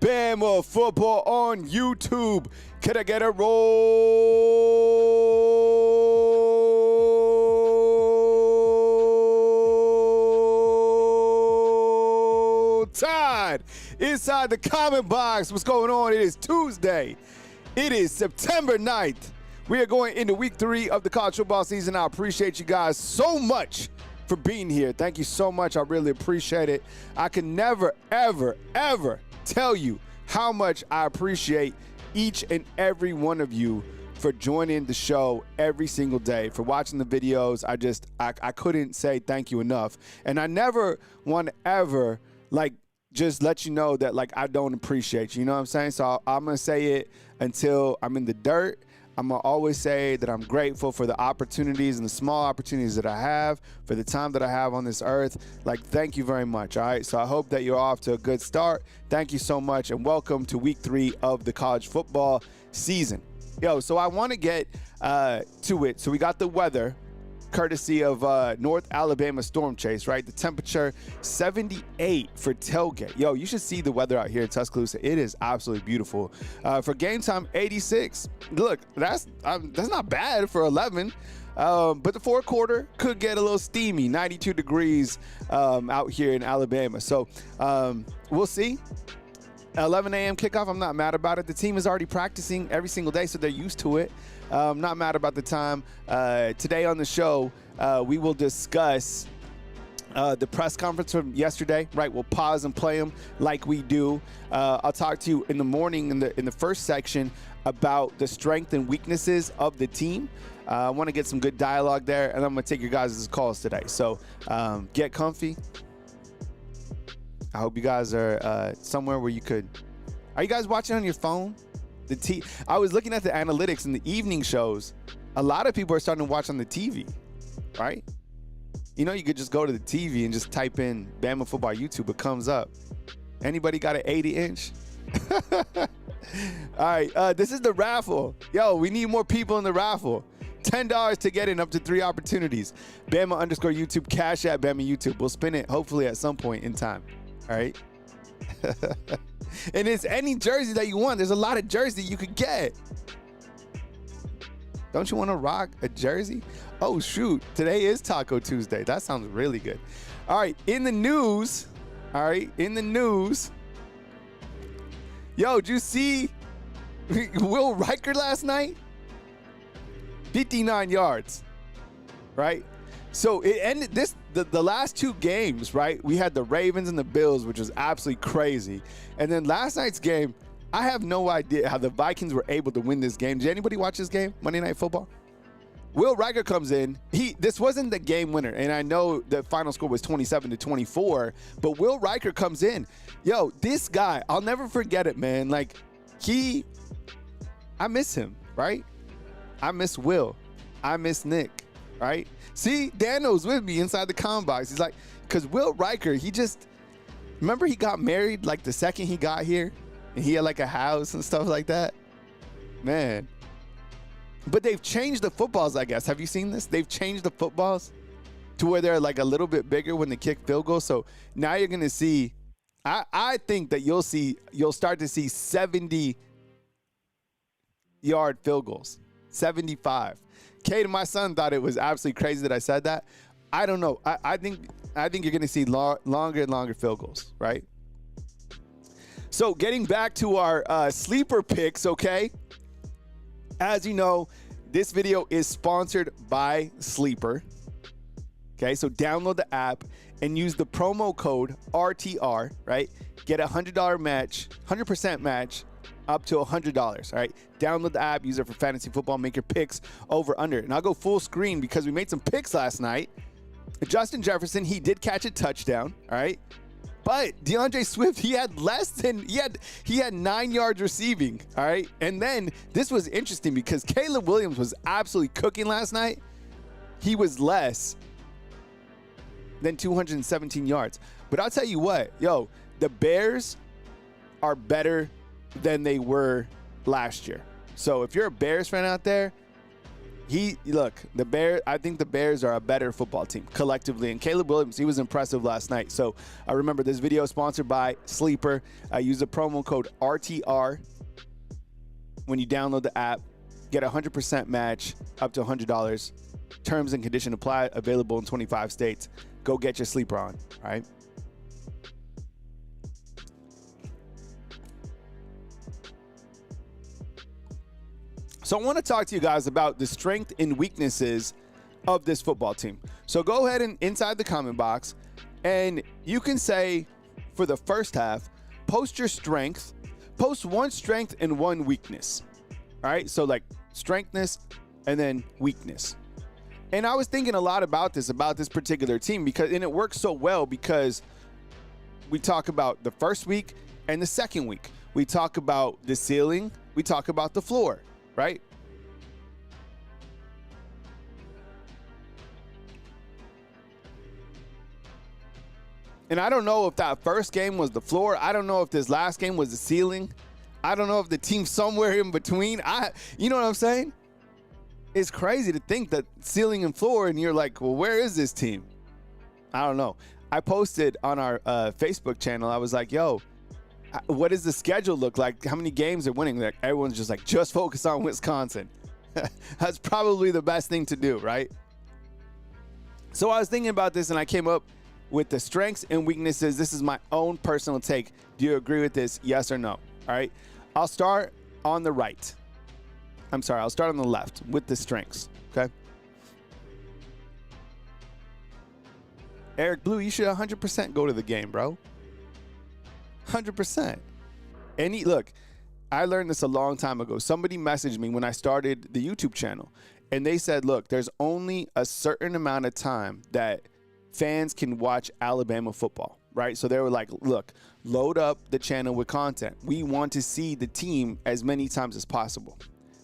Bama football on YouTube. Can I get a roll tide inside the comment box? What's going on? It is Tuesday. It is September 9th. We are going into week 3 of the college football season. I appreciate you guys so much for being here. Thank you so much. I really appreciate it. I can never, ever, ever tell you how much I appreciate each and every one of you for joining the show every single day, for watching the videos. I couldn't say thank you enough. And I never want to ever just let you know that I don't appreciate you. You know what I'm saying? So I'm going to say it until I'm in the dirt. I'm going to always say that I'm grateful for the opportunities and the small opportunities that I have, for the time that I have on this earth. Thank you very much, all right? So I hope that you're off to a good start. Thank you so much, and welcome to week 3 of the college football season. So I want to get to it. So we got the weather, courtesy of North Alabama Storm Chase, right? The temperature 78 for tailgate. You should see the weather out here in Tuscaloosa. It is absolutely beautiful. For game time, 86. Look, that's not bad for 11. But the fourth quarter could get a little steamy. 92 degrees out here in Alabama. So we'll see. 11 a.m. kickoff, I'm not mad about it. The team is already practicing every single day, so they're used to it. I'm not mad about the time. Today on the show, we will discuss the press conference from yesterday, right? We'll pause and play them like we do. I'll talk to you in the morning in the first section about the strength and weaknesses of the team. I want to get some good dialogue there, and I'm going to take your guys' calls today. So get comfy. I hope you guys are somewhere where you could. Are you guys watching on your phone? I was looking at the analytics in the evening shows. A lot of people are starting to watch on the TV, right? You could just go to the TV and just type in Bama football YouTube. It comes up. Anybody got an 80-inch? All right, this is the raffle. We need more people in the raffle. $10 to get in, up to 3 opportunities. Bama_YouTube, Cash at Bama YouTube. We'll spin it hopefully at some point in time. All right. And it's any jersey that you want. There's a lot of jerseys you could get. Don't you want to rock a jersey? Oh, shoot. Today is Taco Tuesday. That sounds really good. All right. In the news. All right. In the news. Did you see Will Riker last night? 59 yards. Right? So it ended the last 2 games, right? We had the Ravens and the Bills, which was absolutely crazy. And then last night's game, I have no idea how the Vikings were able to win this game. Did anybody watch this game, Monday Night Football? Will Riker comes in. This wasn't the game winner, and I know the final score was 27-24, but Will Riker comes in. This guy, I'll never forget it, man. I miss him, right? I miss Will. I miss Nick, right? See, Dano's with me inside the comment box. He's like, because Will Riker, remember he got married the second he got here? And he had a house and stuff like that? Man. But they've changed the footballs, I guess. Have you seen this? They've changed the footballs to where they're a little bit bigger when they kick field goals. So now you're going to see, I think that you'll start to see 70-yard field goals. 75. Kate and my son thought it was absolutely crazy that I said that. I don't know. I think you're going to see longer and longer field goals, right? So getting back to our sleeper picks, okay? As you know, this video is sponsored by Sleeper. Okay, so download the app and use the promo code RTR, right? Get a $100 match, 100% match, up to $100, all right? Download the app, use it for fantasy football, make your picks over, under. And I'll go full screen because we made some picks last night. Justin Jefferson, he did catch a touchdown, all right? But DeAndre Swift, he had 9 yards receiving, all right? And then this was interesting because Caleb Williams was absolutely cooking last night. He was less than 217 yards. But I'll tell you what, the Bears are better than they were last year. So if you're a Bears fan out there, I think the Bears are a better football team collectively. And Caleb Williams, he was impressive last night. So I remember this video is sponsored by Sleeper. I use the promo code RTR when you download the app. Get a 100% match up to $100. Terms and conditions apply. Available in 25 states. Go get your Sleeper on. All right. So I want to talk to you guys about the strength and weaknesses of this football team. So go ahead and inside the comment box, and you can say for the first half, post your strength, post one strength and one weakness. All right, so like strengthness and then weakness. And I was thinking a lot about this particular team and it works so well because we talk about the first week and the second week. We talk about the ceiling, we talk about the floor. Right? And I don't know if that first game was the floor. I don't know if this last game was the ceiling. I don't know if the team's somewhere in between. You know what I'm saying? It's crazy to think that ceiling and floor, and you're like, well, where is this team? I don't know. I posted on our Facebook channel. I was like, yo, what does the schedule look like? How many games they're winning? Like everyone's just focus on Wisconsin. That's probably the best thing to do, right? So I was thinking about this and I came up with the strengths and weaknesses. This is my own personal take. Do you agree with this? Yes or no? All right. I'll start on the right. I'll start on the left with the strengths. Okay. Eric Blue, you should 100% go to the game, bro. 100%. And look, I learned this a long time ago. Somebody messaged me when I started the YouTube channel, and they said, look, there's only a certain amount of time that fans can watch Alabama football, right? So they were like, look, load up the channel with content. We want to see the team as many times as possible.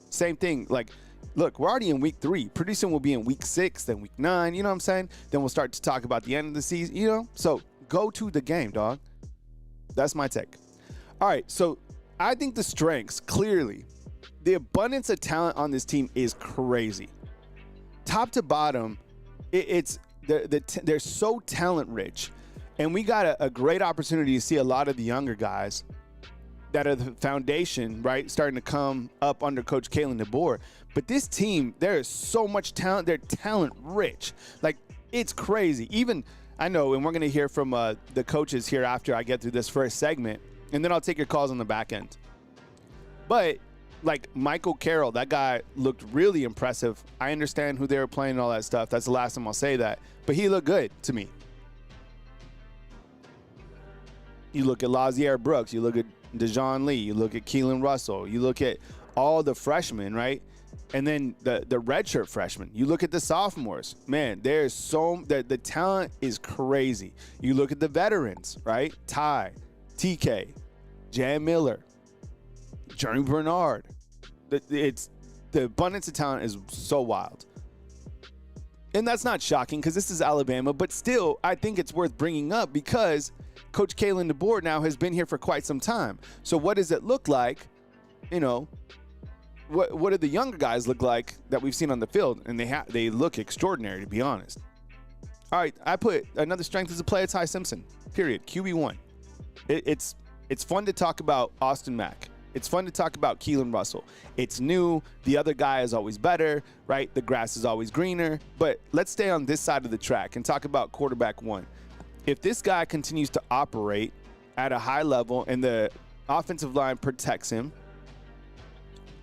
Same thing, like, look, we're already in week 3. Pretty soon we'll be in week 6, then week 9, you know what I'm saying? Then we'll start to talk about the end of the season, you know? So go to the game, dog. That's my take. All right, so I think the strengths, clearly, the abundance of talent on this team is crazy. Top to bottom, they're so talent rich. And we got a great opportunity to see a lot of the younger guys that are the foundation, right, starting to come up under Coach Kalen DeBoer. But this team, there is so much talent. They're talent rich. Like, it's crazy. Even I know, and we're going to hear from the coaches here after I get through this first segment, and then I'll take your calls on the back end. But, like, Michael Carroll, that guy looked really impressive. I understand who they were playing and all that stuff. That's the last time I'll say that. But he looked good to me. You look at Lazier Brooks. You look at Dejon Lee. You look at Keelan Russell. You look at all the freshmen, right? And then the redshirt freshmen. You look at the sophomores. Man, there's the talent is crazy. You look at the veterans, right? Ty, TK, Jan Miller, Journey Bernard. The abundance of talent is so wild. And that's not shocking because this is Alabama, but still, I think it's worth bringing up because Coach Kalen DeBoer now has been here for quite some time. So what does it look like? You know, what do the younger guys look like that we've seen on the field? And they look extraordinary, to be honest. All right, I put another strength as a player, Ty Simpson, period, QB1. It's fun to talk about Austin Mack. It's fun to talk about Keelan Russell. It's new. The other guy is always better, right? The grass is always greener. But let's stay on this side of the track and talk about quarterback one. If this guy continues to operate at a high level and the offensive line protects him,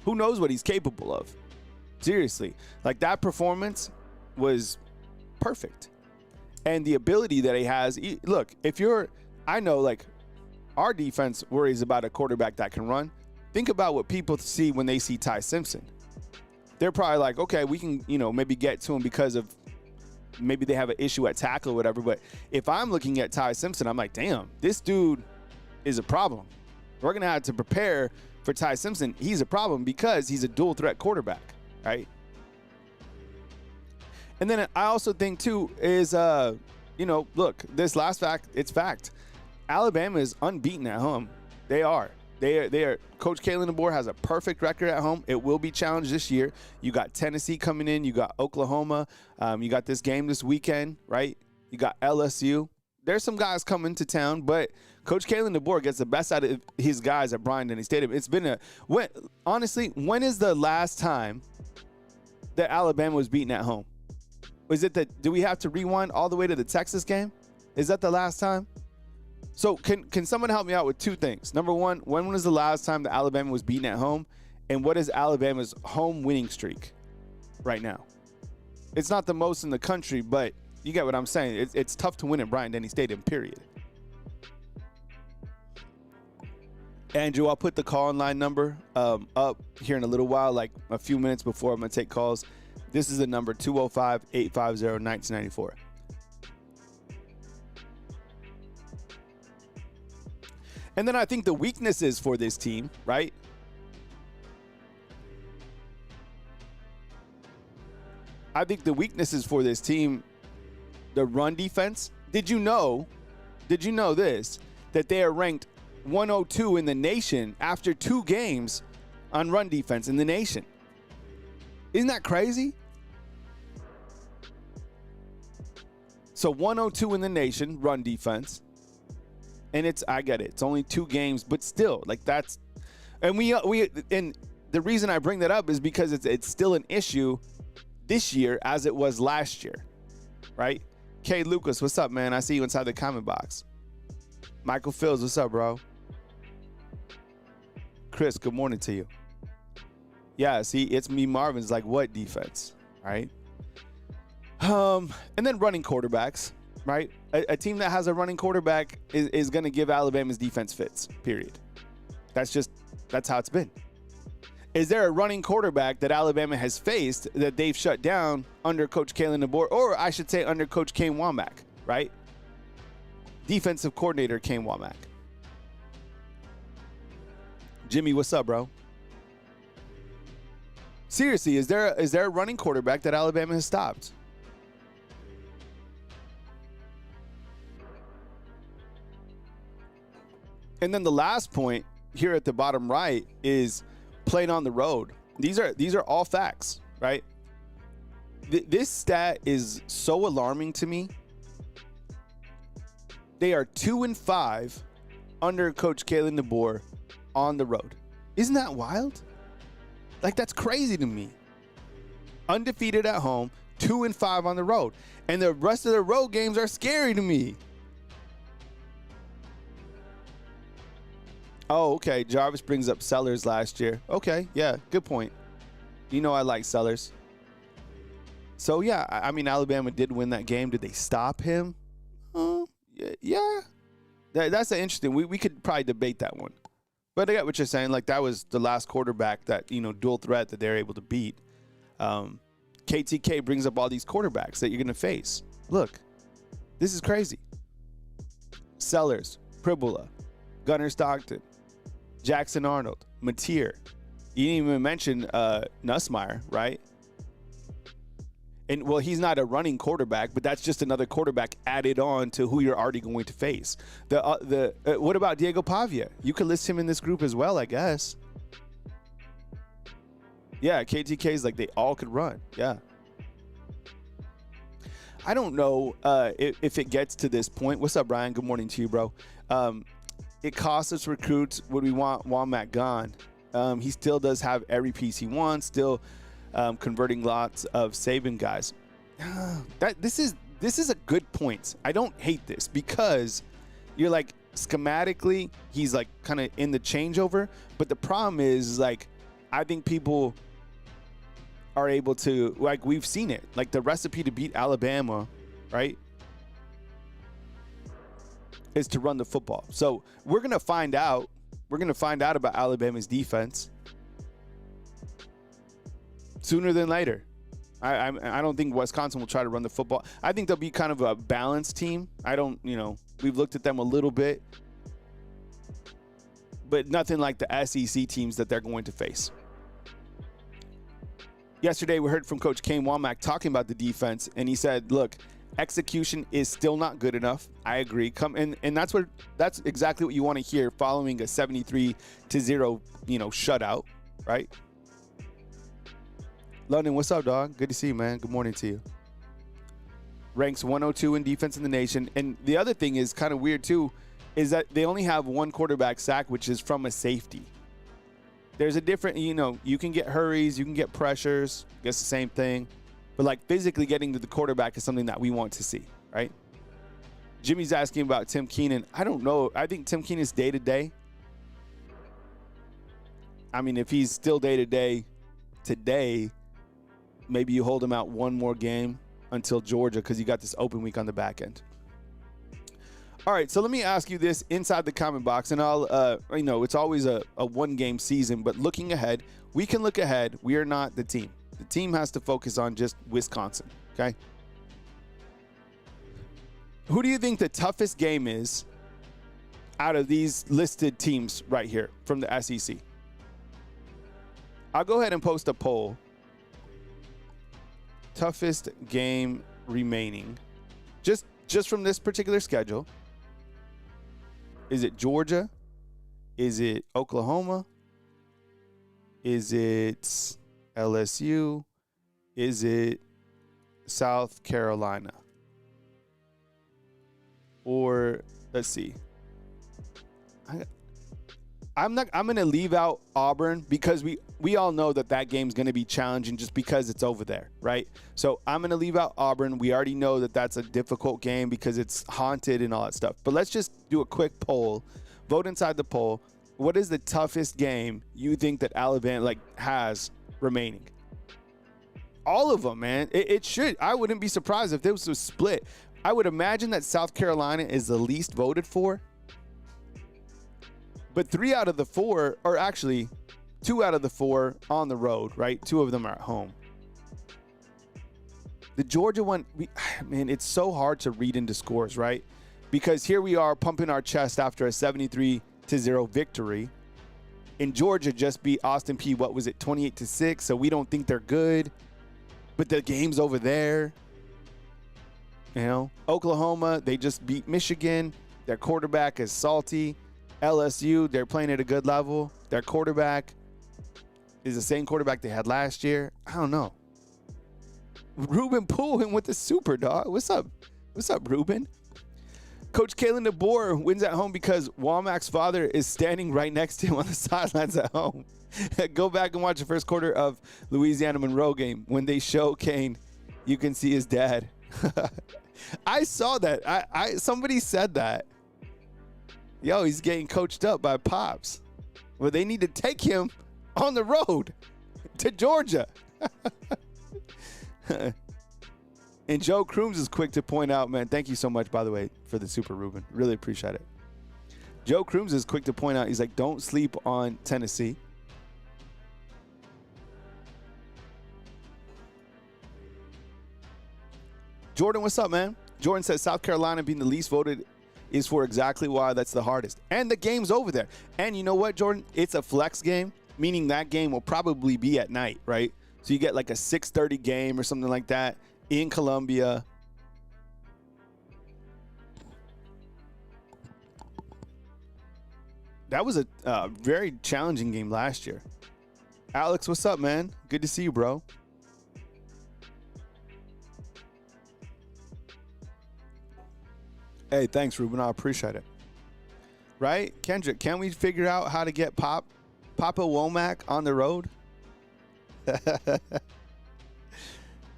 who knows what he's capable of? Seriously. Like, that performance was perfect. And the ability that he has, look, I know, like, our defense worries about a quarterback that can run. Think about what people see when they see Ty Simpson. They're probably like, okay, we can, maybe get to him because of maybe they have an issue at tackle or whatever. But if I'm looking at Ty Simpson, I'm like, damn, this dude is a problem. We're going to have to prepare for Ty Simpson. He's a problem because he's a dual threat quarterback, right? And then I also think, too, is, look, this last fact, it's fact. Alabama is unbeaten at home. They are. They are. Coach Kalen DeBoer has a perfect record at home. It will be challenged this year. You got Tennessee coming in. You got Oklahoma. You got this game this weekend, right? You got LSU. There's some guys coming to town, but Coach Kalen DeBoer gets the best out of his guys at Bryant-Denny Stadium. It's been honestly, when is the last time that Alabama was beaten at home? Do we have to rewind all the way to the Texas game? Is that the last time? So can someone help me out with two things? Number one, when was the last time that Alabama was beaten at home? And what is Alabama's home winning streak right now? It's not the most in the country, but you get what I'm saying. It's tough to win at Bryant-Denny Stadium, period. Andrew, I'll put the call-in line number up here in a little while, like a few minutes before I'm going to take calls. This is the number, 205-850-1994. And then I think the weaknesses for this team, right? I think the weaknesses for this team, the run defense. Did you know this, that they are ranked 102 in the nation after 2 games on run defense in the nation? Isn't that crazy? So 102 in the nation, run defense. And I get it. It's only 2 games, but still, like that's, and and the reason I bring that up is because it's still an issue this year as it was last year, right? K. Lucas, what's up, man? I see you inside the comment box. Michael Fields, what's up, bro? Chris, good morning to you. Yeah, see, it's me, Marvin's like, what defense, right? And then running quarterbacks. Right? A team that has a running quarterback is going to give Alabama's defense fits, period. That's how it's been. Is there a running quarterback that Alabama has faced that they've shut down under Coach Kalen DeBoer, or I should say under Coach Kane Womack, right? Defensive coordinator Kane Womack. Jimmy, what's up, bro? Seriously, is there a running quarterback that Alabama has stopped? And then the last point here at the bottom right is playing on the road. These are all facts, right? This stat is so alarming to me. They are 2-5 under Coach Kalen DeBoer on the road. Isn't that wild? Like, that's crazy to me. Undefeated at home, 2-5 on the road. And the rest of the road games are scary to me. Oh, okay. Jarvis brings up Sellers last year. Okay, yeah, good point. You know I like Sellers. So, yeah, I mean, Alabama did win that game. Did they stop him? Yeah. That's interesting. We could probably debate that one. But I get what you're saying. Like, that was the last quarterback that, dual threat that they're able to beat. KTK brings up all these quarterbacks that you're going to face. Look, this is crazy. Sellers, Pribula, Gunnar Stockton, Jackson Arnold, Mateer. You didn't even mention Nussmeier, right? And, well, he's not a running quarterback, but that's just another quarterback added on to who you're already going to face. What about Diego Pavia? You could list him in this group as well, I guess. Yeah, KTK's like they all could run. Yeah. I don't know if it gets to this point. What's up, Brian? Good morning to you, bro. It costs us recruits. Would we want Womack gone? He still does have every piece he wants, still converting lots of Saban guys. This is a good point. I don't hate this because you're like, schematically, he's like kind of in the changeover. But the problem is, like, I think people are able to, like, we've seen it. Like, the recipe to beat Alabama, right, is to run the football. So we're going to find out. We're going to find out about Alabama's defense sooner than later. I don't think Wisconsin will try to run the football. I think they'll be kind of a balanced team. We've looked at them a little bit, but nothing like the SEC teams that they're going to face. Yesterday, we heard from Coach Kane Womack talking about the defense, and he said, look, Execution is still not good enough. I agree. And that's exactly what you want to hear following a 73-0, shutout, right? London, what's up, dog? Good to see you, man. Good morning to you. Ranks 102 in defense in the nation. And the other thing is kind of weird too, is that they only have one quarterback sack, which is from a safety. There's a different, you can get hurries, you can get pressures, I guess the same thing. But like physically getting to the quarterback is something that we want to see, right? Jimmy's asking about Tim Keenan. I don't know. I think Tim Keenan's day-to-day. I mean, if he's still day-to-day today, maybe you hold him out one more game until Georgia because you got this open week on the back end. All right, so let me ask you this inside the comment box, and it's always a one-game season, but looking ahead, we can look ahead. We are not the team. The team has to focus on just Wisconsin, okay? Who do you think the toughest game is out of these listed teams right here from the SEC? I'll go ahead and post a poll. Toughest game remaining. Just from this particular schedule. Is it Georgia? Is it Oklahoma? Is it LSU? Is it South Carolina? Or let's see. I'm going to leave out Auburn because we all know that game's going to be challenging just because it's over there, right? So I'm going to leave out Auburn. We already know that that's a difficult game because it's haunted and all that stuff. But let's just do a quick poll. Vote inside the poll. What is the toughest game you think that Alabama has remaining? All of them, man. It should. I wouldn't be surprised if there was a split. I would imagine that South Carolina is the least voted for. But 3 out of the 4, or actually 2 out of the 4 on the road, right? 2 of them are at home. The Georgia one, it's so hard to read into scores, right? Because here we are pumping our chest after a 73-0 victory. And Georgia just beat Austin Peay, 28-6? So we don't think they're good. But the game's over there. Oklahoma, they just beat Michigan. Their quarterback is salty. LSU, they're playing at a good level. Their quarterback is the same quarterback they had last year. I don't know. Ruben Poulin with the super, dog. What's up? What's up, Ruben? Coach Kalen DeBoer wins at home because Womack's father is standing right next to him on the sidelines at home. Go back and watch the first quarter of Louisiana Monroe game. When they show Kane, you can see his dad. I saw that. Somebody said that. Yo, he's getting coached up by Pops. Well, they need to take him on the road to Georgia. And Joe Crooms is quick to point out, man, thank you so much, by the way, for the super, Ruben. Really appreciate it. Joe Crooms is quick to point out, he's like, don't sleep on Tennessee. Jordan, what's up, man? Jordan says South Carolina being the least voted is for exactly why that's the hardest. And the game's over there. And you know what, Jordan? It's a flex game, meaning that game will probably be at night, right? So you get like a 6:30 game or something like that in Columbia. That was a very challenging game last year. Alex, what's up, man? Good to see you, bro. Hey, thanks, Ruben. I appreciate it. Right? Kendrick, can we figure out how to get Papa Womack on the road?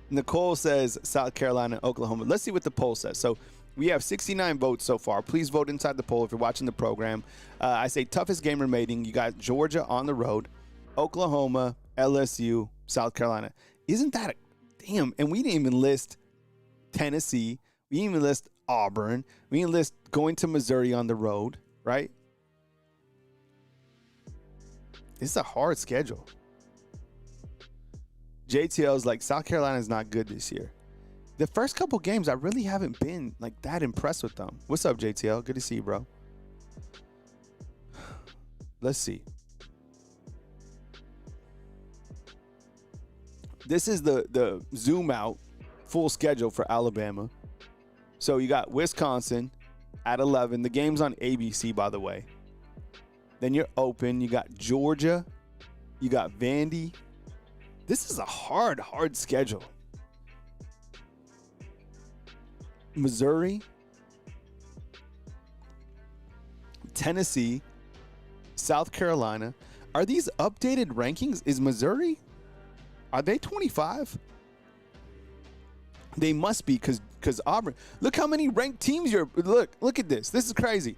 Nicole says South Carolina, Oklahoma. Let's see what the poll says. So we have 69 votes so far. Please vote inside the poll if you're watching the program. I say toughest game remaining. You got Georgia on the road, Oklahoma, LSU, South Carolina. Isn't that damn? And we didn't even list Tennessee. We didn't even list Auburn. We didn't list going to Missouri on the road, right? It's a hard schedule. JTL's like, South Carolina's not good this year. The first couple games, I really haven't been like that impressed with them. What's up, JTL? Good to see you, bro. Let's see. This is the zoom out full schedule for Alabama. So you got Wisconsin at 11. The game's on ABC, by the way. Then you're open. You got Georgia. You got Vandy. This is a hard schedule. Missouri. Tennessee. South Carolina. Are these updated rankings? Is Missouri? Are they 25? They must be because Auburn. Look how many ranked teams you're. Look at this. This is crazy.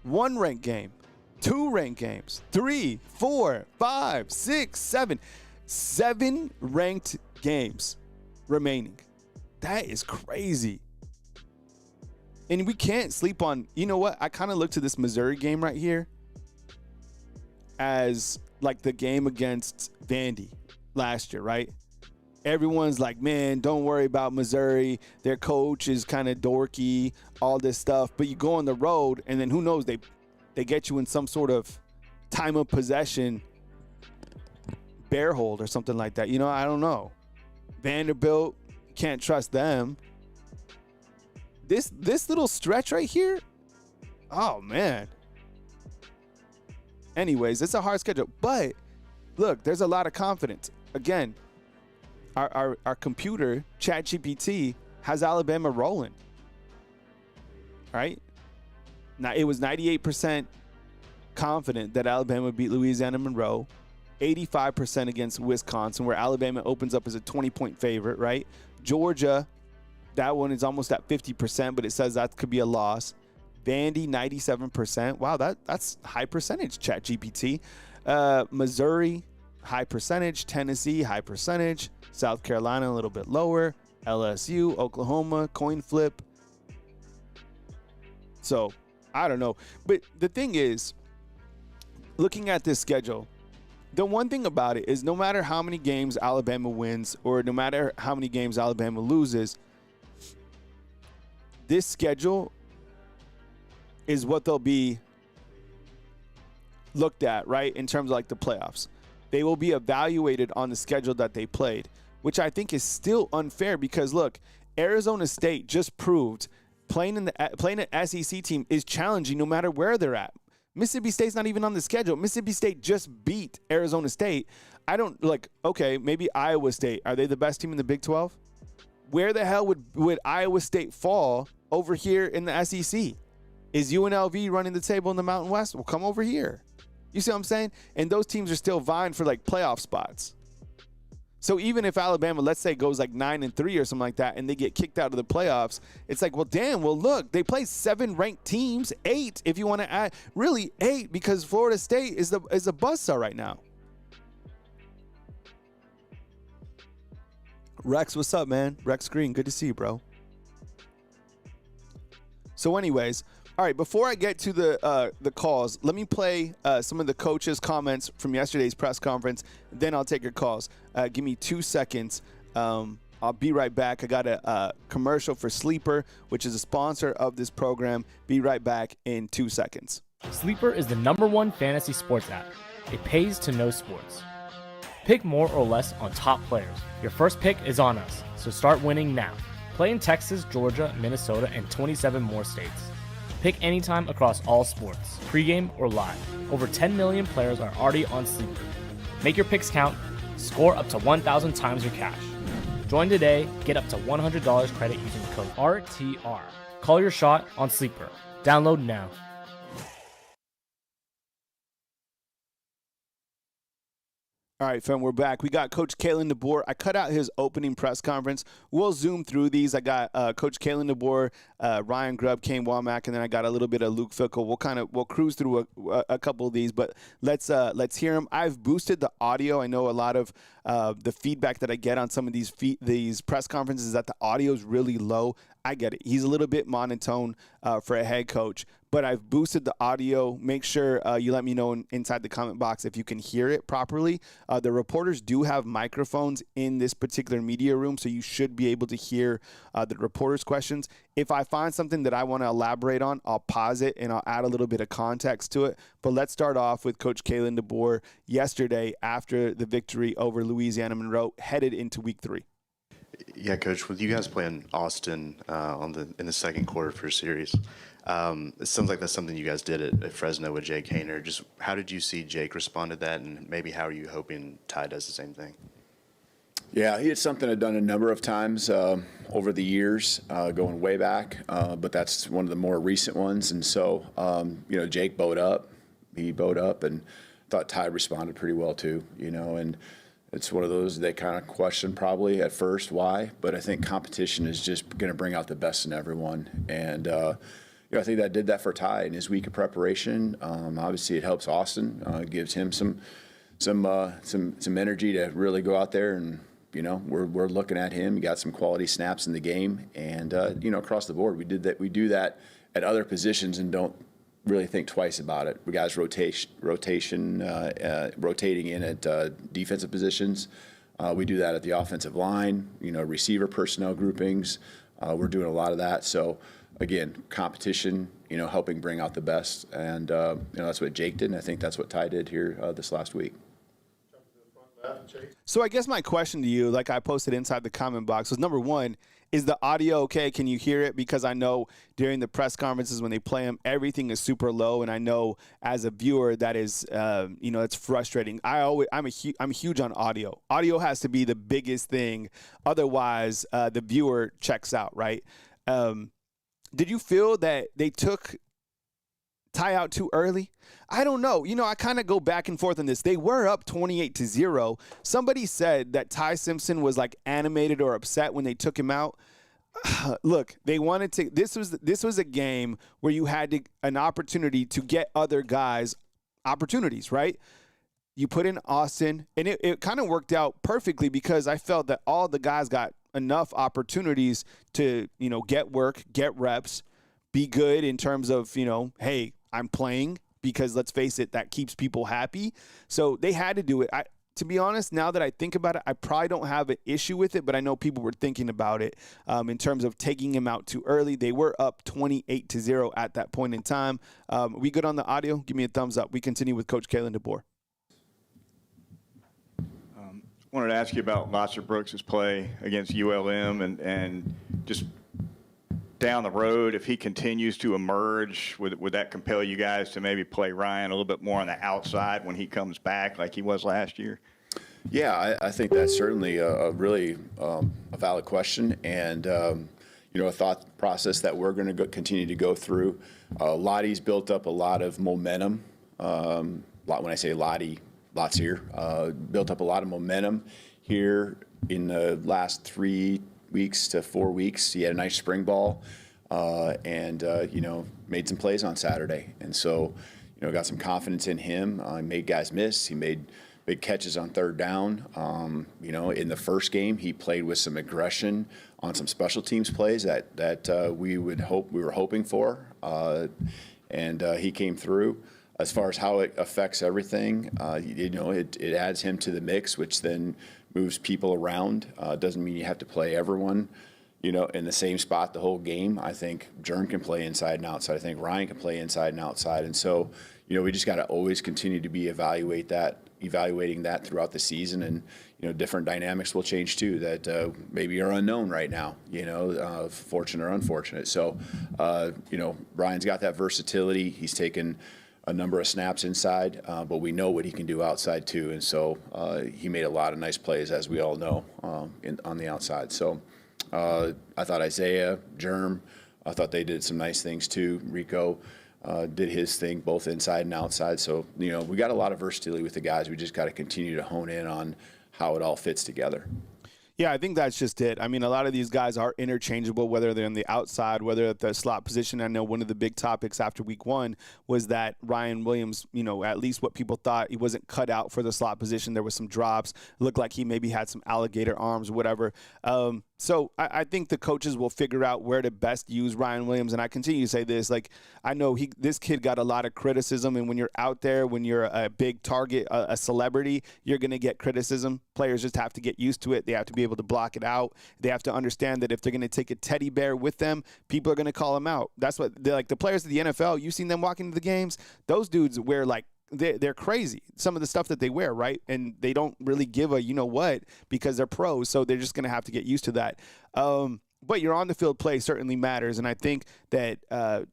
1 ranked game, 2 ranked games, 3, 4, 5, 6, 7. 7 ranked games remaining. That is crazy. And we can't sleep on. You know what? I kind of look to this Missouri game right here as like the game against Vandy last year, right? Everyone's like, man, don't worry about Missouri. Their coach is kind of dorky, all this stuff. But you go on the road, and then who knows? They get you in some sort of time of possession bear hold or something like that. You know, I don't know. Vanderbilt, can't trust them. This little stretch right here, oh, man. Anyways, it's a hard schedule. But, look, there's a lot of confidence. Again, our computer, ChatGPT, has Alabama rolling. Right? Now, it was 98% confident that Alabama beat Louisiana Monroe, 85% against Wisconsin, where Alabama opens up as a 20-point favorite, right? Georgia, that one is almost at 50%, but it says that could be a loss. Vandy, 97%. Wow, that's high percentage, ChatGPT. Missouri, high percentage. Tennessee, high percentage. South Carolina, a little bit lower. LSU, Oklahoma, coin flip. So, I don't know. But the thing is, looking at this schedule, the one thing about it is no matter how many games Alabama wins or no matter how many games Alabama loses, this schedule is what they'll be looked at, right, in terms of like the playoffs. They will be evaluated on the schedule that they played, which I think is still unfair because, look, Arizona State just proved playing an SEC team is challenging no matter where they're at. Mississippi State's not even on the schedule. Mississippi State just beat Arizona State. I don't, like, okay, maybe Iowa State. Are they the best team in the Big 12? Where the hell would Iowa State fall over here in the SEC? Is UNLV running the table in the Mountain West? Well, come over here. You see what I'm saying? And those teams are still vying for, like, playoff spots. So even if Alabama, let's say, goes like 9-3 or something like that, and they get kicked out of the playoffs, it's like, well, damn, well, look, they play 7 ranked teams, 8 if you want to add, really 8 because Florida State is a buzzsaw right now. Rex, what's up, man? Rex Green, good to see you, bro. So anyways, all right, before I get to the calls, let me play some of the coaches' comments from yesterday's press conference. Then I'll take your calls. Give me 2 seconds. I'll be right back. I got a commercial for Sleeper, which is a sponsor of this program. Be right back in 2 seconds. Sleeper is the #1 fantasy sports app. It pays to know sports. Pick more or less on top players. Your first pick is on us, so start winning now. Play in Texas, Georgia, Minnesota, and 27 more states. Pick anytime across all sports, pregame or live. Over 10 million players are already on Sleeper. Make your picks count. Score up to 1,000 times your cash. Join today. Get up to $100 credit using the code RTR. Call your shot on Sleeper. Download now. All right, fam, we're back. We got Coach Kalen DeBoer. I cut out his opening press conference. We'll zoom through these. I got Coach Kalen DeBoer, Ryan Grubb, Kane Womack, and then I got a little bit of Luke Fickell. We'll cruise through a couple of these, but let's hear him. I've boosted the audio. I know a lot of the feedback that I get on some of these press conferences is that the audio is really low. I get it. He's a little bit monotone for a head coach, but I've boosted the audio. Make sure you let me know inside the comment box if you can hear it properly. The reporters do have microphones in this particular media room, so you should be able to hear the reporters' questions. If I find something that I want to elaborate on, I'll pause it and I'll add a little bit of context to it. But let's start off with Coach Kalen DeBoer yesterday after the victory over Louisiana Monroe, headed into week 3. Yeah, Coach, with you guys playing Austin in the second quarter for a series, it sounds like that's something you guys did at Fresno with Jake Haener. Just how did you see Jake respond to that, and maybe how are you hoping Ty does the same thing? Yeah, it's something I've done a number of times over the years, going way back, but that's one of the more recent ones. And so, Jake bowed up. He bowed up, and thought Ty responded pretty well too, and it's one of those they kind of question probably at first why, but I think competition is just going to bring out the best in everyone. And, I think that did that for Ty in his week of preparation. Obviously, it helps Austin, gives him some energy to really go out there and, we're looking at him. He got some quality snaps in the game, and across the board, we do that at other positions and don't really think twice about it. We guys rotating in at defensive positions. We do that at the offensive line. Receiver personnel groupings. We're doing a lot of that. So again, competition. Helping bring out the best, and that's what Jake did, and I think that's what Ty did here this last week. So I guess my question to you, like I posted inside the comment box, was number one, is the audio okay? Can you hear it? Because I know during the press conferences when they play them, everything is super low, and I know as a viewer that is, it's frustrating. I'm huge on audio. Audio has to be the biggest thing, otherwise the viewer checks out, right? Did you feel that they took Ty out too early? I don't know. I kind of go back and forth on this. They were up 28-0. Somebody said that Ty Simpson was like animated or upset when they took him out. Look, they wanted to. This was a game where you had an opportunity to get other guys opportunities, right? You put in Austin, and it kind of worked out perfectly because I felt that all the guys got enough opportunities to get work, get reps, be good in terms of hey, I'm playing, because let's face it, that keeps people happy. So they had to do it. To be honest, now that I think about it, I probably don't have an issue with it, but I know people were thinking about it in terms of taking him out too early. They were up 28-0 at that point in time. We good on the audio? Give me a thumbs up. We continue with Coach Kalen DeBoer. Wanted to ask you about Lasser Brooks' play against ULM and just down the road, if he continues to emerge, would that compel you guys to maybe play Ryan a little bit more on the outside when he comes back like he was last year? Yeah, I think that's certainly a really a valid question, and a thought process that we're going to continue to go through. Lottie's built up a lot of momentum. When I say Lottie, Latsier built up a lot of momentum here in the last 3 weeks to 4 weeks. He had a nice spring ball and made some plays on Saturday. And so, got some confidence in him. He made guys miss. He made big catches on third down. In the first game, he played with some aggression on some special teams plays that we were hoping for. And he came through. As far as how it affects everything, it adds him to the mix, which then moves people around. Doesn't mean you have to play everyone, in the same spot the whole game. I think Jern can play inside and outside. I think Ryan can play inside and outside. And so, we just got to always continue to be evaluating that throughout the season. And, different dynamics will change too that maybe are unknown right now, fortunate or unfortunate. So, Ryan's got that versatility. He's taken a number of snaps inside, but we know what he can do outside too. And so he made a lot of nice plays, as we all know, on the outside. So I thought Isaiah, Germ, I thought they did some nice things too. Rico did his thing both inside and outside. So, we got a lot of versatility with the guys. We just got to continue to hone in on how it all fits together. Yeah, I think that's just it. I mean, a lot of these guys are interchangeable, whether they're on the outside, whether at the slot position. I know one of the big topics after week one was that Ryan Williams, at least what people thought, he wasn't cut out for the slot position. There was some drops. It looked like he maybe had some alligator arms, whatever. So I think the coaches will figure out where to best use Ryan Williams. And I continue to say this, I know this kid got a lot of criticism. And when you're out there, when you're a big target, a celebrity, you're going to get criticism. Players just have to get used to it. They have to be able to block it out. They have to understand that if they're going to take a teddy bear with them, people are going to call them out. That's what the players of the NFL, you've seen them walk into the games. Those dudes wear they're crazy. Some of the stuff that they wear, right? And they don't really give a you-know-what because they're pros, so they're just going to have to get used to that. But your on-the-field play certainly matters, and I think that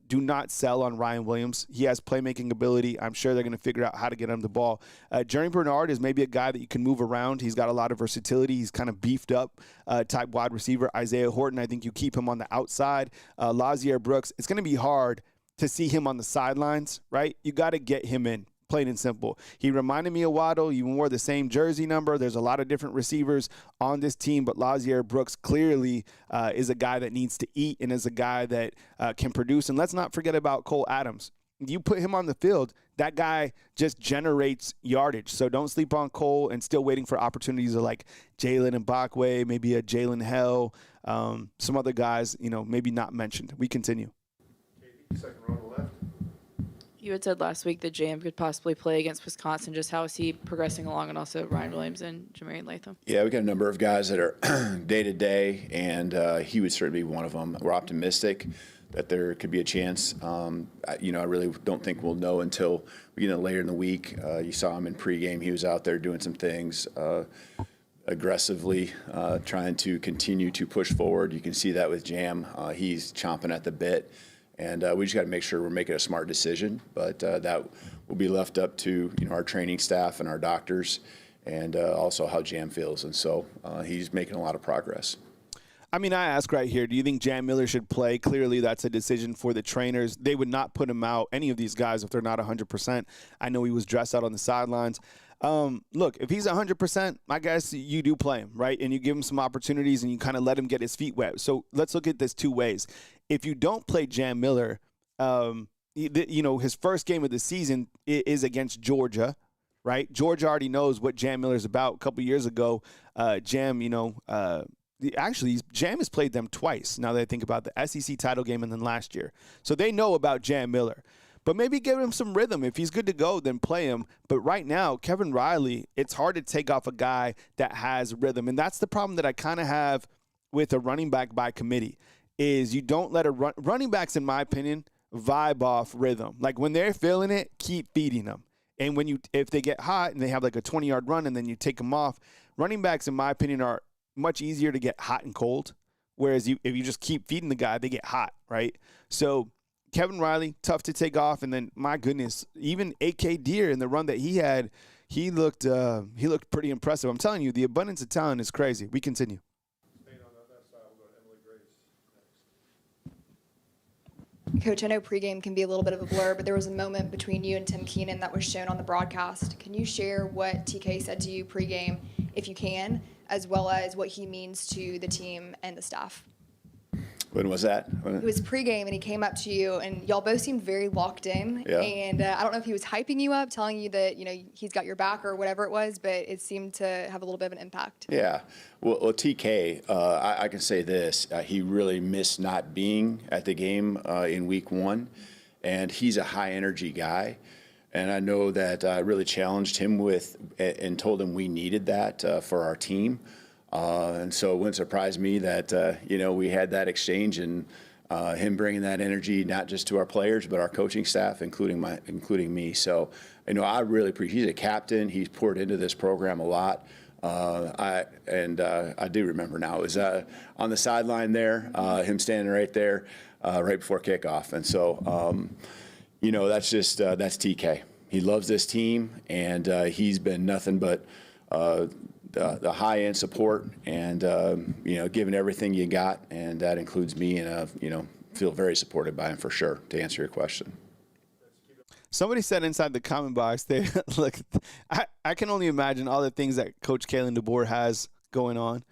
do not sell on Ryan Williams. He has playmaking ability. I'm sure they're going to figure out how to get him the ball. Jeremy Bernard is maybe a guy that you can move around. He's got a lot of versatility. He's kind of beefed up type wide receiver. Isaiah Horton, I think you keep him on the outside. Lazier Brooks, it's going to be hard to see him on the sidelines, right? You got to get him in. Plain and simple. He reminded me of Waddle. He wore the same jersey number. There's a lot of different receivers on this team, but Lazier Brooks clearly is a guy that needs to eat and is a guy that can produce. And let's not forget about Cole Adams. You put him on the field, that guy just generates yardage. So don't sleep on Cole, and still waiting for opportunities of like Jalen Mbakwe, maybe a Jalen Hell, some other guys, maybe not mentioned. We continue. Second row on the left. You had said last week that JM could possibly play against Wisconsin. Just how is he progressing along, and also Ryan Williams and Jamarian Latham? Yeah, we got a number of guys that are day-to-day, and he would certainly be one of them. We're optimistic that there could be a chance. I really don't think we'll know until we get in later in the week. You saw him in pregame. He was out there doing some things aggressively, trying to continue to push forward. You can see that with Jam. He's chomping at the bit. And we just got to make sure we're making a smart decision. But that will be left up to our training staff and our doctors, and also how Jam feels. And so he's making a lot of progress. I mean, I ask right here, do you think Jam Miller should play? Clearly, that's a decision for the trainers. They would not put him out, any of these guys, if they're not 100%. I know he was dressed out on the sidelines. Look, if he's 100%, I guess you do play him, right? And you give him some opportunities and you kind of let him get his feet wet. So let's look at this two ways. If you don't play Jam Miller, his first game of the season is against Georgia, right? Georgia already knows what Jam Miller's about. A couple years ago, Jam has played them twice, now that I think about the SEC title game and then last year. So they know about Jam Miller. But maybe give him some rhythm. If he's good to go, then play him. But right now, Kevin Riley, it's hard to take off a guy that has rhythm. And that's the problem that I kind of have with a running back by committee, is you don't let running backs, in my opinion, vibe off rhythm. Like when they're feeling it, keep feeding them. And if they get hot and they have like a 20-yard run and then you take them off, running backs, in my opinion, are much easier to get hot and cold. Whereas if you just keep feeding the guy, they get hot, right? So Kevin Riley, tough to take off, and then my goodness, even A.K. Deere in the run that he had, he looked pretty impressive. I'm telling you, the abundance of talent is crazy. We continue. Coach, I know pregame can be a little bit of a blur, but there was a moment between you and Tim Keenan that was shown on the broadcast. Can you share what TK said to you pregame, if you can, as well as what he means to the team and the staff? When was that? It was pregame, and he came up to you, and y'all both seemed very locked in. Yeah. And I don't know if he was hyping you up, telling you that he's got your back or whatever it was, but it seemed to have a little bit of an impact. Yeah. Well, TK, I can say this: he really missed not being at the game in week 1, and he's a high energy guy. And I know that I really challenged him with and told him we needed that for our team. And so it wouldn't surprise me that, we had that exchange, and him bringing that energy not just to our players, but our coaching staff, including me. So, I really appreciate, he's a captain. He's poured into this program a lot. I do remember now, it was on the sideline there, him standing right there right before kickoff. And so, that's TK. He loves this team, and he's been nothing but the high-end support and, giving everything you got, and that includes me, and, feel very supported by him for sure, to answer your question. Somebody said inside the comment box, look, I can only imagine all the things that Coach Kalen DeBoer has going on,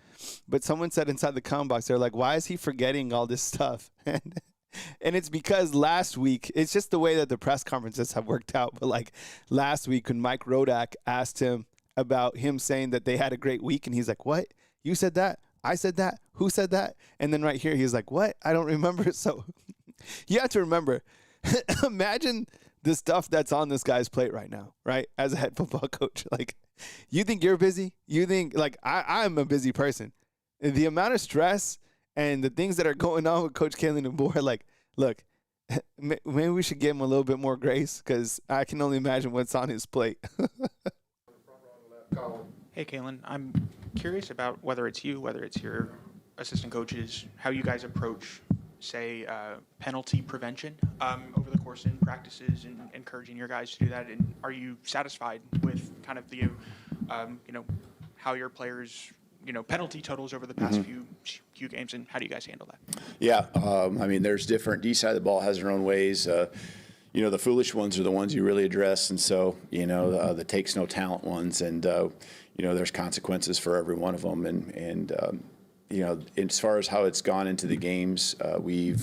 but someone said inside the comment box, they're like, why is he forgetting all this stuff? And it's because last week, it's just the way that the press conferences have worked out, but like last week when Mike Rodak asked him about him saying that they had a great week, and he's like, what? You said that? I said that? Who said that? And then right here, he's like, what? I don't remember. So you have to remember, imagine the stuff that's on this guy's plate right now, right? As a head football coach, like, you think you're busy? You think, like, I'm a busy person. The amount of stress and the things that are going on with Coach Kalen DeBoer, like, look, maybe we should give him a little bit more grace because I can only imagine what's on his plate. Hey, Kalen, I'm curious about whether it's you, whether it's your assistant coaches, how you guys approach, say, penalty prevention over the course in practices and encouraging your guys to do that. And are you satisfied with kind of the, how your players, penalty totals over the past few games, and how do you guys handle that? Yeah, I mean, there's different. Each side of the ball has their own ways. The foolish ones are the ones you really address, and so the takes no talent ones, and there's consequences for every one of them. And as far as how it's gone into the games, we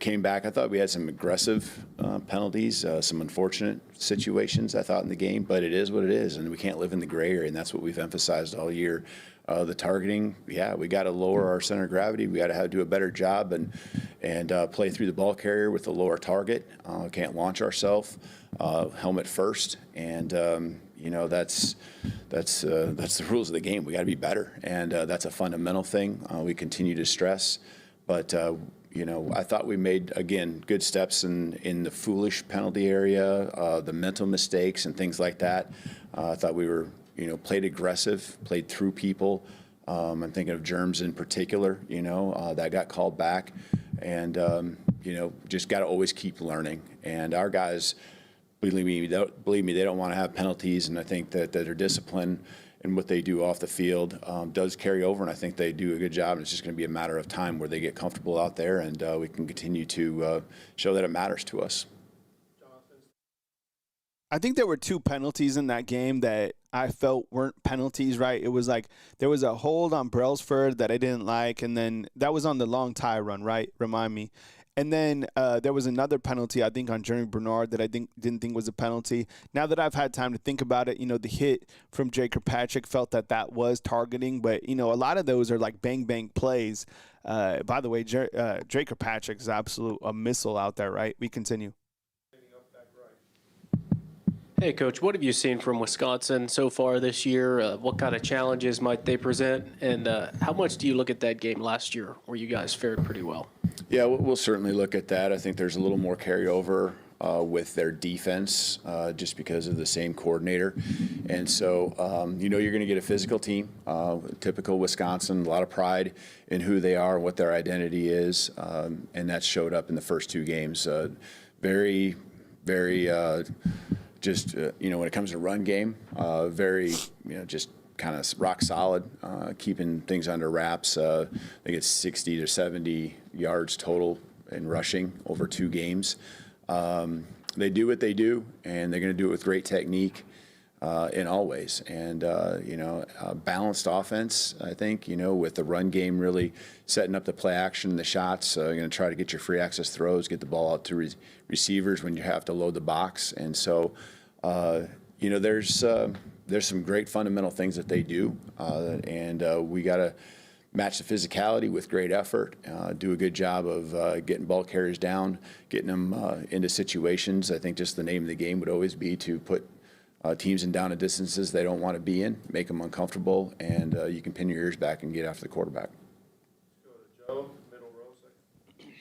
came back. I thought we had some aggressive penalties, some unfortunate situations, I thought, in the game, but it is what it is, and we can't live in the gray area, and that's what we've emphasized all year. The targeting, we got to lower our center of gravity. We got to do a better job and play through the ball carrier with a lower target. Can't launch ourselves, helmet first, and that's the rules of the game. We got to be better, and that's a fundamental thing. We continue to stress, but I thought we made, again, good steps in the foolish penalty area, the mental mistakes and things like that. I thought we were, played aggressive, played through people. I'm thinking of Germs in particular, that got called back. And, just got to always keep learning. And our guys, believe me, they don't want to have penalties. And I think that their discipline and what they do off the field does carry over, and I think they do a good job. And it's just going to be a matter of time where they get comfortable out there, and we can continue to show that it matters to us. I think there were two penalties in that game that I felt weren't penalties, right? It was like there was a hold on Brailsford that I didn't like, and then that was on the long tie run, right? Remind me. And then there was another penalty, I think, on Jeremy Bernard that I didn't think was a penalty. Now that I've had time to think about it, the hit from Jake Kirkpatrick felt that was targeting. But, a lot of those are like bang-bang plays. By the way, Jake Kirkpatrick is a missile out there, right? We continue. Hey, Coach, what have you seen from Wisconsin so far this year? What kind of challenges might they present? And how much do you look at that game last year where you guys fared pretty well? Yeah, we'll certainly look at that. I think there's a little more carryover with their defense just because of the same coordinator. And so, you're going to get a physical team, typical Wisconsin, a lot of pride in who they are and what their identity is. And that showed up in the first two games. Very, very when it comes to run game, very, just kind of rock solid, keeping things under wraps. I think it's 60 to 70 yards total in rushing over two games. They do what they do, and they're going to do it with great technique in all ways. And, balanced offense, I think, with the run game really setting up the play action, the shots, you're going to try to get your free access throws, get the ball out to receivers when you have to load the box. And so, there's some great fundamental things that they do, and we got to match the physicality with great effort, do a good job of getting ball carriers down, getting them into situations. I think just the name of the game would always be to put teams in down and distances they don't want to be in, make them uncomfortable, and you can pin your ears back and get after the quarterback. Let's go to Joe, middle row, second.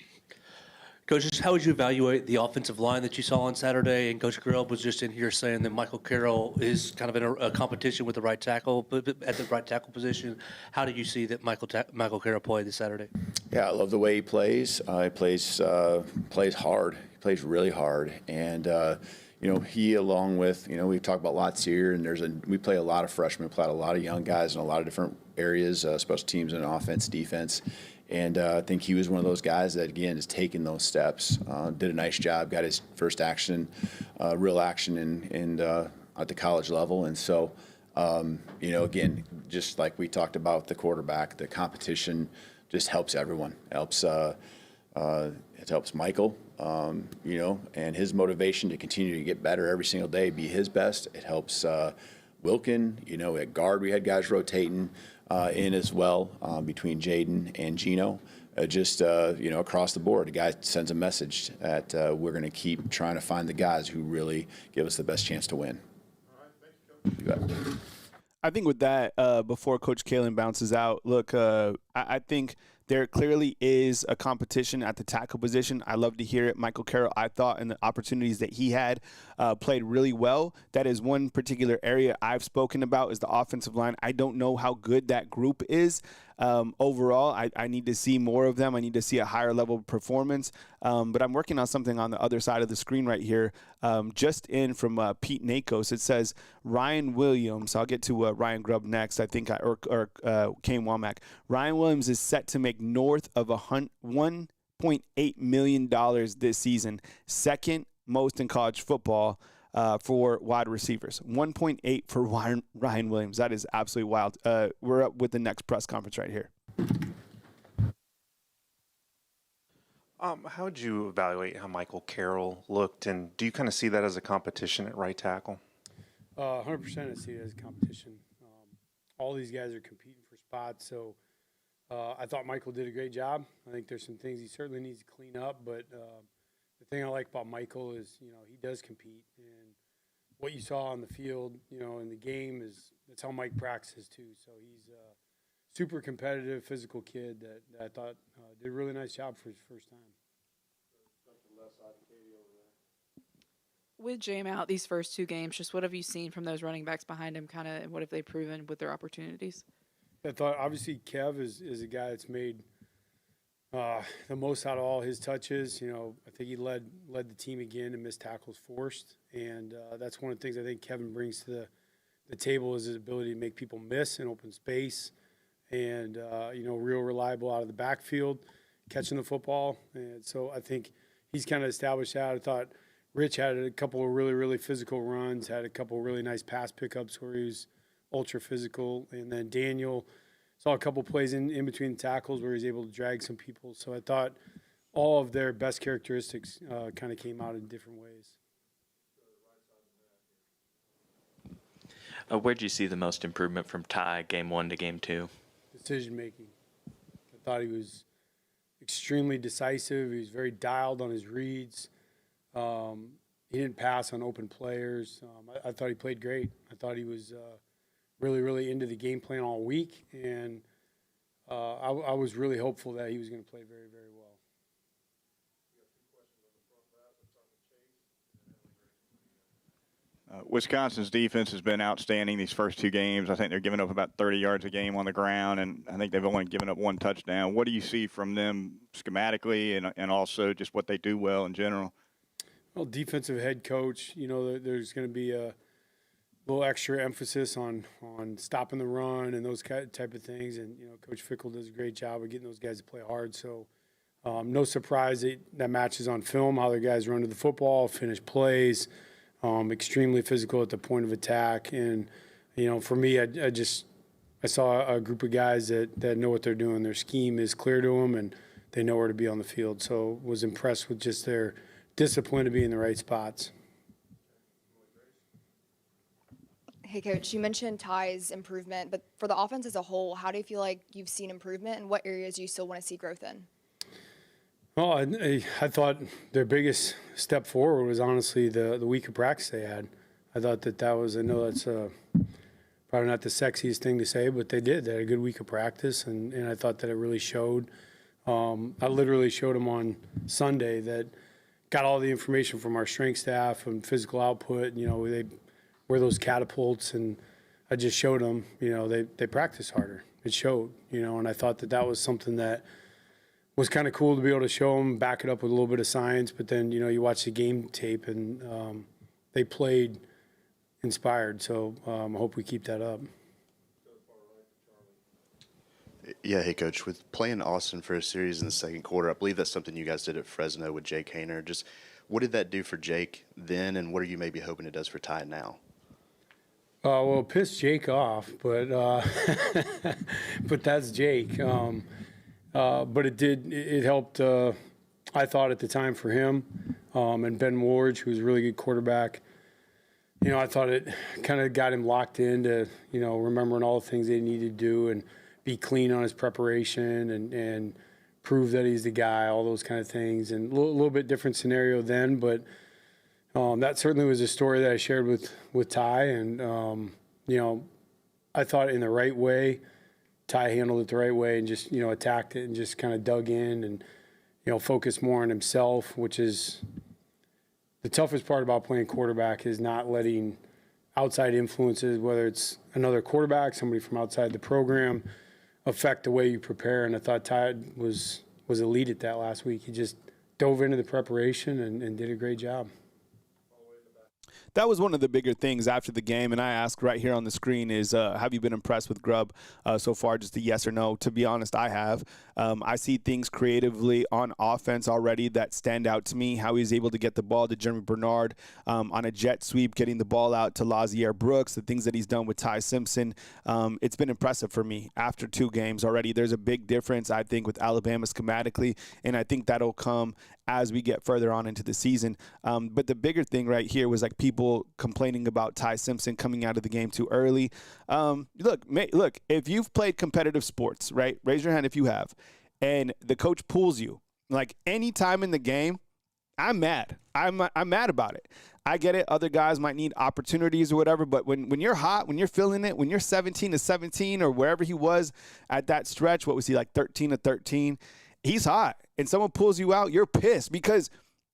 Coach, just how would you evaluate the offensive line that you saw on Saturday? And Coach Grill was just in here saying that Michael Carroll is kind of in a competition with the right tackle, but at the right tackle position. How do you see that Michael Carroll play this Saturday? Yeah, I love the way he plays. He plays hard. He plays really hard, and he, along with, we've talked about lots here, and we play a lot of freshmen, play a lot of young guys in a lot of different areas, special teams and offense, defense. And I think he was one of those guys that, again, is taking those steps, did a nice job, got his first action, real action at the college level. And so, again, just like we talked about the quarterback, the competition just helps everyone. It helps Michael, and his motivation to continue to get better every single day, be his best. It helps Wilkin. At guard, we had guys rotating in as well between Jaden and Gino. Across the board, the guy sends a message that we're going to keep trying to find the guys who really give us the best chance to win. All right, thank you, Coach. I think with that, before Coach Kalen bounces out, look, I think there clearly is a competition at the tackle position. I love to hear it. Michael Carroll, I thought, in the opportunities that he had, played really well. That is one particular area I've spoken about is the offensive line. I don't know how good that group is. Overall, I need to see more of them. I need to see a higher level of performance. But I'm working on something on the other side of the screen right here. Just in from Pete Nakos, it says Ryan Williams. I'll get to Ryan Grubb next. I think, or Kane Womack. Ryan Williams is set to make north of $1.8 million this season, second most in college football. For wide receivers, 1.8 for Ryan Williams. That is absolutely wild. We're up with the next press conference right here. How would you evaluate how Michael Carroll looked, and do you kind of see that as a competition at right tackle? 100% I see it as a competition. All these guys are competing for spots, so I thought Michael did a great job. I think there's some things he certainly needs to clean up, but the thing I like about Michael is, he does compete, and what you saw on the field, in the game that's how Mike practices too. So he's a super competitive, physical kid that I thought did a really nice job for his first time. With Jam out these first two games, just what have you seen from those running backs behind him, kind of, and what have they proven with their opportunities? I thought obviously Kev is a guy that's made the most out of all his touches. I think he led the team again in missed tackles forced, and that's one of the things I think Kevin brings to the table is his ability to make people miss in open space, and real reliable out of the backfield, catching the football. And so I think he's kind of established that. I thought Rich had a couple of really, really physical runs, had a couple of really nice pass pickups where he was ultra physical, and then Daniel saw a couple plays in between the tackles where he was able to drag some people. So I thought all of their best characteristics kind of came out in different ways. Where'd you see the most improvement from Ty game 1 to game 2? Decision making. I thought he was extremely decisive. He was very dialed on his reads. He didn't pass on open players. I thought he played great. I thought he was really, really into the game plan all week, and I was really hopeful that he was going to play very, very well. Wisconsin's defense has been outstanding these first two games. I think they're giving up about 30 yards a game on the ground, and I think they've only given up one touchdown. What do you see from them schematically and also just what they do well in general? Well, defensive head coach, there's going to be a little extra emphasis on stopping the run and those type of things. And, Coach Fickell does a great job of getting those guys to play hard. So no surprise that matches on film, how their guys run to the football, finish plays, extremely physical at the point of attack. And, for me, I saw a group of guys that know what they're doing. Their scheme is clear to them, and they know where to be on the field. So was impressed with just their discipline to be in the right spots. Hey, Coach, you mentioned Ty's improvement, but for the offense as a whole, how do you feel like you've seen improvement, and what areas do you still want to see growth in? Well, I thought their biggest step forward was honestly the week of practice they had. I thought that was, I know that's probably not the sexiest thing to say, but they did. They had a good week of practice, and I thought that it really showed. I literally showed them on Sunday that got all the information from our strength staff and physical output. They wear those catapults, and I just showed them, they practice harder. It showed, and I thought that was something that was kind of cool to be able to show them, back it up with a little bit of science. But then, you watch the game tape, and they played inspired. So I hope we keep that up. Yeah, hey, Coach. With playing Austin for a series in the second quarter, I believe that's something you guys did at Fresno with Jake Haener. Just what did that do for Jake then, and what are you maybe hoping it does for Ty now? Well, it pissed Jake off, but but that's Jake. But it helped, I thought, at the time for him. And Ben Ward, who was a really good quarterback. I thought it kind of got him locked into, remembering all the things they needed to do and be clean on his preparation and prove that he's the guy, all those kind of things. And a little bit different scenario then, but that certainly was a story that I shared with Ty. And, I thought in the right way, Ty handled it the right way and just, attacked it and just kind of dug in and, focused more on himself, which is the toughest part about playing quarterback is not letting outside influences, whether it's another quarterback, somebody from outside the program, affect the way you prepare. And I thought Ty was elite at that last week. He just dove into the preparation and did a great job. That was one of the bigger things after the game, and I asked right here on the screen is, have you been impressed with Grubb so far? Just a yes or no. To be honest, I have. I see things creatively on offense already that stand out to me, how he's able to get the ball to Jeremy Bernard on a jet sweep, getting the ball out to Lazier Brooks, the things that he's done with Ty Simpson. It's been impressive for me after 2 games already. There's a big difference, I think, with Alabama schematically, and I think that'll come as we get further on into the season. But the bigger thing right here was like people complaining about Ty Simpson coming out of the game too early. Look, if you've played competitive sports, right, raise your hand if you have, and the coach pulls you, like any time in the game, I'm mad. I'm mad about it. I get it. Other guys might need opportunities or whatever, but when you're hot, when you're feeling it, when you're 17-17 or wherever he was at that stretch, what was he, like 13-13? He's hot, and someone pulls you out, you're pissed because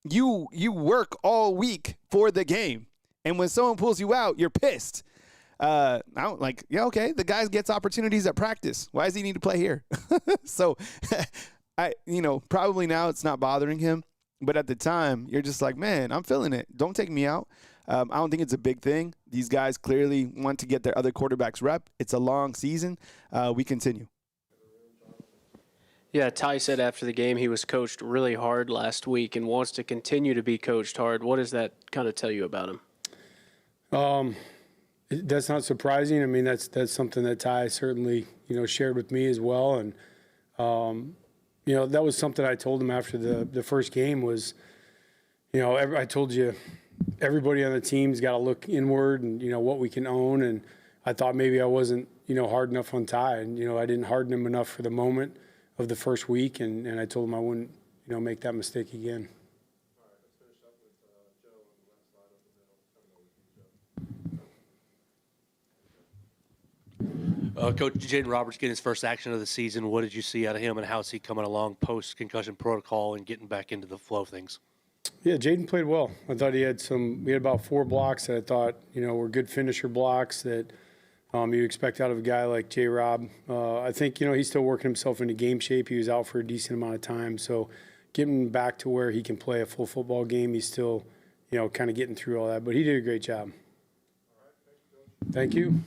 you work all week for the game. And when someone pulls you out, you're pissed. Okay, the guy gets opportunities at practice. Why does he need to play here? So, probably now it's not bothering him. But at the time, you're just like, man, I'm feeling it. Don't take me out. I don't think it's a big thing. These guys clearly want to get their other quarterbacks rep. It's a long season. We continue. Yeah, Ty said after the game he was coached really hard last week and wants to continue to be coached hard. What does that kind of tell you about him? That's not surprising. I mean, that's something that Ty certainly, shared with me as well. And, that was something I told him after the first game was, I told you everybody on the team's got to look inward and, what we can own. And I thought maybe I wasn't, hard enough on Ty. And, I didn't harden him enough for the moment of the first week. And I told him I wouldn't, make that mistake again. Coach Jaden Roberts getting his first action of the season. What did you see out of him, and how's he coming along post-concussion protocol and getting back into the flow of things? Yeah, Jaden played well. I thought we had about 4 blocks that I thought, were good finisher blocks that you expect out of a guy like J-Rob. I think, he's still working himself into game shape. He was out for a decent amount of time. So getting back to where he can play a full football game, he's still, kind of getting through all that. But he did a great job. Thank you.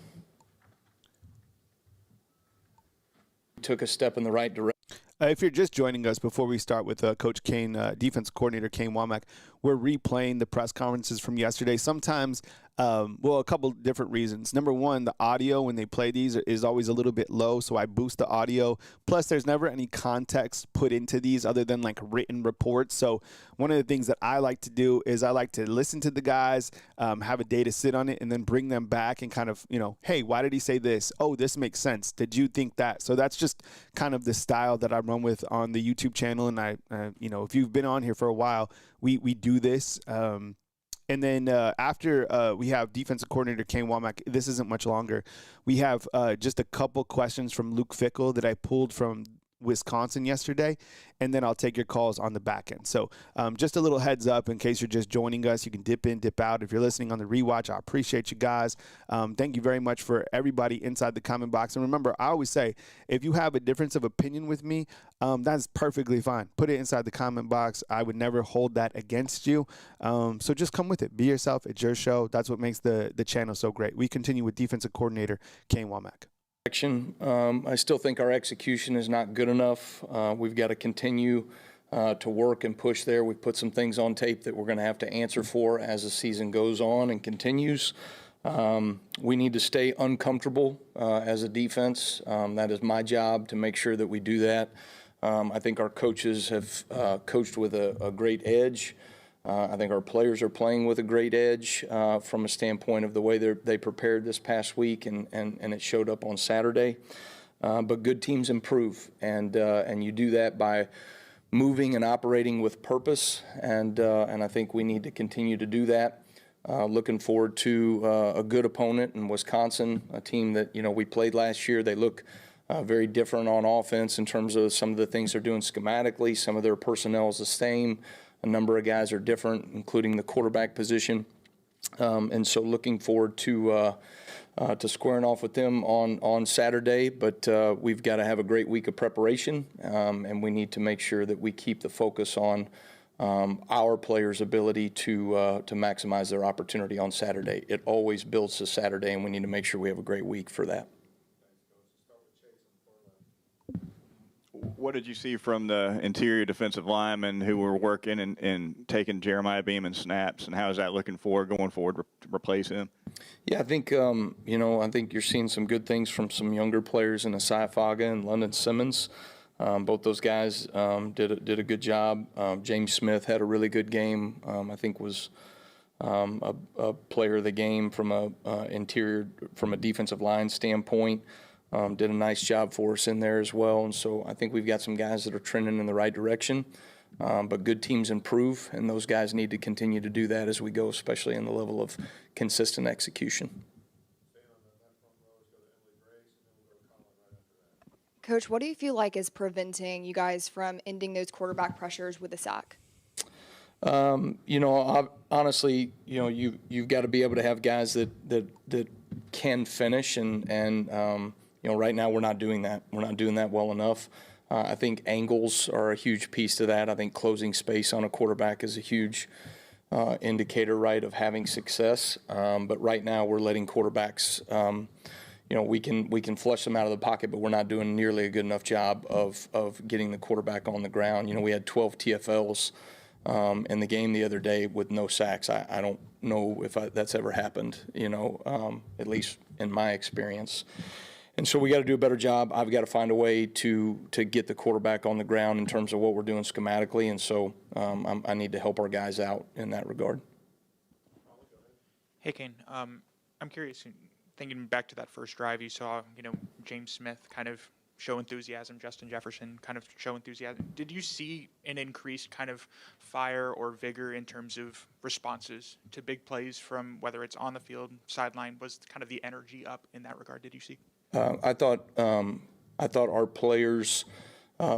Took a step in the right direction. If you're just joining us, before we start with Coach Kane, defense coordinator Kane Womack, we're replaying the press conferences from yesterday. Sometimes, a couple different reasons. Number one, the audio when they play these is always a little bit low, so I boost the audio. Plus, there's never any context put into these other than like written reports. So one of the things that I like to do is I like to listen to the guys, have a day to sit on it, and then bring them back and kind of, hey, why did he say this? Oh, this makes sense. Did you think that? So that's just kind of the style that I run with on the YouTube channel. And I if you've been on here for a while, we do this. And then after we have defensive coordinator Kane Womack, this isn't much longer. We have just a couple questions from Luke Fickell that I pulled from Wisconsin yesterday, and then I'll take your calls on the back end. So just a little heads up in case you're just joining us. You can dip in, dip out. If you're listening on the rewatch, I appreciate you guys. Thank you very much for everybody inside the comment box. And remember, I always say, if you have a difference of opinion with me, that's perfectly fine. Put it inside the comment box. I would never hold that against you. So just come with it. Be yourself. It's your show. That's what makes the channel so great. We continue with defensive coordinator Kane Womack. I still think our execution is not good enough. We've got to continue to work and push there. We've put some things on tape that we're going to have to answer for as the season goes on and continues. We need to stay uncomfortable as a defense. That is my job to make sure that we do that. I think our coaches have coached with a great edge. I think our players are playing with a great edge from a standpoint of the way they prepared this past week, and it showed up on Saturday. But good teams improve, and you do that by moving and operating with purpose, and I think we need to continue to do that. Looking forward to a good opponent in Wisconsin, a team that we played last year. They look very different on offense in terms of some of the things they're doing schematically. Some of their personnel is the same. A number of guys are different, including the quarterback position. And so looking forward to squaring off with them on Saturday. But we've got to have a great week of preparation, and we need to make sure that we keep the focus on our players' ability to maximize their opportunity on Saturday. It always builds to Saturday, and we need to make sure we have a great week for that. What did you see from the interior defensive linemen who were working and taking Jeremiah Beaman snaps, and how is that looking going forward to replace him? Yeah, I think, I think you're seeing some good things from some younger players in Asai Faga and London Simmons. Both those guys did a good job. James Smith had a really good game. I think was a player of the game from a defensive line standpoint. Did a nice job for us in there as well. And so I think we've got some guys that are trending in the right direction. But good teams improve, and those guys need to continue to do that as we go, especially in the level of consistent execution. Coach, what do you feel like is preventing you guys from ending those quarterback pressures with a sack? Honestly, you've got to be able to have guys that can finish, and right now we're not doing that. We're not doing that well enough. I think angles are a huge piece to that. I think closing space on a quarterback is a huge indicator, right, of having success. But right now we're letting quarterbacks, we can flush them out of the pocket, but we're not doing nearly a good enough job of getting the quarterback on the ground. We had 12 TFLs in the game the other day with no sacks. I don't know if that's ever happened, at least in my experience. And so we got to do a better job. I've got to find a way to get the quarterback on the ground in terms of what we're doing schematically. And so I need to help our guys out in that regard. Hey, Kane, I'm curious, thinking back to that first drive, you saw, James Smith kind of show enthusiasm, Justin Jefferson kind of show enthusiasm. Did you see an increased kind of fire or vigor in terms of responses to big plays from whether it's on the field, sideline? Was kind of the energy up in that regard? Did you see? I thought our players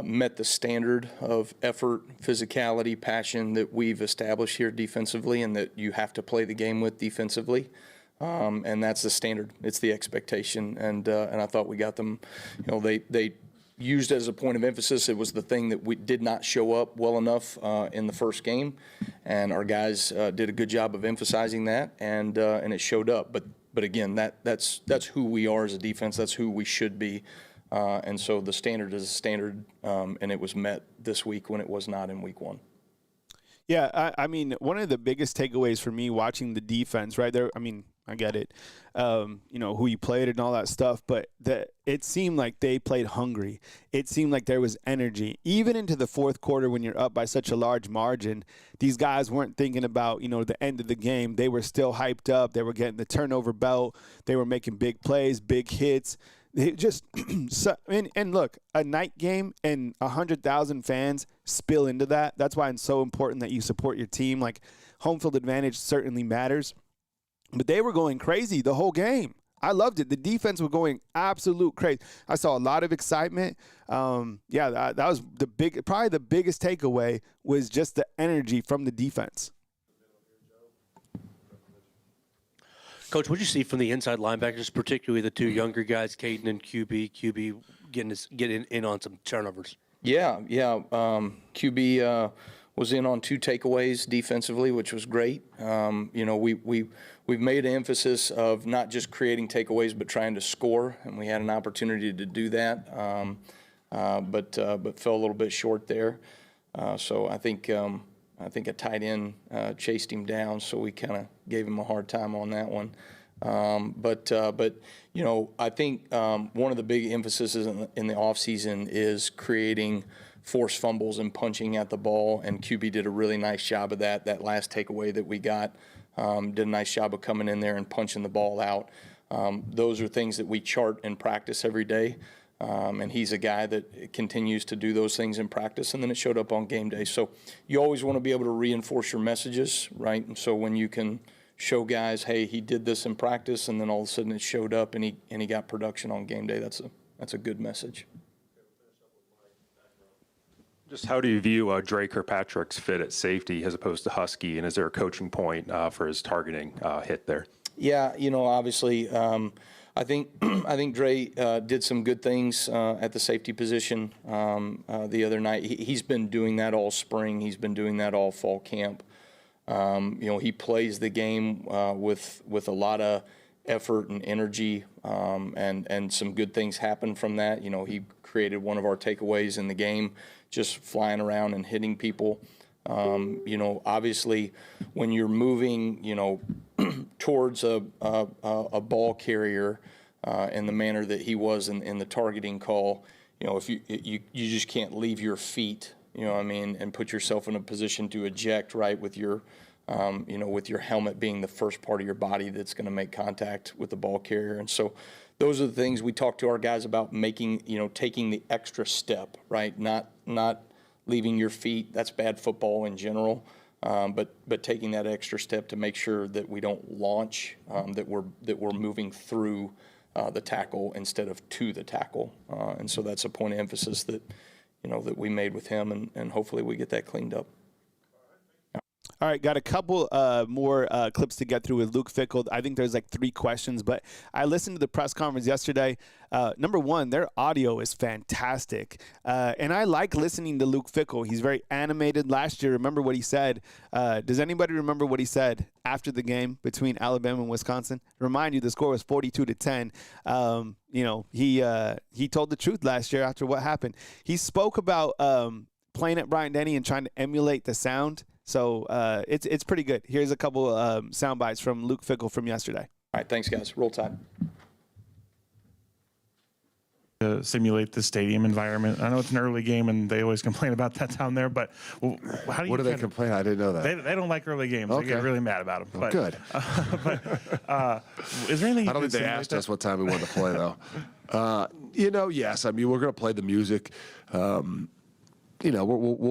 met the standard of effort, physicality, passion that we've established here defensively, and that you have to play the game with defensively. And that's the standard. It's the expectation. And I thought we got them. They used as a point of emphasis. It was the thing that we did not show up well enough in the first game, and our guys did a good job of emphasizing that, and it showed up. But again, that's who we are as a defense. That's who we should be. And so the standard is a standard, and it was met this week when it was not in week one. Yeah, I mean, one of the biggest takeaways for me watching the defense, right there, I get it, who you played and all that stuff, but it seemed like they played hungry. It seemed like there was energy. Even into the fourth quarter when you're up by such a large margin, these guys weren't thinking about, the end of the game. They were still hyped up. They were getting the turnover belt. They were making big plays, big hits. They just and look, a night game and 100,000 fans spill into that. That's why it's so important that you support your team. Like, home field advantage certainly matters. But they were going crazy the whole game. I loved it. The defense was going absolute crazy. I saw a lot of excitement. That was probably the biggest takeaway was just the energy from the defense. Coach, what did you see from the inside linebackers, particularly the two younger guys, Caden and QB? QB getting in on some turnovers. Yeah. QB was in on 2 takeaways defensively, which was great. We've made an emphasis of not just creating takeaways, but trying to score, and we had an opportunity to do that, but fell a little bit short there. So I think a tight end chased him down, so we kind of gave him a hard time on that one. I think one of the big emphases in the offseason is creating forced fumbles and punching at the ball, and QB did a really nice job of that. That last takeaway that we got, did a nice job of coming in there and punching the ball out. Those are things that we chart in practice every day, and he's a guy that continues to do those things in practice, and then it showed up on game day. So you always want to be able to reinforce your messages, right? And so when you can show guys, hey, he did this in practice, and then all of a sudden it showed up and he got production on game day, that's a good message. Just how do you view Drake Kirkpatrick's fit at safety as opposed to Husky, and is there a coaching point for his targeting hit there? Yeah, obviously, I think Dre did some good things at the safety position the other night. He's been doing that all spring. He's been doing that all fall camp. He plays the game with a lot of effort and energy, and some good things happen from that. He created one of our takeaways in the game, just flying around and hitting people. Obviously, when you're moving, towards a ball carrier in the manner that he was in the targeting call, if you just can't leave your feet, and put yourself in a position to eject, right, with your with your helmet being the first part of your body that's going to make contact with the ball carrier. And so those are the things we talk to our guys about, making, taking the extra step, right? Not leaving your feet. That's bad football in general. But taking that extra step to make sure that we don't launch, that we're moving through the tackle instead of to the tackle. And so that's a point of emphasis that, that we made with him, and hopefully we get that cleaned up. All right, got a couple more clips to get through with Luke Fickell. I think there's like 3 questions, but I listened to the press conference yesterday. Number one, their audio is fantastic, and I like listening to Luke Fickell. He's very animated. Last year, remember what he said? Does anybody remember what he said after the game between Alabama and Wisconsin? Remind you, the score was 42-10. He told the truth last year after what happened. He spoke about playing at Bryant-Denny and trying to emulate the sound. So it's pretty good. Here's a couple sound bites from Luke Fickell from yesterday. All right, thanks, guys. Roll Tide. To simulate the stadium environment. I know it's an early game, and they always complain about that down there. But how do you? What do they complain? I didn't know that. They don't like early games. Okay. They get really mad about them. Oh, but, good. Is there anything? I don't think they asked us what time we wanted to play, though. Yes. I mean, we're going to play the music. We'll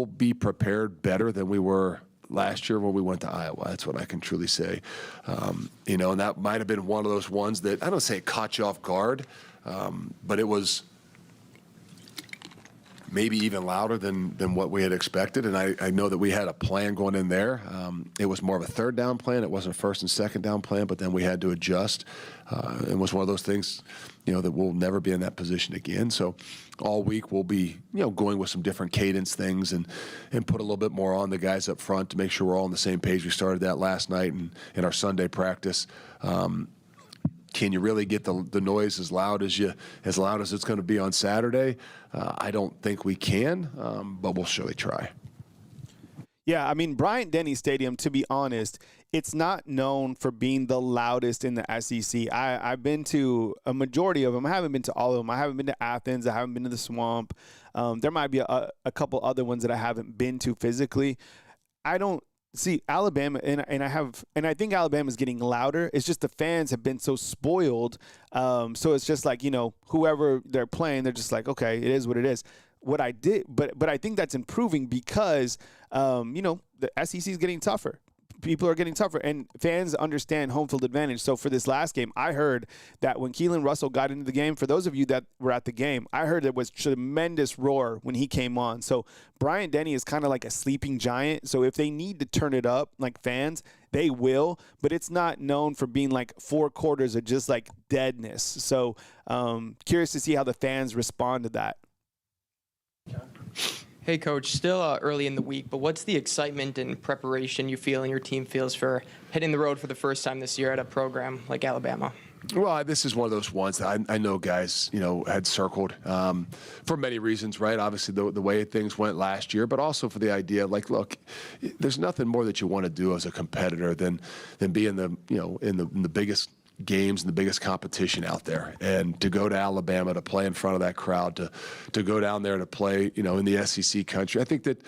be prepared better than we were last year when we went to Iowa. That's what I can truly say. And that might have been one of those ones that, I don't say it caught you off guard, but it was maybe even louder than what we had expected. And I know that we had a plan going in there. It was more of a third down plan. It wasn't a first and second down plan, but then we had to adjust. It was one of those things, that we'll never be in that position again. So all week we'll be, going with some different cadence things and put a little bit more on the guys up front to make sure we're all on the same page. We started that last night in our Sunday practice. Can you really get the noise as loud as it's going to be on Saturday? I don't think we can, but we'll surely try. Yeah, I mean, Bryant-Denny Stadium, to be honest, it's not known for being the loudest in the SEC. I've been to a majority of them. I haven't been to all of them. I haven't been to Athens. I haven't been to the Swamp. There might be a couple other ones that I haven't been to physically. I don't see Alabama, and I think Alabama's getting louder. It's just the fans have been so spoiled. So it's just like, whoever they're playing, they're just like, okay, it is what it is. What I did, but I think that's improving because, the SEC is getting tougher. People are getting tougher, and fans understand home field advantage. So for this last game, I heard that when Keelan Russell got into the game, for those of you that were at the game, I heard there was tremendous roar when he came on. So Bryant-Denny is kind of like a sleeping giant. So if they need to turn it up, like fans, they will, but it's not known for being like 4 quarters of just like deadness. So curious to see how the fans respond to that. Hey, Coach, still early in the week, but what's the excitement and preparation you feel and your team feels for hitting the road for the first time this year at a program like Alabama? Well, this is one of those ones that I know guys, had circled for many reasons, right? Obviously, the way things went last year, but also for the idea, like, look, there's nothing more that you want to do as a competitor than be in the biggest games and the biggest competition out there, and to go to Alabama to play in front of that crowd, to go down there to play, in the SEC country. I think that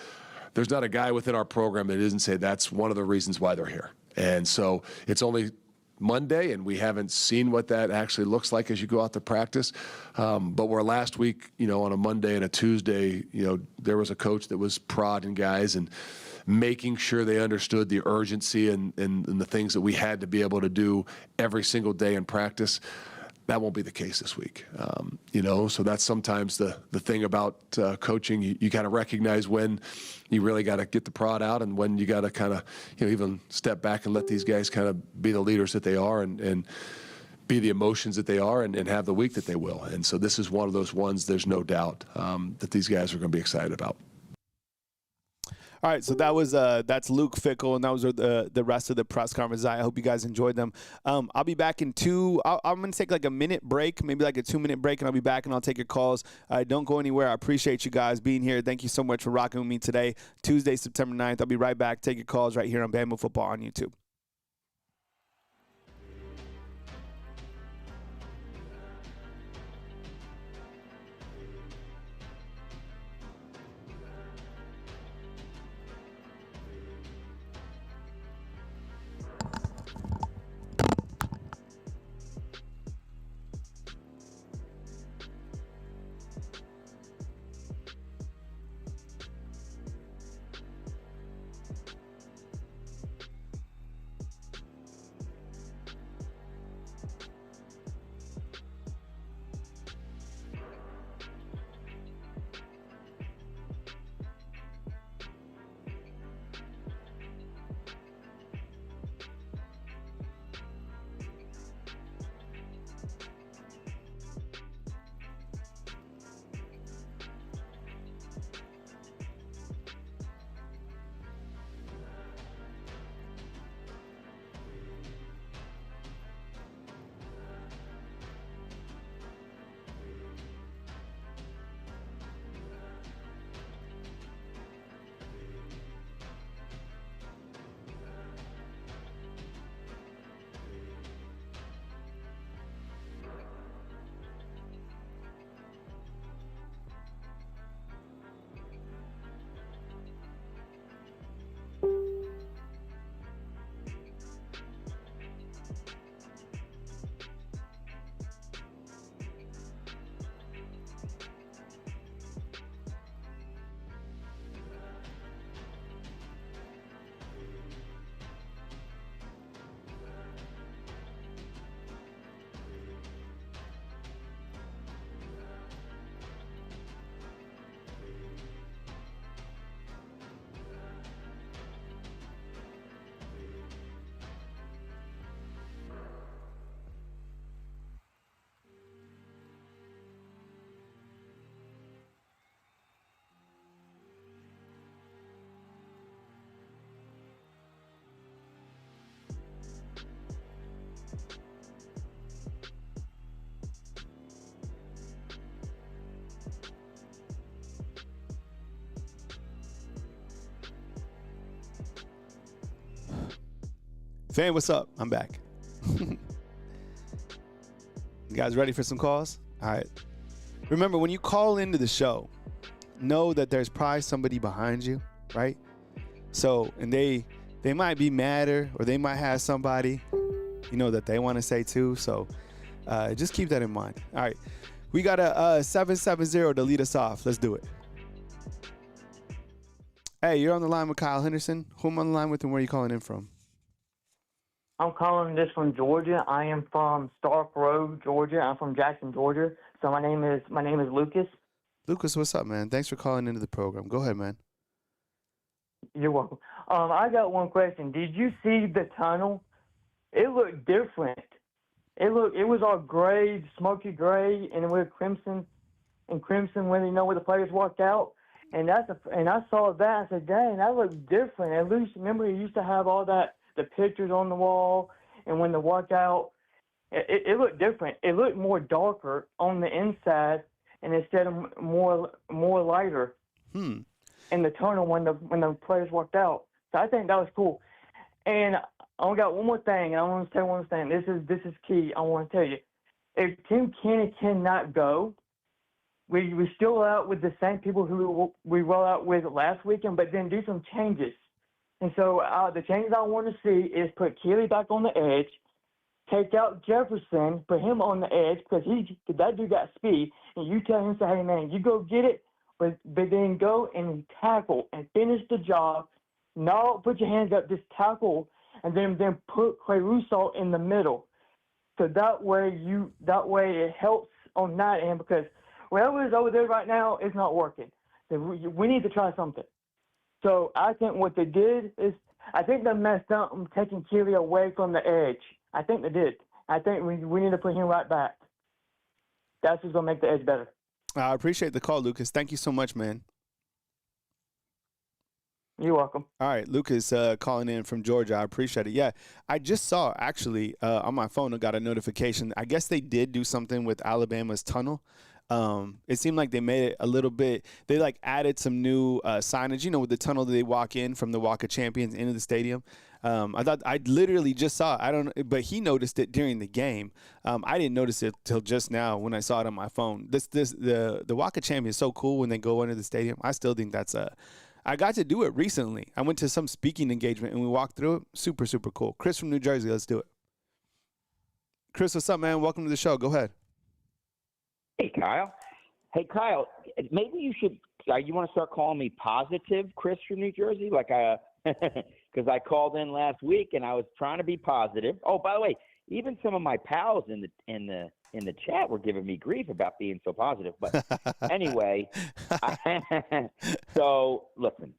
there's not a guy within our program that doesn't say that's one of the reasons why they're here. And so it's only Monday, and we haven't seen what that actually looks like as you go out to practice. But where last week, on a Monday and a Tuesday, there was a coach that was prodding guys and making sure they understood the urgency and the things that we had to be able to do every single day in practice. That won't be the case this week. So that's sometimes the thing about coaching. You kind of recognize when you really got to get the prod out and when you got to kind of, even step back and let these guys kind of be the leaders that they are and be the emotions that they are and have the week that they will. And so this is one of those ones, there's no doubt that these guys are going to be excited about. All right, so that's Luke Fickell, and that was the rest of the press conference. I hope you guys enjoyed them. I'll be back in I'm going to take like a minute break, maybe like a 2-minute break, and I'll be back and I'll take your calls. Don't go anywhere. I appreciate you guys being here. Thank you so much for rocking with me today, Tuesday, September 9th. I'll be right back. Take your calls right here on Bama Football on YouTube. Fan, what's up? I'm back. You guys ready for some calls? All right. Remember, when you call into the show, know that there's probably somebody behind you, right? So, and they might be madder, or they might have somebody, that they want to say too. So just keep that in mind. All right. We got a 770 to lead us off. Let's do it. Hey, you're on the line with Kyle Henderson. Who am I on the line with, and where are you calling in from? I'm calling this from Georgia. I am from Stark Road, Georgia. I'm from Jackson, Georgia. So my name is Lucas. Lucas, what's up, man? Thanks for calling into the program. Go ahead, man. You're welcome. I got one question. Did you see the tunnel? It looked different. It was all gray, smoky gray, and with crimson when where the players walked out. And I saw that. I said, dang, that looked different. At least remember, it used to have all that. The pictures on the wall, and when the walkout, it looked different. It looked more darker on the inside, and instead of more lighter. In the tunnel when the players walked out. So I think that was cool. And I only got one more thing, and I want to tell one thing. This is key. I want to tell you, if Tim Kenny cannot go, we still out with the same people who we roll out with last weekend, but then do some changes. And so the changes I want to see is put Keely back on the edge, take out Jefferson, put him on the edge because that dude got speed. And you tell him, say, hey, man, you go get it, but then go and tackle and finish the job. No, put your hands up, just tackle, and then put Clay Rousseau in the middle. So that way it helps on that end, because whatever is over there right now is not working. So we need to try something. So I think what they did is, I think they messed up on taking Keely away from the edge. I think they did. I think we need to put him right back. That's just going to make the edge better. I appreciate the call, Lucas. Thank you so much, man. You're welcome. All right, Lucas calling in from Georgia. I appreciate it. Yeah, I just saw actually on my phone, I got a notification. I guess they did do something with Alabama's tunnel. It seemed like they made it a little bit. They like added some new signage, you know, with the tunnel that they walk in from the Walk of Champions into the stadium. I literally just saw it. I don't, but he noticed it during the game. I didn't notice it till just now when I saw it on my phone. The Walk of Champions is so cool when they go into the stadium. I still think that's I got to do it recently. I went to some speaking engagement and we walked through it. Super, super cool. Chris from New Jersey, let's do it. Chris, what's up, man? Welcome to the show. Go ahead. Hey, Kyle. Hey, Kyle, maybe you should you want to start calling me Positive Chris from New Jersey? Like, because I called in last week and I was trying to be positive. Oh, by the way, even some of my pals in the chat were giving me grief about being so positive. But anyway, so listen.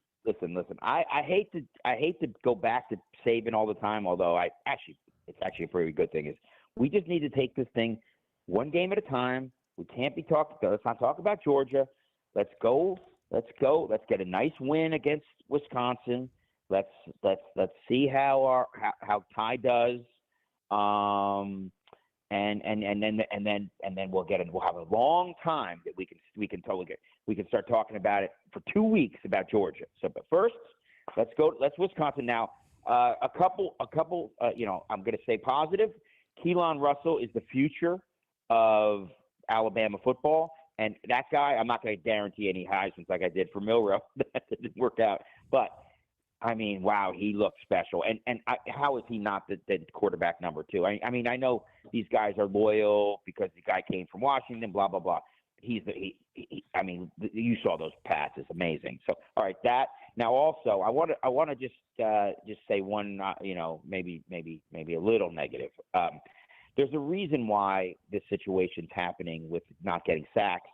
I hate to go back to Saban all the time, although it's actually a pretty good thing. Is we just need to take this thing one game at a time. We can't be let's not talk about Georgia. Let's go. Let's get a nice win against Wisconsin. Let's see how Ty does. And then we'll have a long time that we can start talking about it for 2 weeks about Georgia. So, but first, let's Wisconsin now. A couple. I'm going to say positive. Keelan Russell is the future of Alabama football, and that guy, I'm not going to guarantee any Heisman's like I did for Milrow. That didn't work out, but I mean, wow, he looked special. And how is he not the quarterback number 2? I mean, I know these guys are loyal because the guy came from Washington, blah blah blah. I mean, you saw those passes, amazing. So, all right, that now also, I want to just say one, maybe a little negative. There's a reason why this situation's happening with not getting sacks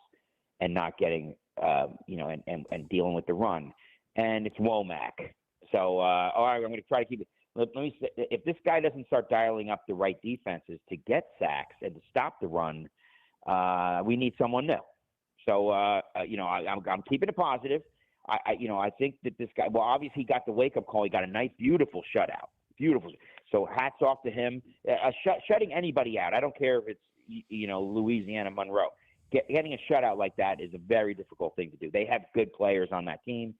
and not getting, and dealing with the run, and it's Womack. So, all right, I'm going to try to keep it. Let me say, if this guy doesn't start dialing up the right defenses to get sacks and to stop the run, we need someone new. So, I'm keeping it positive. I think that this guy, well, obviously he got the wake-up call. He got a nice, beautiful shutout. Beautiful. So hats off to him. Shutting anybody out, I don't care if it's, Louisiana Monroe. Getting a shutout like that is a very difficult thing to do. They have good players on that team.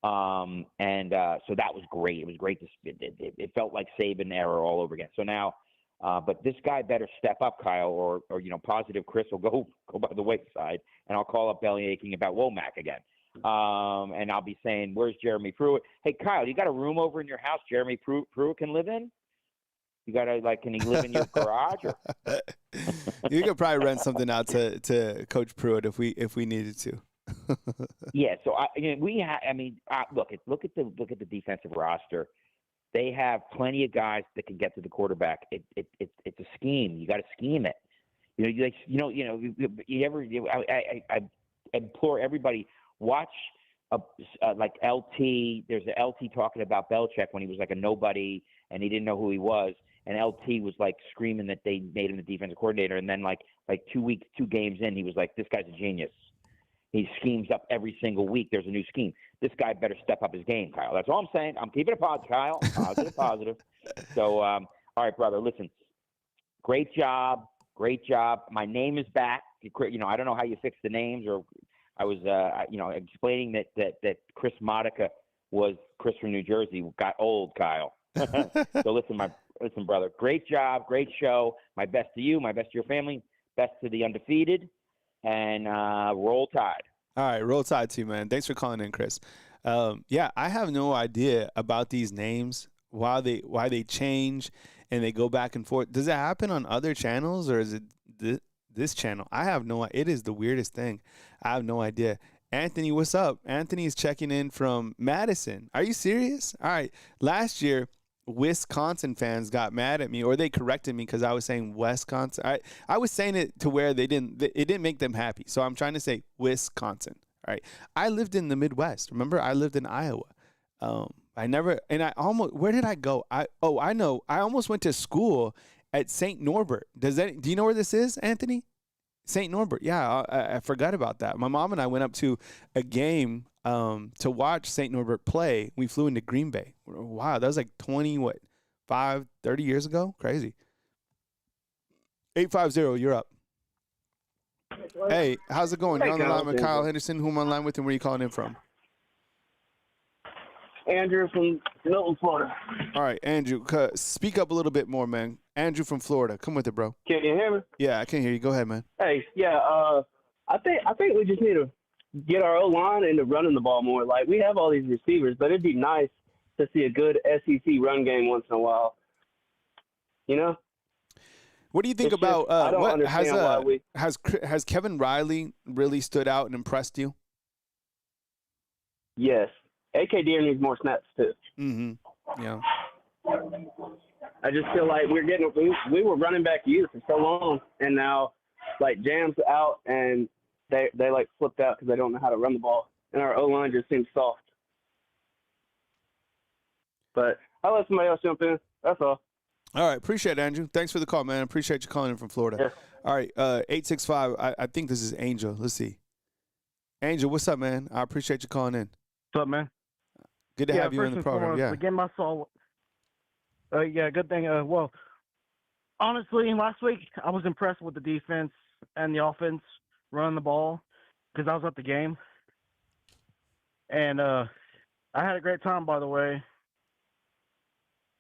So that was great. It was great to it felt like Saban era all over again. So now, but this guy better step up, Kyle, or Positive Chris will go by the wayside, and I'll call up belly aching about Womack again. And I'll be saying, where's Jeremy Pruitt? Hey, Kyle, you got a room over in your house Jeremy Pruitt can live in? You got can he live in your garage? Or? You could probably rent something out to Coach Pruitt if we needed to. Yeah. So look at the defensive roster. They have plenty of guys that can get to the quarterback. It's a scheme. You got to scheme it. I implore everybody, watch like LT. There's an LT talking about Belichick when he was like a nobody and he didn't know who he was. And LT was like screaming that they made him the defensive coordinator. And then like 2 games in, he was like, this guy's a genius. He schemes up every single week. There's a new scheme. This guy better step up his game, Kyle. That's all I'm saying. I'm keeping it positive, Kyle. Positive. So, all right, brother, listen, great job. My name is back. I don't know how you fix the names, or I was, explaining that Chris Modica was Chris from New Jersey. Got old, Kyle. So listen, brother, great job, great show. My best to you, my best to your family, best to the undefeated, and roll Tide. All right, roll Tide to you, man. Thanks for calling in, Chris. I have no idea about these names, why they change and they go back and forth. Does it happen on other channels, or is it this channel? I have no idea. It is the weirdest thing. I have no idea. Anthony, what's up? Anthony is checking in from Madison. Are you serious? All right. Last year, Wisconsin fans got mad at me, or they corrected me because I was saying Wisconsin. I was saying it to where it didn't make them happy. So I'm trying to say Wisconsin. All right. I lived in the Midwest. Remember, I lived in Iowa. Where did I go? I know. I almost went to school at St. Norbert. Do you know where this is, Anthony? St. Norbert. Yeah, I forgot about that. My mom and I went up to a game to watch St. Norbert play. We flew into Green Bay. Wow, that was like 30 years ago? Crazy. 850, you're up. Hey, how's it going? You're on the line with Kyle Henderson. Who am I on the line with, and where are you calling in from? Andrew from Milton, Florida. All right, Andrew, speak up a little bit more, man. Andrew from Florida. Come with it, bro. Can you hear me? Yeah, I can hear you. Go ahead, man. Hey, yeah, I think we just need to get our O-line into running the ball more. Like, we have all these receivers, but it'd be nice to see a good SEC run game once in a while. You know? What do you think about I don't understand why has Kevin Riley really stood out and impressed you? Yes. AK Deer needs more snaps too. Mm-hmm. Yeah. I just feel like we were running back youth for so long, and now like Jam's out and they like flipped out because they don't know how to run the ball, and our O line just seems soft. But I'll let somebody else jump in. That's all. All right, appreciate it, Andrew. Thanks for the call, man. Appreciate you calling in from Florida. Yeah. All right, 865. I think this is Angel. Let's see. Angel, what's up, man? I appreciate you calling in. What's up, man? Good to have you in the program. Yeah. The game I saw. Yeah, good thing. Well, honestly, last week I was impressed with the defense and the offense running the ball because I was at the game, and I had a great time, by the way.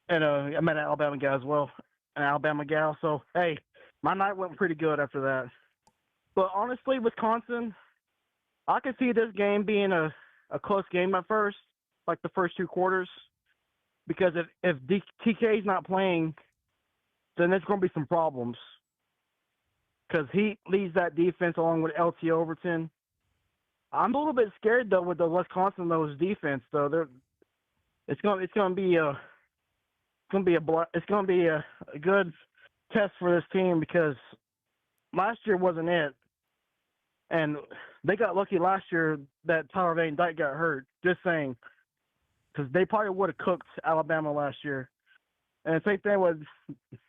And I met an Alabama guy as well, an Alabama gal. So, hey, my night went pretty good after that. But honestly, Wisconsin, I could see this game being a close game at first, like the first two quarters. Because if TK is not playing, then there's going to be some problems. Because he leads that defense along with LT Overton. I'm a little bit scared, though, with the Wisconsin defense, though. It's going to be a good test for this team because last year wasn't it, and they got lucky last year that Tyler Van Dyke got hurt. Just saying, because they probably would have cooked Alabama last year. And same thing with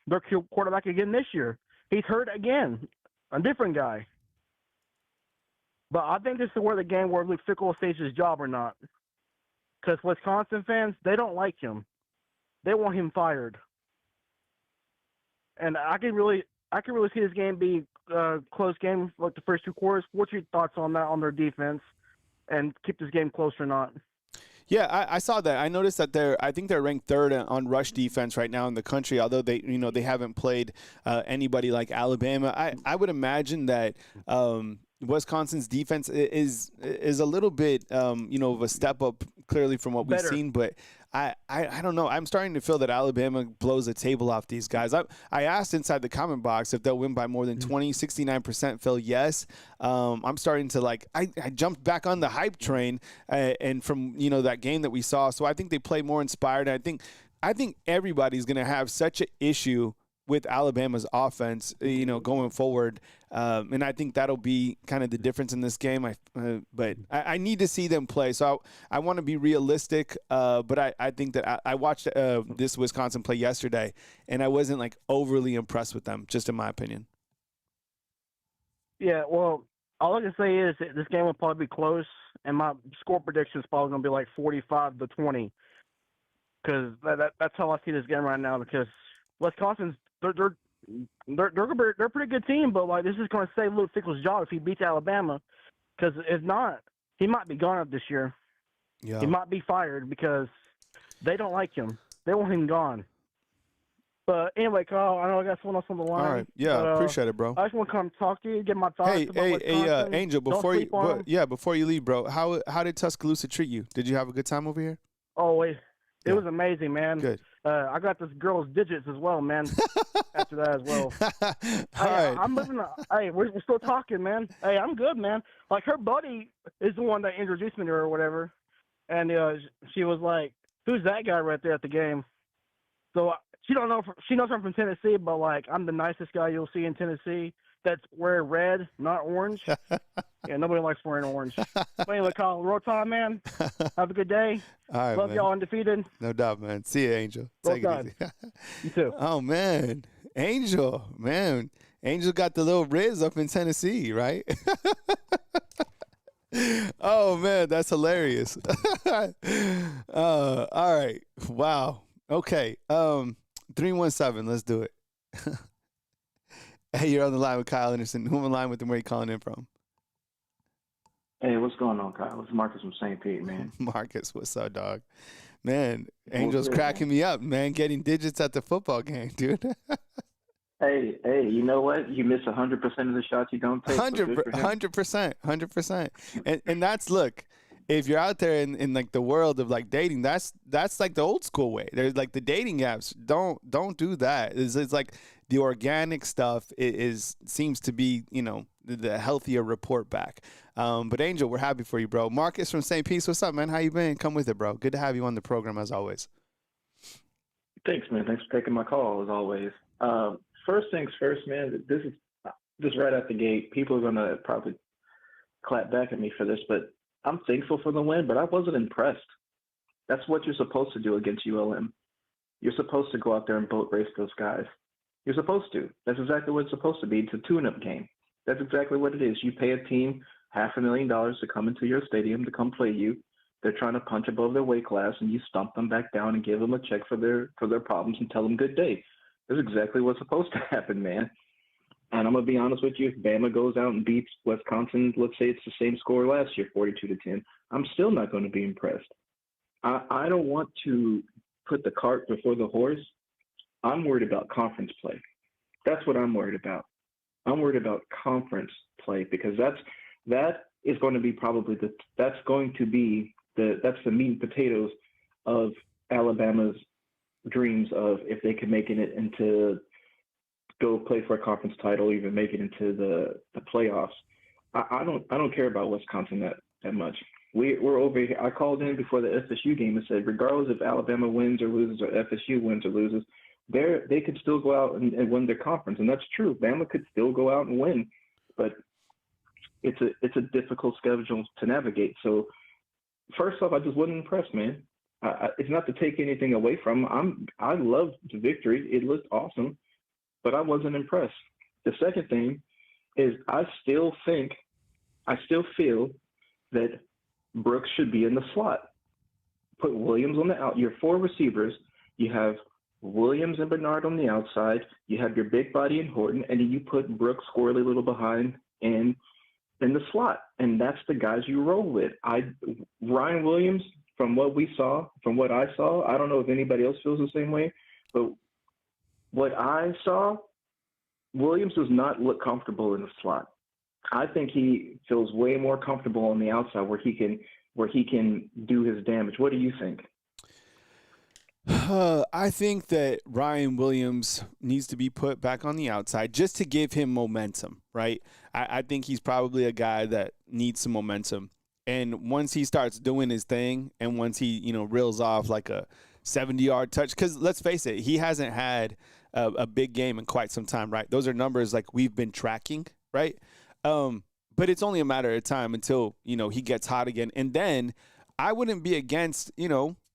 their quarterback again this year. He's hurt again, a different guy. But I think this is where the game where Luke Fickell stays his job or not, because Wisconsin fans, they don't like him. They want him fired, and I can really see this game be a close game, like the first two quarters. What's your thoughts on that, on their defense, and keep this game close or not? Yeah, I saw that. I noticed that I think they're ranked third on rush defense right now in the country. Although they haven't played anybody like Alabama. I would imagine that Wisconsin's defense is a little bit of a step up clearly from what we've seen, but I don't know. I'm starting to feel that Alabama blows the table off these guys. I asked inside the comment box if they'll win by more than 20. 69% feel yes. I'm starting to I jumped back on the hype train and from that game that we saw. So I think they play more inspired. I think everybody's going to have such an issue with Alabama's offense, going forward. And I think that'll be kind of the difference in this game. But I need to see them play. So I want to be realistic. But I think that I watched this Wisconsin play yesterday, and I wasn't overly impressed with them, just in my opinion. Yeah, well, all I can say is that this game will probably be close, and my score prediction is probably going to be 45-20. Because that's how I see this game right now. Because Wisconsin's they're a pretty good team, but this is going to save Luke Fickell's job if he beats Alabama. Because if not, he might be gone up this year. Yeah. He might be fired because they don't like him. They want him gone. But anyway, Carl, I know I got someone else on the line. All right, yeah, appreciate it, bro. I just want to come talk to you, get my thoughts. Hey, Angel, before you leave, bro, how did Tuscaloosa treat you? Did you have a good time over here? Oh, it was amazing, man. Good. I got this girl's digits as well, man. After that as well. All right. I'm living. Hey, we're still talking, man. Hey, I'm good, man. Her buddy is the one that introduced me to her or whatever, and she was like, "Who's that guy right there at the game?" So she knows I'm from Tennessee, but like I'm the nicest guy you'll see in Tennessee. That's wearing red, not orange. Yeah, nobody likes wearing orange. But anyway, Kyle, roll time, man. Have a good day. All right, Love man. y'all undefeated. No doubt, man. See you, Angel. Roll Take it Tide. easy. You too. Oh, man. Angel, man. Angel got the little Riz up in Tennessee, right? Oh, man, that's hilarious. All right. Wow. Okay. 317, let's do it. Hey, you're on the line with Kyle Anderson. Who am I on the line with and where you calling in from? Hey, what's going on, Kyle? It's Marcus from St. Pete, man. Marcus, what's up, dog? Man, What's Angel's good, cracking me up, man, getting digits at the football game, dude. Hey, you know what? You miss 100% of the shots you don't take. 100%. And that's, look, if you're out there in like the world of like dating, that's like the old school way. There's like the dating apps. Don't do that. It's like the organic stuff seems to be, you know, the healthier report back. But Angel, we're happy for you, bro. Marcus from St. Pete, what's up, man? How you been? Come with it, bro. Good to have you on the program as always. Thanks, man. Thanks for taking my call, as always. First things first, man, this is just right out the gate. People are going to probably clap back at me for this, but I'm thankful for the win, but I wasn't impressed. That's what you're supposed to do against ULM. You're supposed to go out there and boat race those guys. You're supposed to. That's exactly what it's supposed to be. It's a tune-up game. That's exactly what it is. You pay a team $500,000 to come into your stadium to come play you. They're trying to punch above their weight class, and you stomp them back down and give them a check for their problems and tell them good day. That's exactly what's supposed to happen, man. And I'm going to be honest with you. If Bama goes out and beats Wisconsin, let's say it's the same score last year, 42-10, I'm still not going to be impressed. I don't want to put the cart before the horse. I'm worried about conference play. That's what I'm worried about. I'm worried about conference play because that is going to be probably that's the meat and potatoes of Alabama's dreams of if they can make it into go play for a conference title, even make it into the playoffs. I don't care about Wisconsin that much. We're over here. I called in before the FSU game and said, regardless if Alabama wins or loses or FSU wins or loses, they could still go out and win their conference, and that's true. Bama could still go out and win, but it's a difficult schedule to navigate. So first off, I just wasn't impressed, man. It's not to take anything away from. I loved the victory. It looked awesome, but I wasn't impressed. The second thing is I still feel that Brooks should be in the slot. Put Williams on the out. Your four receivers, you have Williams and Bernard on the outside. You have your big body in Horton, and then you put Brooks squarely a little behind in the slot, and that's the guys you roll with. Ryan Williams, from what I saw, I don't know if anybody else feels the same way, but what I saw, Williams does not look comfortable in the slot. I think he feels way more comfortable on the outside where he can do his damage. What do you think? I think that Ryan Williams needs to be put back on the outside just to give him momentum, right? I think he's probably a guy that needs some momentum. And once he starts doing his thing and once he, reels off like a 70-yard touch, because let's face it, he hasn't had a big game in quite some time, right? Those are numbers like we've been tracking, right? But it's only a matter of time until, he gets hot again. And then I wouldn't be against,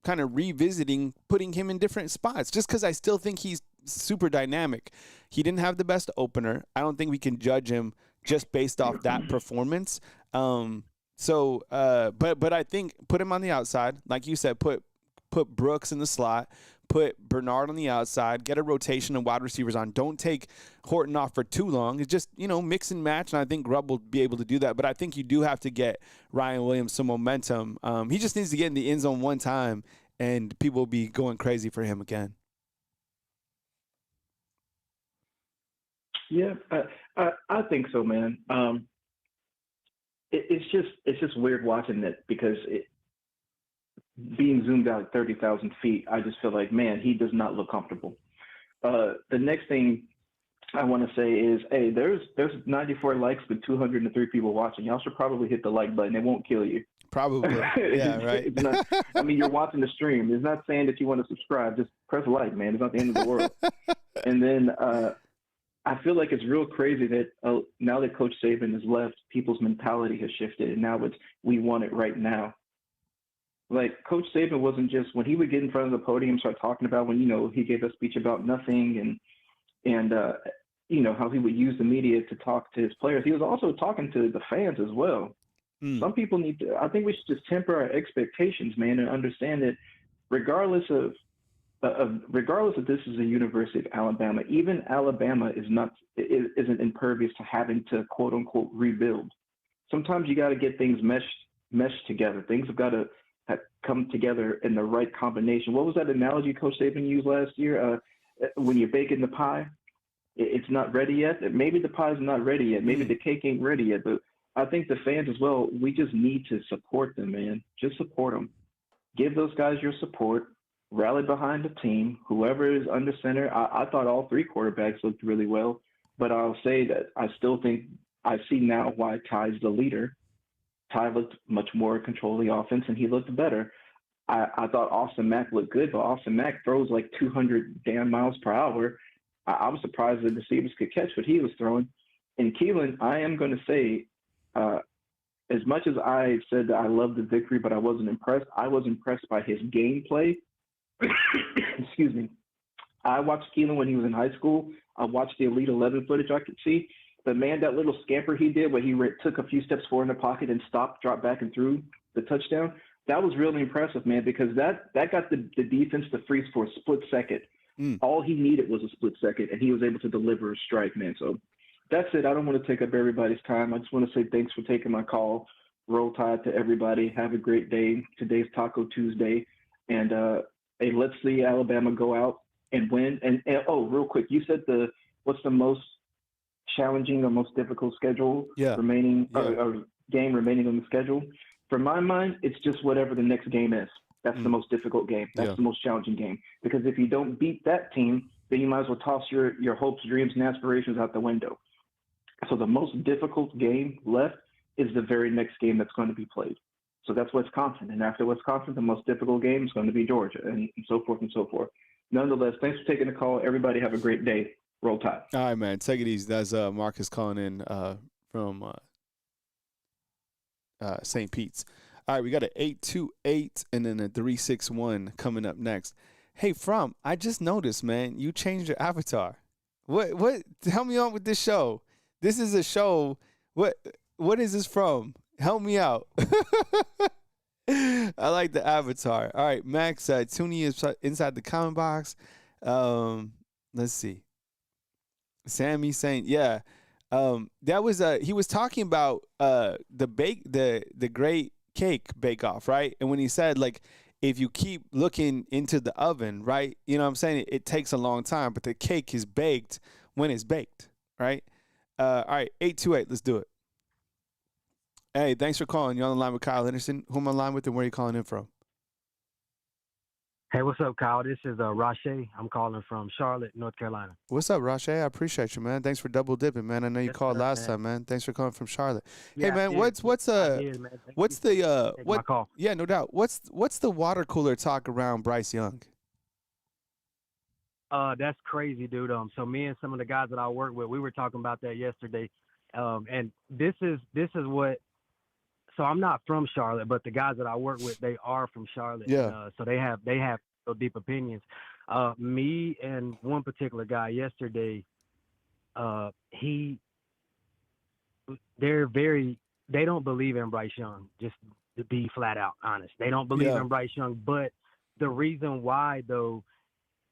kind of revisiting putting him in different spots just because I still think he's super dynamic. He didn't have the best opener. I don't think we can judge him just based off that performance. But I think put him on the outside. Like you said, put Brooks in the slot, put Bernard on the outside, get a rotation of wide receivers on. Don't take Horton off for too long. It's just, mix and match, and I think Grubb will be able to do that. But I think you do have to get Ryan Williams some momentum. He just needs to get in the end zone one time, and people will be going crazy for him again. Yeah, I think so, man. It's just weird watching it because being zoomed out at 30,000 feet, I just feel like, man, he does not look comfortable. The next thing I want to say is, hey, there's 94 likes with 203 people watching. Y'all should probably hit the like button. It won't kill you. Probably. Yeah, right. It's not, I mean, you're watching the stream. It's not saying that you want to subscribe. Just press like, man. It's not the end of the world. And then I feel like it's real crazy that now that Coach Saban has left, people's mentality has shifted, and now it's we want it right now. Like Coach Saban wasn't just when he would get in front of the podium, start talking about when he gave a speech about nothing and how he would use the media to talk to his players. He was also talking to the fans as well. Some people need to. I think we should just temper our expectations, man, and understand that regardless of this is a University of Alabama, even Alabama isn't impervious to having to quote unquote rebuild. Sometimes you got to get things meshed together. Things have got to come together in the right combination. What was that analogy Coach Saban used last year? When you're baking the pie, it's not ready yet. Maybe the pie's not ready yet. Maybe the cake ain't ready yet. But I think the fans as well, we just need to support them, man. Just support them. Give those guys your support. Rally behind the team. Whoever is under center, I thought all three quarterbacks looked really well. But I'll say that I still think I see now why Ty's the leader. Ty looked much more in control of the offense, and he looked better. I thought Austin Mack looked good, but Austin Mack throws like 200 damn miles per hour. I was surprised that the receivers could catch what he was throwing. And Keelan, I am going to say, as much as I said that I loved the victory, but I wasn't impressed, I was impressed by his gameplay. Excuse me. I watched Keelan when he was in high school. I watched the Elite 11 footage I could see. But, man, that little scamper he did where he took a few steps forward in the pocket and stopped, dropped back, and threw the touchdown, that was really impressive, man, because that got the defense to freeze for a split second. All he needed was a split second, and he was able to deliver a strike, man. So that's it. I don't want to take up everybody's time. I just want to say thanks for taking my call. Roll Tide to everybody. Have a great day. Today's Taco Tuesday. And, hey, let's see Alabama go out and win. And oh, real quick, you said what's the most challenging or most difficult schedule remaining or game remaining on the schedule? For my mind, it's just whatever the next game is. That's the most difficult game. That's the most challenging game. Because if you don't beat that team, then you might as well toss your hopes, dreams, and aspirations out the window. So the most difficult game left is the very next game that's going to be played. So that's Wisconsin. And after Wisconsin, the most difficult game is going to be Georgia, and so forth and so forth. Nonetheless, thanks for taking the call. Everybody have a great day. Roll Tide. All right, man. Take it easy. That's Marcus calling in from St. Pete's. All right, we got an 828 and then a 361 coming up next. Hey, I just noticed, man, you changed your avatar. What? Help me out with this show. This is a show. What is this from? Help me out. I like the avatar. All right, Max, tuning inside the comment box. Let's see. Sammy saying, yeah. That was he was talking about the great cake bake off, right? And when he said, like, if you keep looking into the oven, right, you know what I'm saying, it takes a long time, but the cake is baked when it's baked, right? All right, 828, let's do it. Hey, thanks for calling. You're on the line with Kyle Henderson. Who am I on the line with and where are you calling in from? Hey, what's up, Kyle? This is Rashay. I'm calling from Charlotte, North Carolina. What's up, Rashay? I appreciate you, man. Thanks for double dipping, man. I know you called last time, man. Thanks for calling from Charlotte. Yeah, hey, man, what's the what? Call. Yeah, no doubt. What's the water cooler talk around Bryce Young? That's crazy, dude. So me and some of the guys that I work with, we were talking about that yesterday. And this is what. So I'm not from Charlotte, but the guys that I work with, they are from Charlotte. Yeah. So they have so deep opinions. Me and one particular guy yesterday, they don't believe in Bryce Young, just to be flat out honest. They don't believe in Bryce Young, but the reason why, though,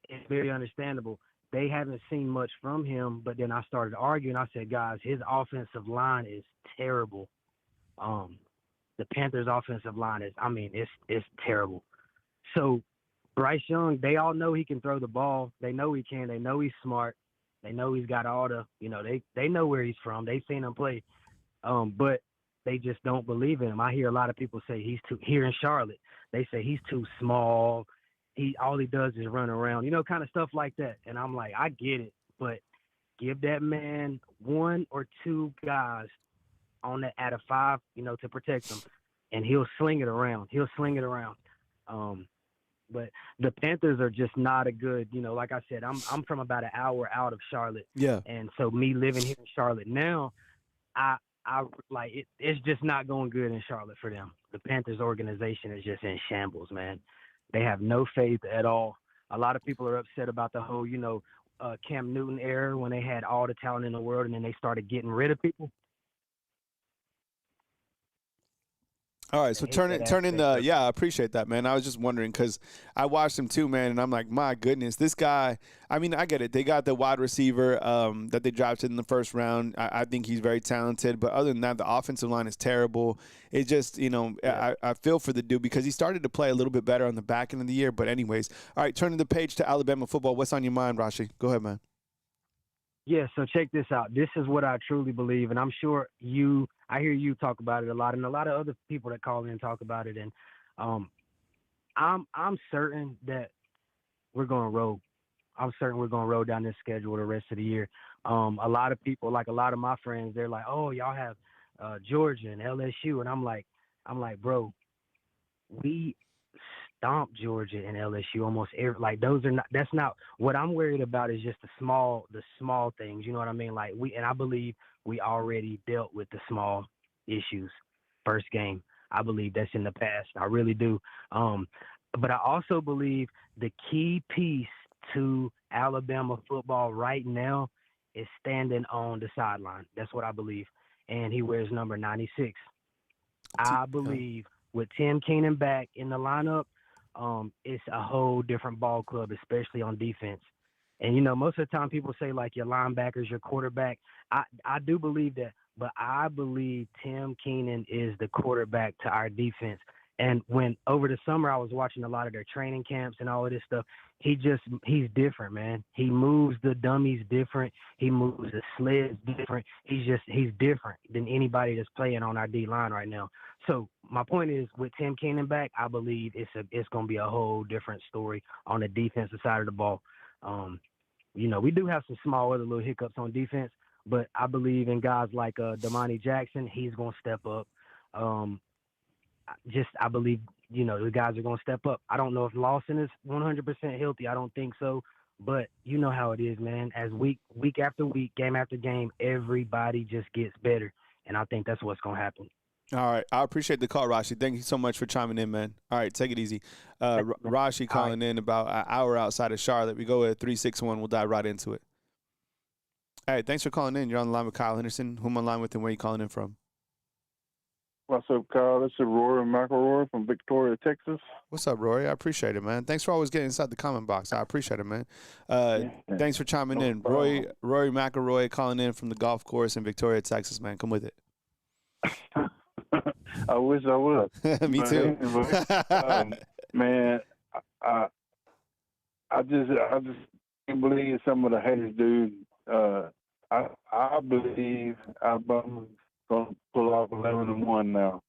is very understandable. They haven't seen much from him, but then I started arguing. I said, guys, his offensive line is terrible. The Panthers' offensive line is, it's terrible. So Bryce Young, they all know he can throw the ball. They know he can. They know he's smart. They know he's got all the, they know where he's from. They've seen him play. But they just don't believe in him. I hear a lot of people say here in Charlotte, they say he's too small. All he does is run around, kind of stuff like that. And I'm like, I get it, but give that man one or two guys on that out of five, to protect him. and he'll sling it around. But the Panthers are just not a good, like I said, I'm from about an hour out of Charlotte. Yeah. And so me living here in Charlotte now, I it's just not going good in Charlotte for them. The Panthers organization is just in shambles, man. They have no faith at all. A lot of people are upset about the whole, Cam Newton era when they had all the talent in the world and then they started getting rid of people. All right, so turn in the I appreciate that, man. I was just wondering because I watched him too, man, and I'm like, my goodness, this guy. I mean, I get it. They got the wide receiver that they drafted in the first round. I think he's very talented, but other than that, the offensive line is terrible. It just, I feel for the dude because he started to play a little bit better on the back end of the year. But anyways, all right, turning the page to Alabama football. What's on your mind, Rashi? Go ahead, man. Yeah, so check this out. This is what I truly believe, and I'm sure I hear you talk about it a lot, and a lot of other people that call in talk about it. And I'm certain that we're going to roll. I'm certain we're going to roll down this schedule the rest of the year. A lot of people, like a lot of my friends, they're like, "Oh, y'all have Georgia and LSU," and I'm like, bro, we stomped Georgia and LSU almost every, like those are not, that's not what I'm worried about. Is just the small things, you know what I mean? Like I believe we already dealt with the small issues first game. I believe that's in the past. I really do. But I also believe the key piece to Alabama football right now is standing on the sideline. That's what I believe. And he wears number 96. I believe with Tim Keenan back in the lineup, it's a whole different ball club, especially on defense. And, most of the time people say, like, your linebackers, your quarterback. I do believe that, but I believe Tim Keenan is the quarterback to our defense. And when over the summer I was watching a lot of their training camps and all of this stuff, he's different, man. He moves the dummies different. He moves the sleds different. He's different than anybody that's playing on our D-line right now. So my point is, with Tim Keenan back, I believe it's going to be a whole different story on the defensive side of the ball. We do have some small other little hiccups on defense, but I believe in guys like Damani Jackson. He's going to step up. I believe, the guys are going to step up. I don't know if Lawson is 100% healthy. I don't think so. But you know how it is, man. As week after week, game after game, everybody just gets better. And I think that's what's going to happen. All right. I appreciate the call, Rashi. Thank you so much for chiming in, man. All right. Take it easy. Rashi calling in about an hour outside of Charlotte. We go at 361. We'll dive right into it. All right. Thanks for calling in. You're on the line with Kyle Henderson. Who am I on the line with and where are you calling in from? What's up, Kyle? This is Rory McElroy from Victoria, Texas. What's up, Rory? I appreciate it, man. Thanks for always getting inside the comment box. I appreciate it, man. Thanks for chiming in. Rory McElroy calling in from the golf course in Victoria, Texas, man. Come with it. I wish I would. Me too. Man, I just can't believe some of the haters, dude. I believe Alabama's going to pull off 11-1 now,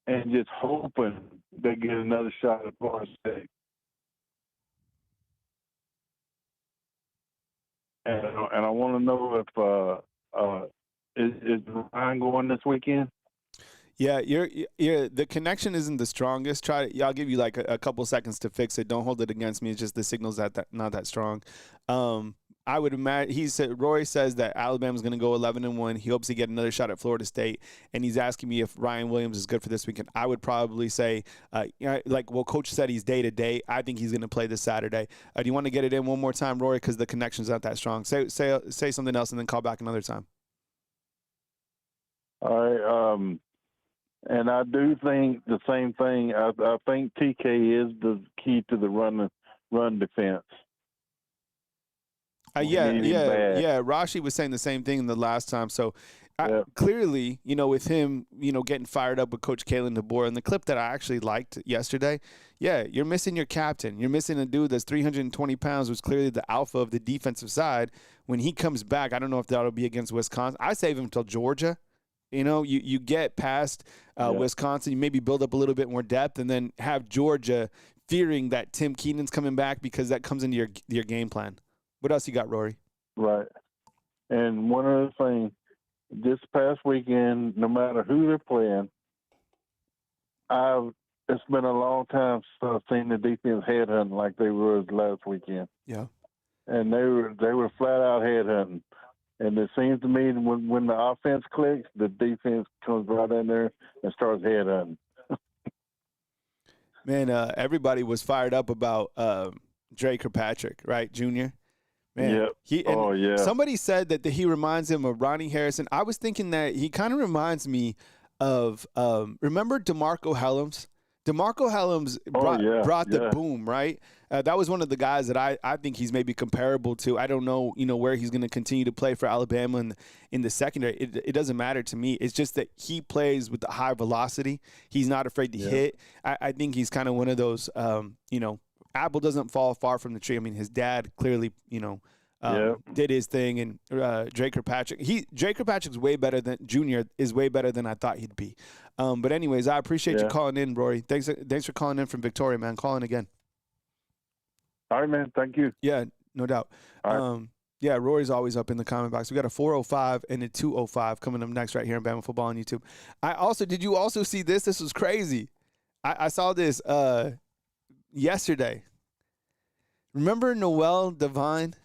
and just hoping they get another shot at Florida State. And I want to know if is Ryan going this weekend? Yeah, the connection isn't the strongest. I'll give you like a couple seconds to fix it. Don't hold it against me. It's just the signal's not that strong. I would imagine Roy says that Alabama's going to go 11-1. He hopes to get another shot at Florida State, and he's asking me if Ryan Williams is good for this weekend. I would probably say, Coach said he's day to day. I think he's going to play this Saturday. Do you want to get it in one more time, Rory? Because the connection's not that strong. Say something else and then call back another time. All right. And I do think the same thing. I think TK is the key to the run defense. Yeah. Rashi was saying the same thing the last time. So clearly, with him, getting fired up with Coach Kalen DeBoer, and the clip that I actually liked yesterday, you're missing your captain. You're missing a dude that's 320 pounds, who's clearly the alpha of the defensive side. When he comes back, I don't know if that'll be against Wisconsin. I save him until Georgia. You get past Wisconsin, you maybe build up a little bit more depth, and then have Georgia fearing that Tim Keenan's coming back because that comes into your game plan. What else you got, Rory? Right. And one other thing, this past weekend, no matter who they're playing, It's been a long time since I've seen the defense headhunting like they were last weekend. Yeah. And they were flat out headhunting. And it seems to me when the offense clicks, the defense comes right in there and starts headhunting. Man, everybody was fired up about Dre Kirkpatrick, right, Junior? Man, Yep. Somebody said that he reminds him of Ronnie Harrison. I was thinking that he kind of reminds me of remember DeMarco Hellams? DeMarco Hellams brought the boom, right? That was one of the guys that I think he's maybe comparable to. I don't know, where he's going to continue to play for Alabama in the secondary. It doesn't matter to me. It's just that he plays with the high velocity. He's not afraid to hit. I think he's kind of one of those, apple doesn't fall far from the tree. I mean, his dad clearly, did his thing, and Dre Kirkpatrick. Dre Kirkpatrick's way better than Junior is way better than I thought he'd be. But anyways, I appreciate you calling in, Rory. Thanks for calling in from Victoria, man. Calling again. All right, man. Thank you. Yeah, no doubt. Yeah, Rory's always up in the comment box. We got a 405 and a 205 coming up next right here on Bama Football on YouTube. Did you also see this? This was crazy. I saw this yesterday. Remember Noel Devine?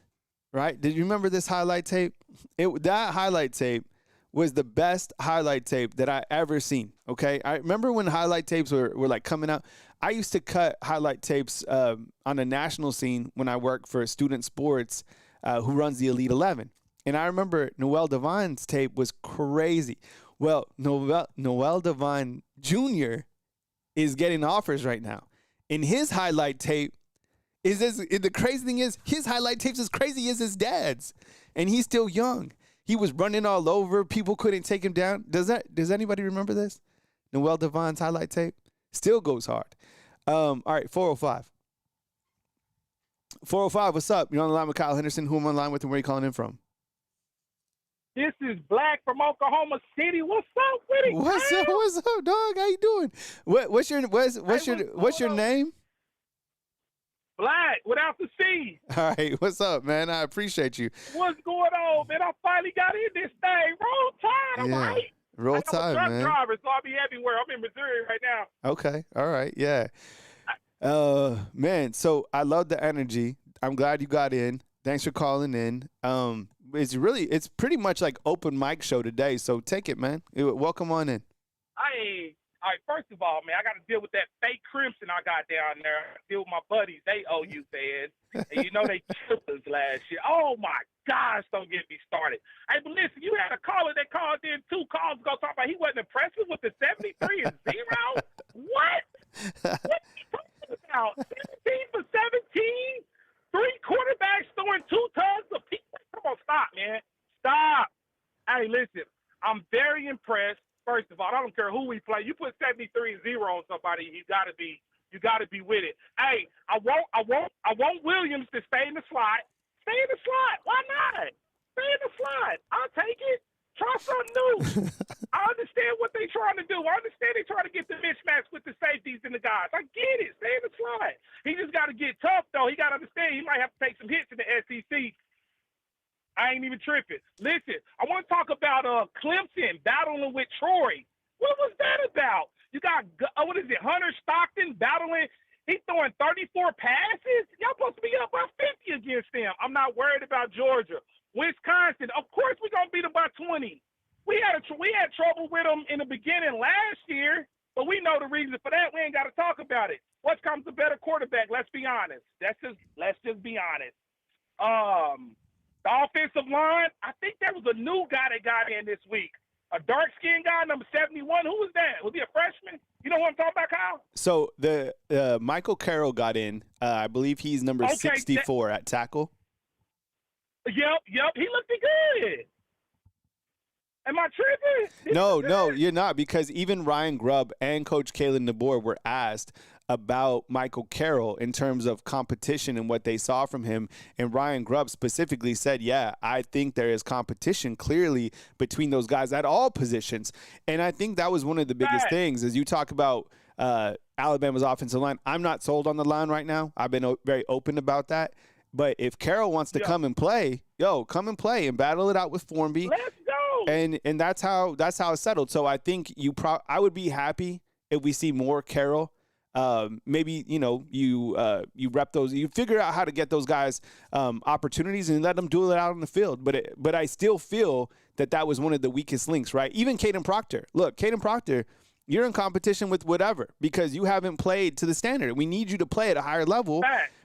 Right? Did you remember this highlight tape? That highlight tape was the best highlight tape that I ever seen, okay? I remember when highlight tapes were like coming out. I used to cut highlight tapes on the national scene when I worked for Student Sports, who runs the Elite 11. And I remember Noel Devine's tape was crazy. Well, Noel Devine Jr. is getting offers right now. And his highlight tape the crazy thing is his highlight tape's as crazy as his dad's, and he's still young. He was running all over. People couldn't take him down. Does anybody remember this? Noel Devine's highlight tape still goes hard. All right, 405. 405, what's up? You're on the line with Kyle Henderson. Who am I on the line with, and where are you calling in from? This is Black from Oklahoma City. What's up with it? What's up, dog? How you doing? What's your name? Black, without the C. All right, what's up, man? I appreciate you. What's going on, man? I finally got in this thing. Roll Tide, I'm right. Roll Tide, man. I'm a truck driver, so I'll be everywhere. I'm in Missouri right now. Okay, all right, yeah. Man, so I love the energy. I'm glad you got in. Thanks for calling in. It's pretty much like open mic show today, so take it, man. Welcome on in. All right, first of all, man, I got to deal with that fake crimson I got down there. I deal with my buddies. They OU fans. And they killed us last year. Oh, my gosh, don't get me started. Hey, but listen, you had a caller that called in 2 calls ago talking about he wasn't impressed with the 73 and 0. What? What are you talking about? 17 for 17? 3 quarterbacks throwing 2 tons of people? Come on, stop, man. Stop. Hey, listen, I'm very impressed. First of all, I don't care who we play. You put 73-0 on somebody, you gotta be with it. Hey, I want Williams to stay in the slot. Stay in the slot. Why not? Stay in the slot. I'll take it. Try something new. I understand what they're trying to do. I understand they're trying to get the mismatch with the safeties and the guys. I get it. Stay in the slot. He just got to get tough, though. He got to understand he might have to take some hits in the SEC. I ain't even tripping. Listen, I want to talk about Clemson battling with Troy. What was that about? You got, Hunter Stockton battling. He's throwing 34 passes. Y'all supposed to be up by 50 against them. I'm not worried about Georgia. Wisconsin, of course we're going to beat them by 20. We had trouble with them in the beginning last year, but we know the reason for that. We ain't got to talk about it. What comes a better quarterback? Let's be honest. Let's just be honest. The offensive line, I think there was a new guy that got in this week. A dark-skinned guy, number 71. Who was that? Was he a freshman? You know what I'm talking about, Kyle? So the Michael Carroll got in. I believe he's number 64 at tackle. Yep. He looked good. Am I tripping? No, you're not, because even Ryan Grubb and Coach Kalen DeBoer were asked about Michael Carroll in terms of competition and what they saw from him. And Ryan Grubb specifically said, yeah, I think there is competition clearly between those guys at all positions. And I think that was one of the biggest things as you talk about Alabama's offensive line. I'm not sold on the line right now. I've been very open about that. But if Carroll wants to come and play, come and play and battle it out with Formby. Let's go. And that's how it's settled. So I think I would be happy if we see more Carroll. Maybe you rep those, you figure out how to get those guys opportunities and let them do it out on the field. But I still feel that was one of the weakest links, right? Even Caden Proctor. Look, Caden Proctor, you're in competition with whatever because you haven't played to the standard. We need you to play at a higher level,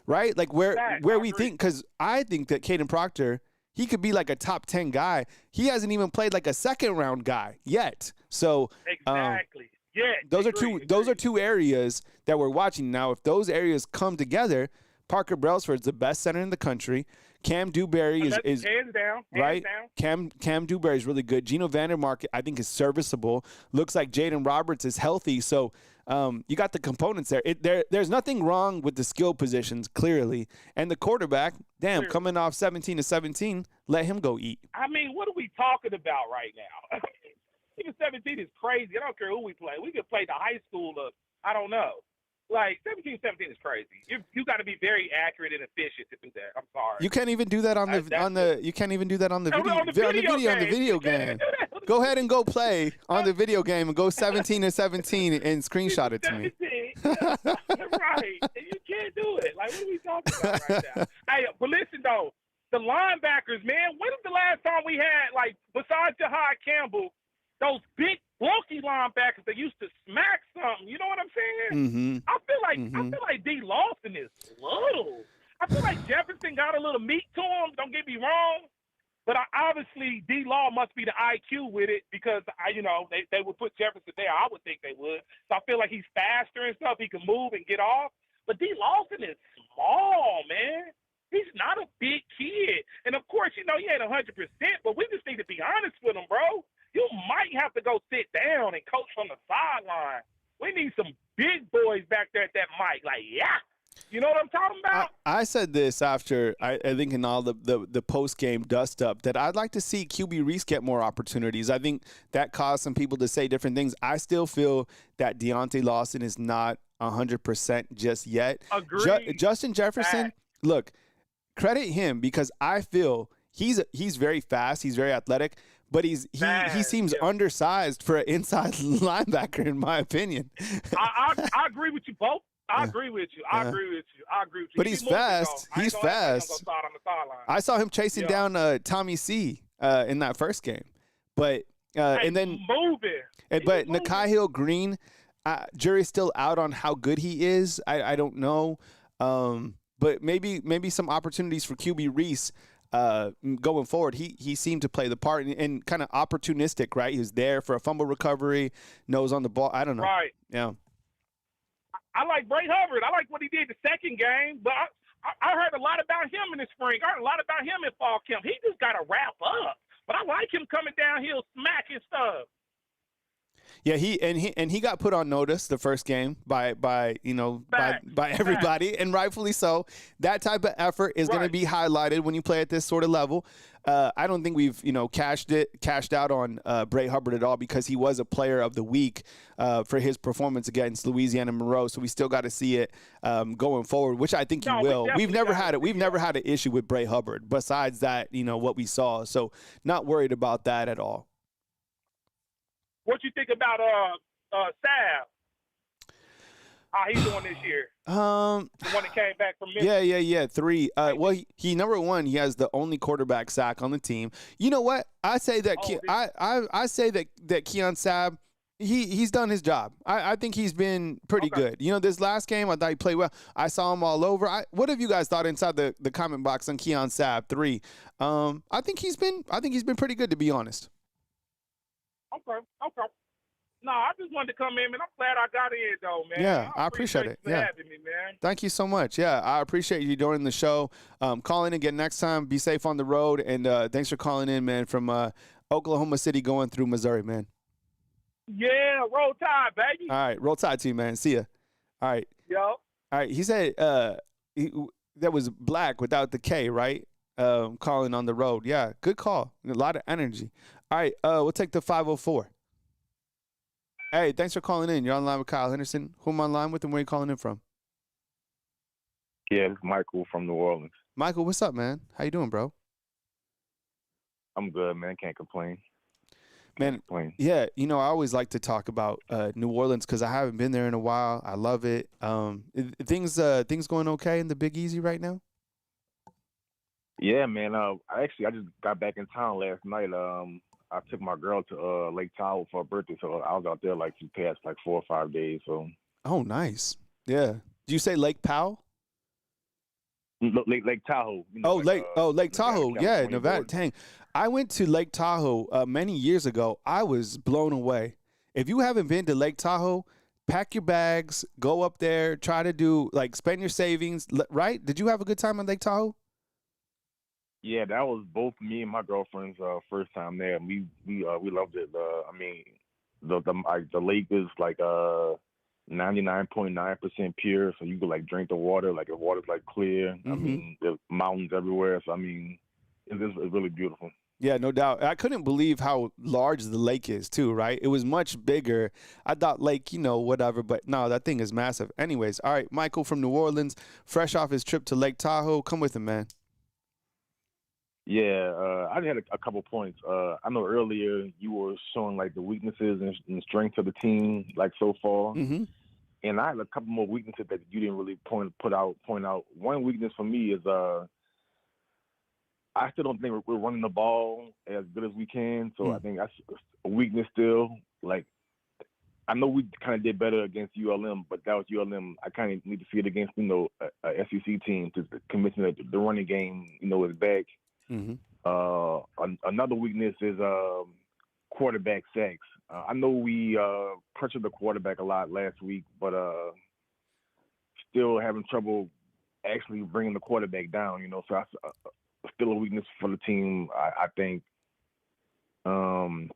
right? Like where we think, because I think that Caden Proctor, he could be like a top 10 guy. He hasn't even played like a second round guy yet. So exactly. Yeah, those are two areas that we're watching now. If those areas come together, Parker Brailsford's the best center in the country. Cam Dewberry is hands down, right. Down. Cam Dewberry is really good. Geno Vandermark, I think, is serviceable. Looks like Jaden Roberts is healthy. So you got the components there. There's nothing wrong with the skill positions, clearly. And the quarterback, coming off 17-17, let him go eat. I mean, what are we talking about right now? Even 17 is crazy. I don't care who we play. We could play the high school of, I don't know. Like 17 is crazy. You got to be very accurate and efficient to do that. I'm sorry. You can't even do that on the You can't even do that on the video game. Go ahead and go play on the video game and go 17-17 and screenshot it to me. Right. You can't do it. Like, what are we talking about right now? Hey, but listen though, the linebackers, man. When was the last time we had, like, besides Jahad Campbell, those big bulky linebackers that used to smack something? You know what I'm saying? I feel like D. Lawson is little. I feel like Jefferson got a little meat to him. Don't get me wrong, but obviously D. Law must be the IQ with it because they would put Jefferson there. I would think they would. So I feel like he's faster and stuff. He can move and get off. But D. Lawson is small, man. He's not a big kid. And of course, he ain't 100%, but we just need to be honest with him, bro. You might have to go sit down and coach from the sideline. We need some big boys back there at that mic. Like, yeah. You know what I'm talking about? I said this after, I think in all the post-game dust-up, that I'd like to see QB Reese get more opportunities. I think that caused some people to say different things. I still feel that Deontay Lawson is not 100% just yet. Agreed. Justin Jefferson, look, credit him because I feel he's very fast. He's very athletic. But he seems undersized for an inside linebacker, in my opinion. I agree with you both. I agree with you. But he's fast. He's fast. I saw him chasing down Tommy C in that first game. But and then moving. But Nakai Hill Green, jury's still out on how good he is. I don't know. But maybe some opportunities for QB Reese. Going forward, he seemed to play the part and kind of opportunistic, right? He was there for a fumble recovery, nose on the ball. I don't know. Right. Yeah. I like Bray Hubbard. I like what he did the second game, but I heard a lot about him in the spring. I heard a lot about him in fall camp. He just got to wrap up. But I like him coming downhill, smacking stuff. Yeah, he got put on notice the first game by everybody, and rightfully so. That type of effort is going to be highlighted when you play at this sort of level. I don't think we've cashed out on Bray Hubbard at all because he was a player of the week for his performance against Louisiana Monroe. So we still got to see it going forward, which I think he will. We've never had it. We've never had an issue with Bray Hubbard besides that, what we saw. So not worried about that at all. What you think about Sabb? How he's doing this year? The one that came back from Michigan. Yeah. 3. Well, he number one. He has the only quarterback sack on the team. You know what? I say that I say that Keon Sabb, he's done his job. I think he's been pretty good. This last game I thought he played well. I saw him all over. What have you guys thought inside the comment box on Keon Sabb 3? I think he's been pretty good, to be honest. Okay. No, I just wanted to come in, man. I'm glad I got in, though, man. Yeah, I appreciate it. You having me, man. Thank you so much. Yeah, I appreciate you joining the show. Call in again next time. Be safe on the road, and thanks for calling in, man, from Oklahoma City going through Missouri, man. Yeah, roll tide, baby. All right, roll tide to you, man. See ya. All right. Yo. All right, he said that was black without the K, right? Calling on the road. Yeah, good call. A lot of energy. All right, we'll take the 504. Hey, thanks for calling in. You're on line with Kyle Henderson. Who am I on line with and where are you calling in from? Yeah, it's Michael from New Orleans. Michael, what's up, man? How you doing, bro? I'm good, man. Can't complain. Man, yeah, you know, I always like to talk about New Orleans because I haven't been there in a while. I love it. Things going okay in the Big Easy right now? Yeah, man. I just got back in town last night. I took my girl to Lake Tahoe for her birthday, so I was out there like the past like 4 or 5 days. So. Oh, nice. Yeah. Do you say Lake Powell? Lake Tahoe. You know, Lake Tahoe. Yeah, Nevada. border. Dang. I went to Lake Tahoe many years ago. I was blown away. If you haven't been to Lake Tahoe, pack your bags, go up there, try to do spend your savings, right? Did you have a good time on Lake Tahoe? Yeah, that was both me and my girlfriend's first time there. We loved it. I mean, the lake is 99.9% pure, so you could drink the water, the water's clear. Mm-hmm. I mean, there's mountains everywhere, so I mean, it's really beautiful. Yeah, no doubt. I couldn't believe how large the lake is too, right? It was much bigger. I thought whatever, but no, that thing is massive. Anyways, all right, Michael from New Orleans, fresh off his trip to Lake Tahoe. Come with him, man. Yeah, I had a couple points. I know earlier you were showing the weaknesses and strengths of the team so far. Mm-hmm. And I have a couple more weaknesses that you didn't really point out. One weakness for me is I still don't think we're running the ball as good as we can. So I think that's a weakness still. I know we kind of did better against ULM, but that was ULM. I kind of need to see it against a SEC team to convince me that the running game is back. Mm-hmm. Another weakness is quarterback sacks. I know we pressured the quarterback a lot last week, but still having trouble actually bringing the quarterback down. So that's still a weakness for the team, I think. And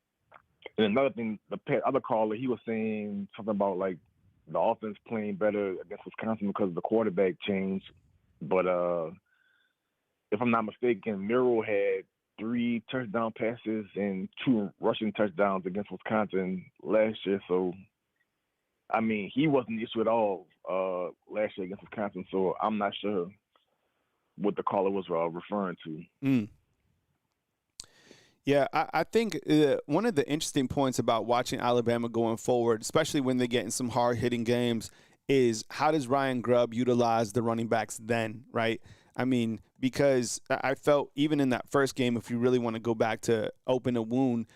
another thing, the other caller, he was saying something about the offense playing better against Wisconsin because of the quarterback change. But if I'm not mistaken, Miro had 3 touchdown passes and 2 rushing touchdowns against Wisconsin last year. So, I mean, he wasn't the issue at all last year against Wisconsin. So I'm not sure what the caller was referring to. Yeah, I think one of the interesting points about watching Alabama going forward, especially when they get in some hard-hitting games, is how does Ryan Grubb utilize the running backs then, right? I mean, because I felt even in that first game, if you really want to go back to open a wound,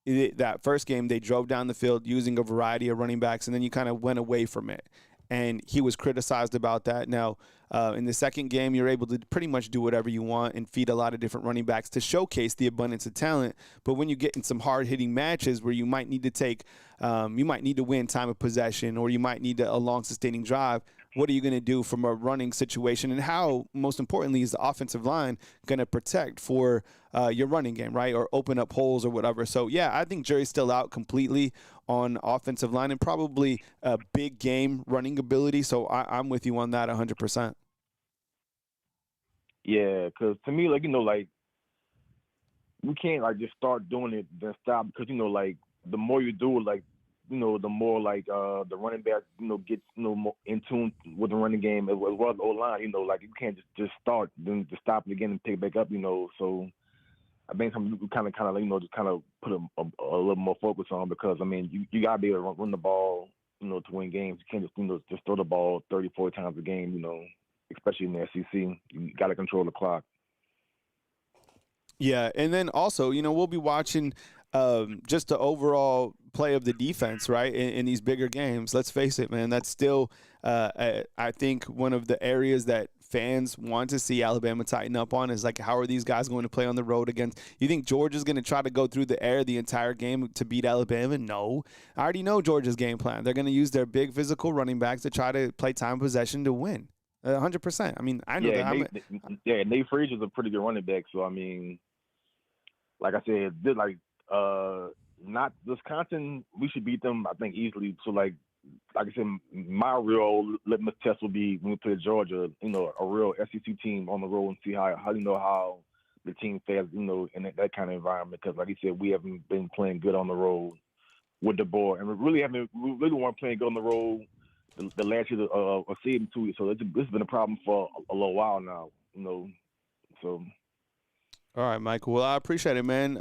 that first game they drove down the field using a variety of running backs, and then you kind of went away from it. And he was criticized about that. Now, in the second game, you're able to pretty much do whatever you want and feed a lot of different running backs to showcase the abundance of talent. But when you get in some hard-hitting matches where you might need to win time of possession, or you might need a long sustaining drive, what are you going to do from a running situation? And how, most importantly, is the offensive line going to protect for your running game, right? Or open up holes or whatever. So, yeah, I think jury's still out completely on offensive line and probably a big game running ability. So I'm with you on that 100%. Yeah, because to me, we can't just start doing it then stop, because the more you do it, the more the running back gets more in tune with the running game as well as the O-line. You can't just start then to stop it again and pick it back up. So I think something you kind of just kind of put a little more focus on, because I mean you gotta be able to run the ball to win games. You can't just throw the ball 30, 40 times a game. Especially in the SEC, you got to control the clock. Yeah, and then also, we'll be watching just the overall play of the defense, right, in these bigger games. Let's face it, man, that's still, I think, one of the areas that fans want to see Alabama tighten up on is how are these guys going to play on the road against? You think Georgia's going to try to go through the air the entire game to beat Alabama? No. I already know Georgia's game plan. They're going to use their big physical running backs to try to play time possession to win. 100%. I mean, I know that. Nate Frazier's a pretty good running back. So I mean, like I said, not Wisconsin. We should beat them, I think, easily. So like I said, my real litmus test will be when we play Georgia. A real SEC team on the road, and see how the team fares. In that kind of environment. Because like you said, we haven't been playing good on the road with DeBoer, and we really weren't playing good on the road the last year of season 2. So this has been a problem for a little while now. So All right, Michael. Well, I appreciate it, man.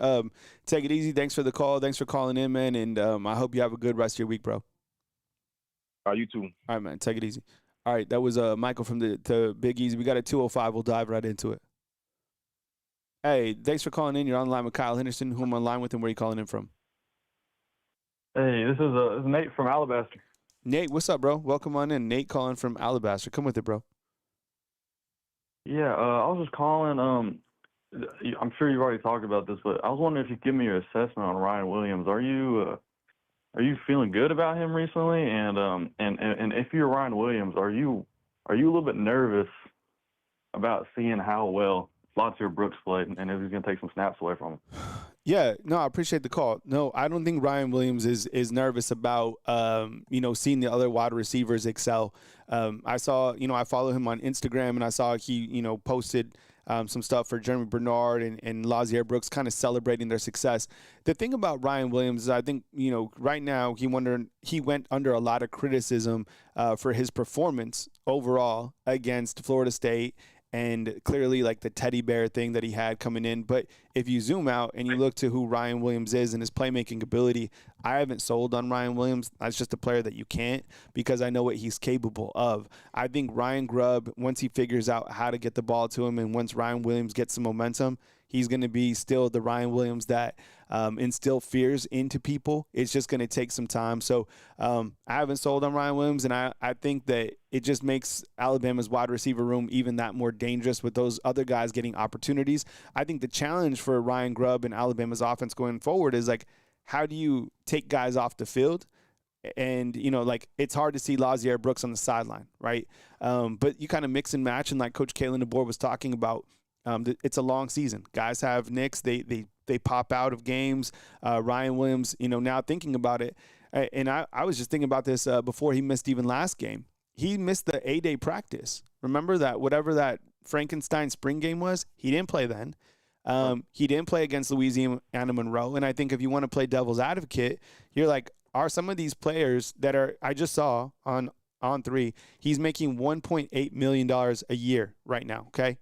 Take it easy. Thanks for the call. Thanks for calling in, man. And I hope you have a good rest of your week, bro. You too. All right, man. Take it easy. All right, that was Michael from the Big Easy. We got a 205. We'll dive right into it. Hey, thanks for calling in. You're on the line with Kyle Henderson, who I'm on line with, and where are you calling in from? Hey, this is Nate from Alabaster. Nate, what's up, bro? Welcome on in. Nate calling from Alabaster. Come with it, bro. Yeah, I was just calling. I'm sure you've already talked about this, but I was wondering if you could give me your assessment on Ryan Williams. Are you feeling good about him recently? And if you're Ryan Williams, are you a little bit nervous about seeing how well Latavius Brooks played, and if he's going to take some snaps away from him? Yeah, no, I appreciate the call. No, I don't think Ryan Williams is nervous about seeing the other wide receivers excel. I saw, I follow him on Instagram, and I saw he posted some stuff for Jeremy Bernard and Lazier Brooks, kind of celebrating their success. The thing about Ryan Williams is, I think right now he went under a lot of criticism for his performance overall against Florida State. And clearly, like the teddy bear thing that he had coming in. But if you zoom out and you look to who Ryan Williams is and his playmaking ability, I haven't sold on Ryan Williams. That's just a player that you can't, because I know what he's capable of. I think Ryan Grubb, once he figures out how to get the ball to him, and once Ryan Williams gets some momentum, he's going to be still the Ryan Williams that instill fears into people. It's just going to take some time. So I haven't sold on Ryan Williams, and I think that it just makes Alabama's wide receiver room even that more dangerous with those other guys getting opportunities. I think the challenge for Ryan Grubb and Alabama's offense going forward is, like, how do you take guys off the field? And, it's hard to see Lazier Brooks on the sideline, right? But you kind of mix and match, and like Coach Kalen DeBoer was talking about, it's a long season. Guys have nicks. They pop out of games. Ryan Williams, now thinking about it, and I was just thinking about this before he missed even last game. He missed the A-Day practice. Remember that whatever that Frankenstein spring game was, he didn't play then. He didn't play against Louisiana Monroe. And I think if you want to play devil's advocate, you're like, are some of these players that I just saw on three, he's making $1.8 million a year right now, okay?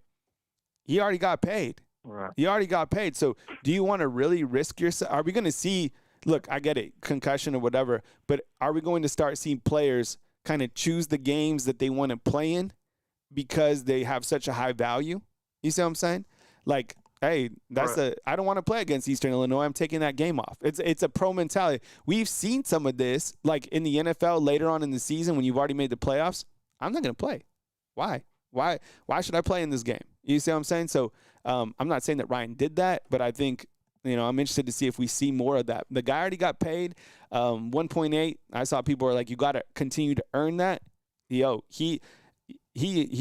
He already got paid. Right. He already got paid. So do you want to really risk yourself? Are we going to see, look, I get it, concussion or whatever, but are we going to start seeing players kind of choose the games that they want to play in because they have such a high value? You see what I'm saying? Like, hey, I don't want to play against Eastern Illinois. I'm taking that game off. It's a pro mentality. We've seen some of this, like in the NFL later on in the season when you've already made the playoffs. I'm not going to play. Why? Why should I play in this game? You see what I'm saying? So I'm not saying that Ryan did that, but I think, I'm interested to see if we see more of that. The guy already got paid 1.8. I saw people were like, you got to continue to earn that. Yo, he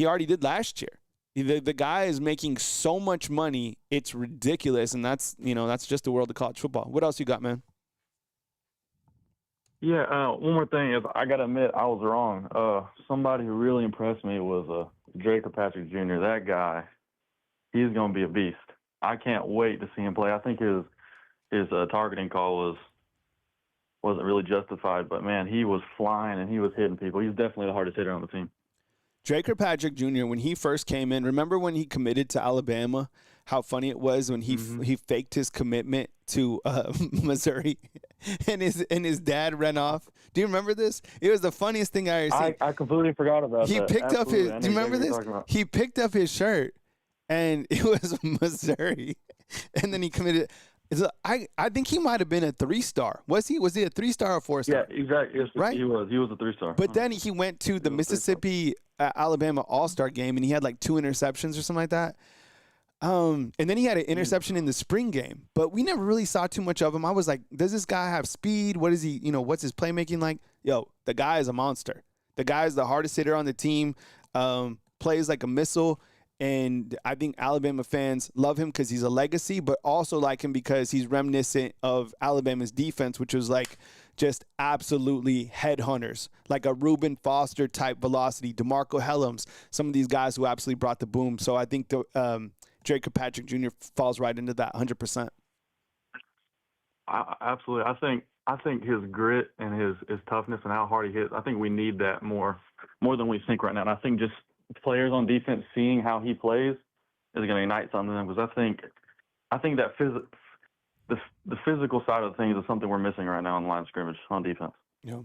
already did last year. The guy is making so much money, it's ridiculous, and that's just the world of college football. What else you got, man? Yeah, one more thing is I got to admit I was wrong. Somebody who really impressed me was Drake Patrick Jr. That guy, he's going to be a beast. I can't wait to see him play. I think his targeting call wasn't really justified, but, man, he was flying and he was hitting people. He's definitely the hardest hitter on the team. Drake Patrick Jr., when he first came in, remember when he committed to Alabama, how funny it was when he faked his commitment to Missouri and his dad ran off? Do you remember this? It was the funniest thing I ever seen. I completely forgot about that. He picked up his – do you remember this? He picked up his shirt, and it was Missouri, and then he committed – I think he might have been a 3-star. Was he a 3-star or 4-star? Yeah, exactly. Right? He was a 3-star. But then he went to the Mississippi Alabama All-Star game, and he had like 2 interceptions or something like that. And then he had an interception in the spring game. But we never really saw too much of him. I was like, does this guy have speed? What is he, what's his playmaking like? Yo, the guy is a monster. The guy is the hardest hitter on the team, plays like a missile. And I think Alabama fans love him because he's a legacy, but also like him because he's reminiscent of Alabama's defense, which was like just absolutely headhunters, like a Reuben Foster type velocity, DeMarco Helms, some of these guys who absolutely brought the boom. So I think Drake Patrick Jr. falls right into that 100%. Absolutely. I think his grit and his toughness and how hard he hits, I think we need that more than we think right now. And I think just players on defense seeing how he plays is going to ignite something in them, because I think I think that the physical side of things is something we're missing right now on the line of scrimmage on defense. Yeah.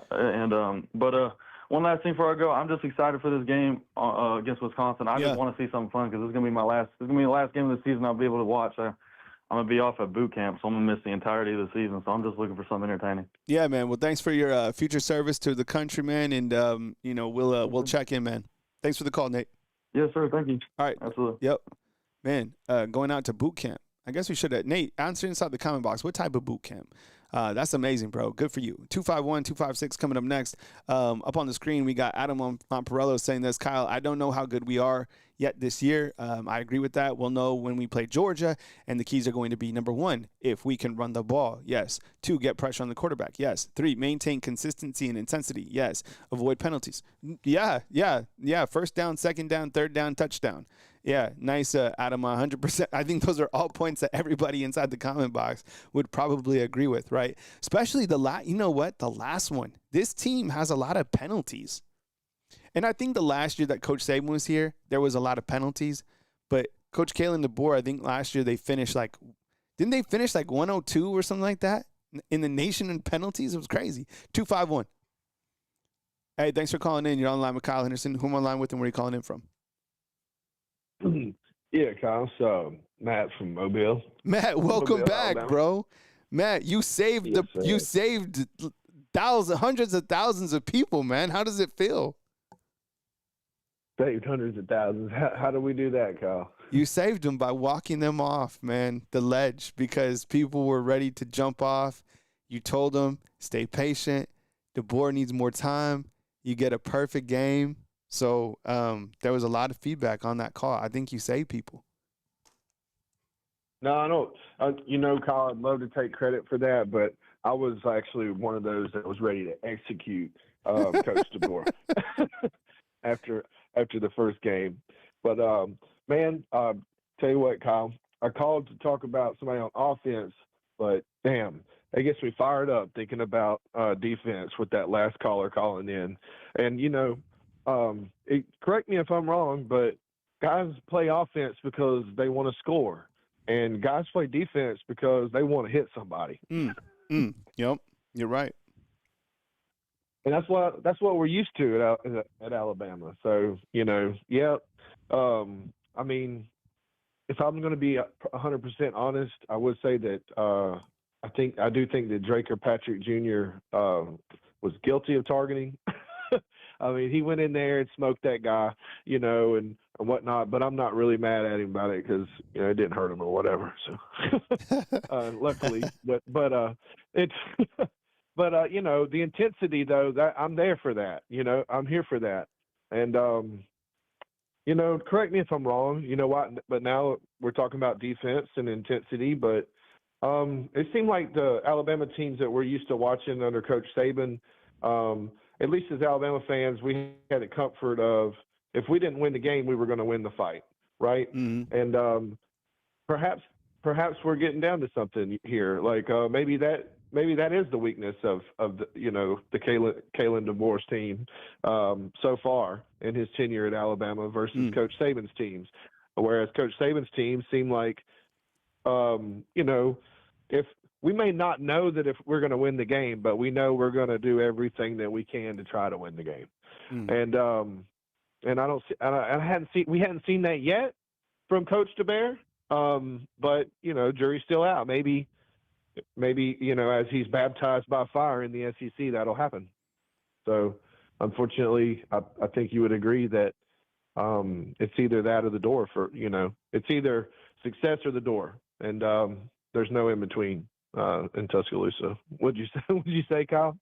But one last thing before I go, I'm just excited for this game against Wisconsin. I just want to see something fun because this is gonna be my last. This is gonna be the last game of the season I'll be able to watch. I'm gonna be off at boot camp, so I'm gonna miss the entirety of the season. So I'm just looking for something entertaining. Yeah, man. Well, thanks for your future service to the country, man. And we'll check in, man. Thanks for the call, Nate. Yes, sir. Thank you. All right. Absolutely. Yep. Man, going out to boot camp. I guess we should have. Nate, answer inside the comment box. What type of boot camp? That's amazing, bro. Good for you. 251-256 coming up next. Up on the screen, we got Adam Monparello saying this. Kyle, I don't know how good we are yet this year. I agree with that. We'll know when we play Georgia, and the keys are going to be, number 1, if we can run the ball. Yes. 2, get pressure on the quarterback. Yes. 3, maintain consistency and intensity. Yes. Avoid penalties. Yeah. First down, second down, third down, touchdown. Yeah, nice, Adam, 100%. I think those are all points that everybody inside the comment box would probably agree with, right? Especially the last one. This team has a lot of penalties. And I think the last year that Coach Saban was here, there was a lot of penalties. But Coach Kalen DeBoer, I think last year they finished didn't they finish 102 or something like that in the nation in penalties? It was crazy. 251. Hey, thanks for calling in. You're on the line with Kyle Henderson. Who am I on the line with and where are you calling in from? Yeah, Kyle. So Matt from Mobile. Matt, welcome back, Alabama. bro. Matt, you saved hundreds of thousands of people, man. How does it feel? Saved hundreds of thousands. How do we do that, Kyle? You saved them by walking them off, man, the ledge, because people were ready to jump off. You told them, stay patient. DeBoer needs more time. You get a perfect game. So there was a lot of feedback on that call. I think you saved people. No, I don't. Kyle, I'd love to take credit for that, but I was actually one of those that was ready to execute Coach DeBoer after the first game. But man, tell you what, Kyle, I called to talk about somebody on offense, but damn, it gets me fired up thinking about defense with that last caller calling in, and correct me if I'm wrong, but guys play offense because they want to score, and guys play defense because they want to hit somebody. Yep, you're right. And that's what we're used to at Alabama. So I mean, if I'm going to be 100% honest, I would say that I do think that Draker Patrick Jr. Was guilty of targeting. I mean, he went in there and smoked that guy, and whatnot. But I'm not really mad at him about it because it didn't hurt him or whatever. So luckily, but it's but the intensity though, that I'm there for that. I'm here for that. And correct me if I'm wrong. But now we're talking about defense and intensity. But it seemed like the Alabama teams that we're used to watching under Coach Saban. At least as Alabama fans, we had the comfort of if we didn't win the game, we were going to win the fight, right? Mm-hmm. And perhaps we're getting down to something here. Like maybe that is the weakness of the Kalen DeBoer's team so far in his tenure at Alabama versus Coach Saban's teams. Whereas Coach Saban's team seemed like, if we may not know that if we're going to win the game, but we know we're going to do everything that we can to try to win the game. And we hadn't seen that yet from Coach DeBoer. But jury's still out. Maybe as he's baptized by fire in the SEC, that'll happen. So unfortunately, I think you would agree that it's either that or the door it's either success or the door, and there's no in between. In Tuscaloosa. Would you say, Kyle?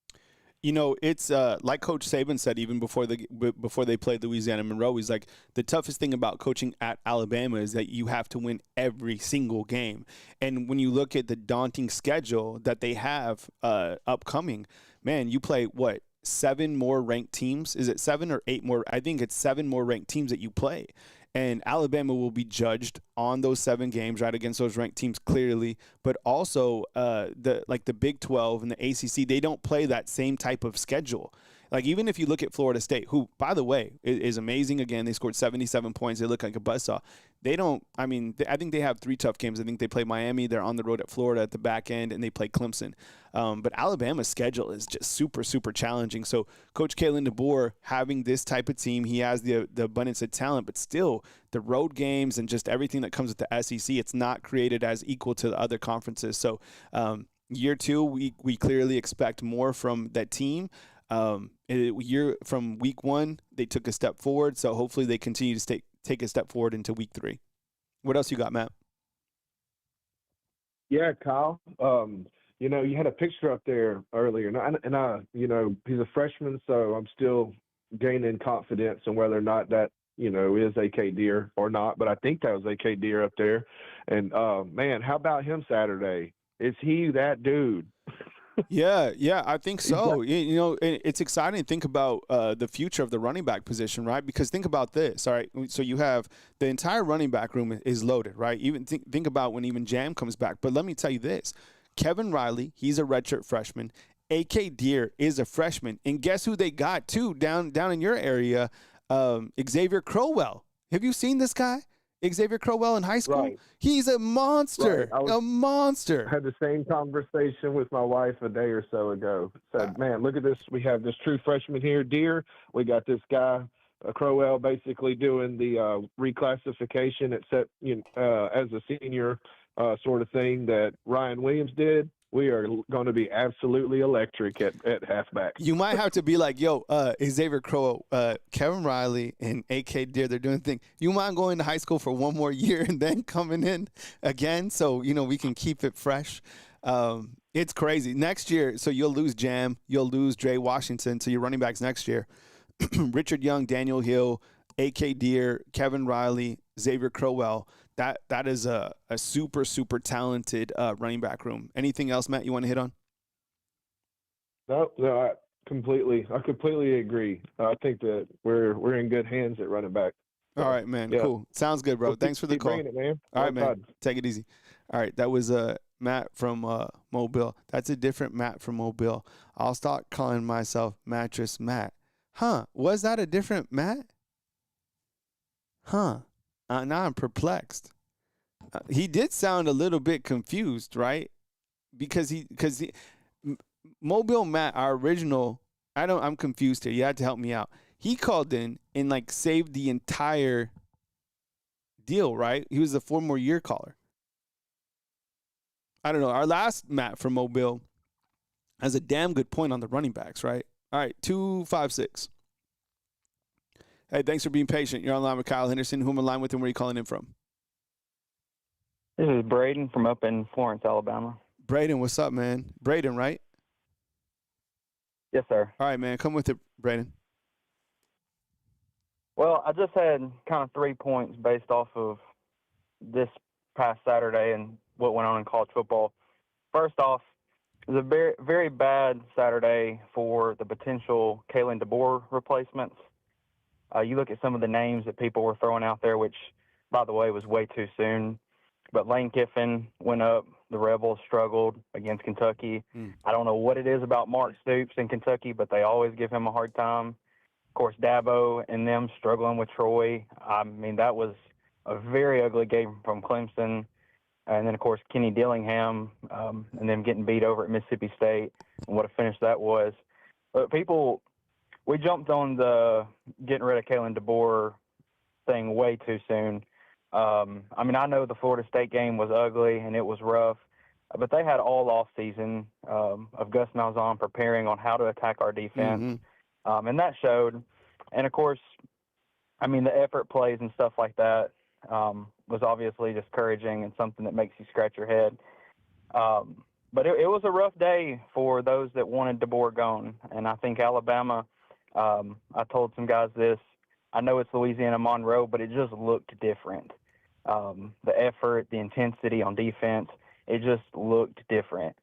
It's like Coach Saban said even before they played Louisiana Monroe. He's like, the toughest thing about coaching at Alabama is that you have to win every single game. And when you look at the daunting schedule that they have upcoming, man, you play 7 more ranked teams? Is it 7 or 8 more? I think it's 7 more ranked teams that you play. And Alabama will be judged on those 7 games, right, against those ranked teams clearly. But also the Big 12 and the ACC, they don't play that same type of schedule. Like, even if you look at Florida State, who, by the way, is amazing again. They scored 77 points. They look like a buzzsaw. They don't – I mean, I think they have 3 tough games. I think they play Miami. They're on the road at Florida at the back end, and they play Clemson. But Alabama's schedule is just super, super challenging. So Coach Kalen DeBoer having this type of team, he has the abundance of talent, but still the road games and just everything that comes with the SEC, it's not created as equal to the other conferences. So year 2, we clearly expect more from that team. From week 1, they took a step forward. So hopefully they continue to take a step forward into week 3. What else you got, Matt? Yeah, Kyle. You had a picture up there earlier, and I, he's a freshman, so I'm still gaining confidence on whether or not that, is AK Deer or not. But I think that was AK Deer up there. And man, how about him Saturday? Is he that dude? Yeah, I think so. It's exciting to think about the future of the running back position, right? Because think about this, all right? So you have the entire running back room is loaded, right? Even think about when even Jam comes back. But let me tell you this. Kevin Riley, he's a redshirt freshman. AK Deer is a freshman. And guess who they got, too, down in your area? Xavier Crowell. Have you seen this guy? Xavier Crowell in high school? Right. He's a monster, a monster. I had the same conversation with my wife a day or so ago. Said, man, look at this. We have this true freshman here, Deer. We got this guy, Crowell, basically doing the reclassification as a senior sort of thing that Ryan Williams did. We are going to be absolutely electric at halfback. You might have to be like, yo, Xavier Crowell, Kevin Riley, and AK Deer, they're doing the thing. You mind going to high school for one more year and then coming in again so, we can keep it fresh? It's crazy. Next year, so you'll lose Jam, you'll lose Dre Washington to your running backs next year. Richard Young, Daniel Hill, AK Deer, Kevin Riley, Xavier Crowell. That is a super, super talented running back room. Anything else, Matt, you want to hit on? No, I completely agree. I think that we're in good hands at running back. All right, man. Yeah. Cool. Sounds good, bro. Thanks for the call. It, man. All right, man. Take it easy. All right, that was Matt from Mobile. That's a different Matt from Mobile. I'll start calling myself Mattress Matt. Huh? Was that a different Matt? Huh? Now I'm perplexed. He did sound a little bit confused, right? Because Mobile Matt, our original, I'm confused here. You had to help me out. He called in and saved the entire deal, right? He was a 4-more-year caller. I don't know. Our last Matt from Mobile has a damn good point on the running backs, right? All right, 256. Hey, thanks for being patient. You're online with Kyle Henderson. Who am I line with and where are you calling in from? This is Braden from up in Florence, Alabama. Braden, what's up, man? Braden, right? Yes, sir. All right, man. Come with it, Braden. Well, I just had kind of 3 points based off of this past Saturday and what went on in college football. First off, it was a very, very bad Saturday for the potential Kalen DeBoer replacements. You look at some of the names that people were throwing out there, which, by the way, was way too soon. But Lane Kiffin went up. The Rebels struggled against Kentucky. I don't know what it is about Mark Stoops in Kentucky, but they always give him a hard time. Of course, Dabo and them struggling with Troy. I mean, that was a very ugly game from Clemson. And then, of course, Kenny Dillingham and them getting beat over at Mississippi State and what a finish that was. But we jumped on the getting rid of Kalen DeBoer thing way too soon. I know the Florida State game was ugly and it was rough, but they had all off season of Gus Malzahn preparing on how to attack our defense. And that showed. And of course, the effort plays and stuff like that was obviously discouraging and something that makes you scratch your head. But it was a rough day for those that wanted DeBoer gone. And I think Alabama, I told some guys this, I know it's Louisiana Monroe, but it just looked different. The effort, the intensity on defense, it just looked different.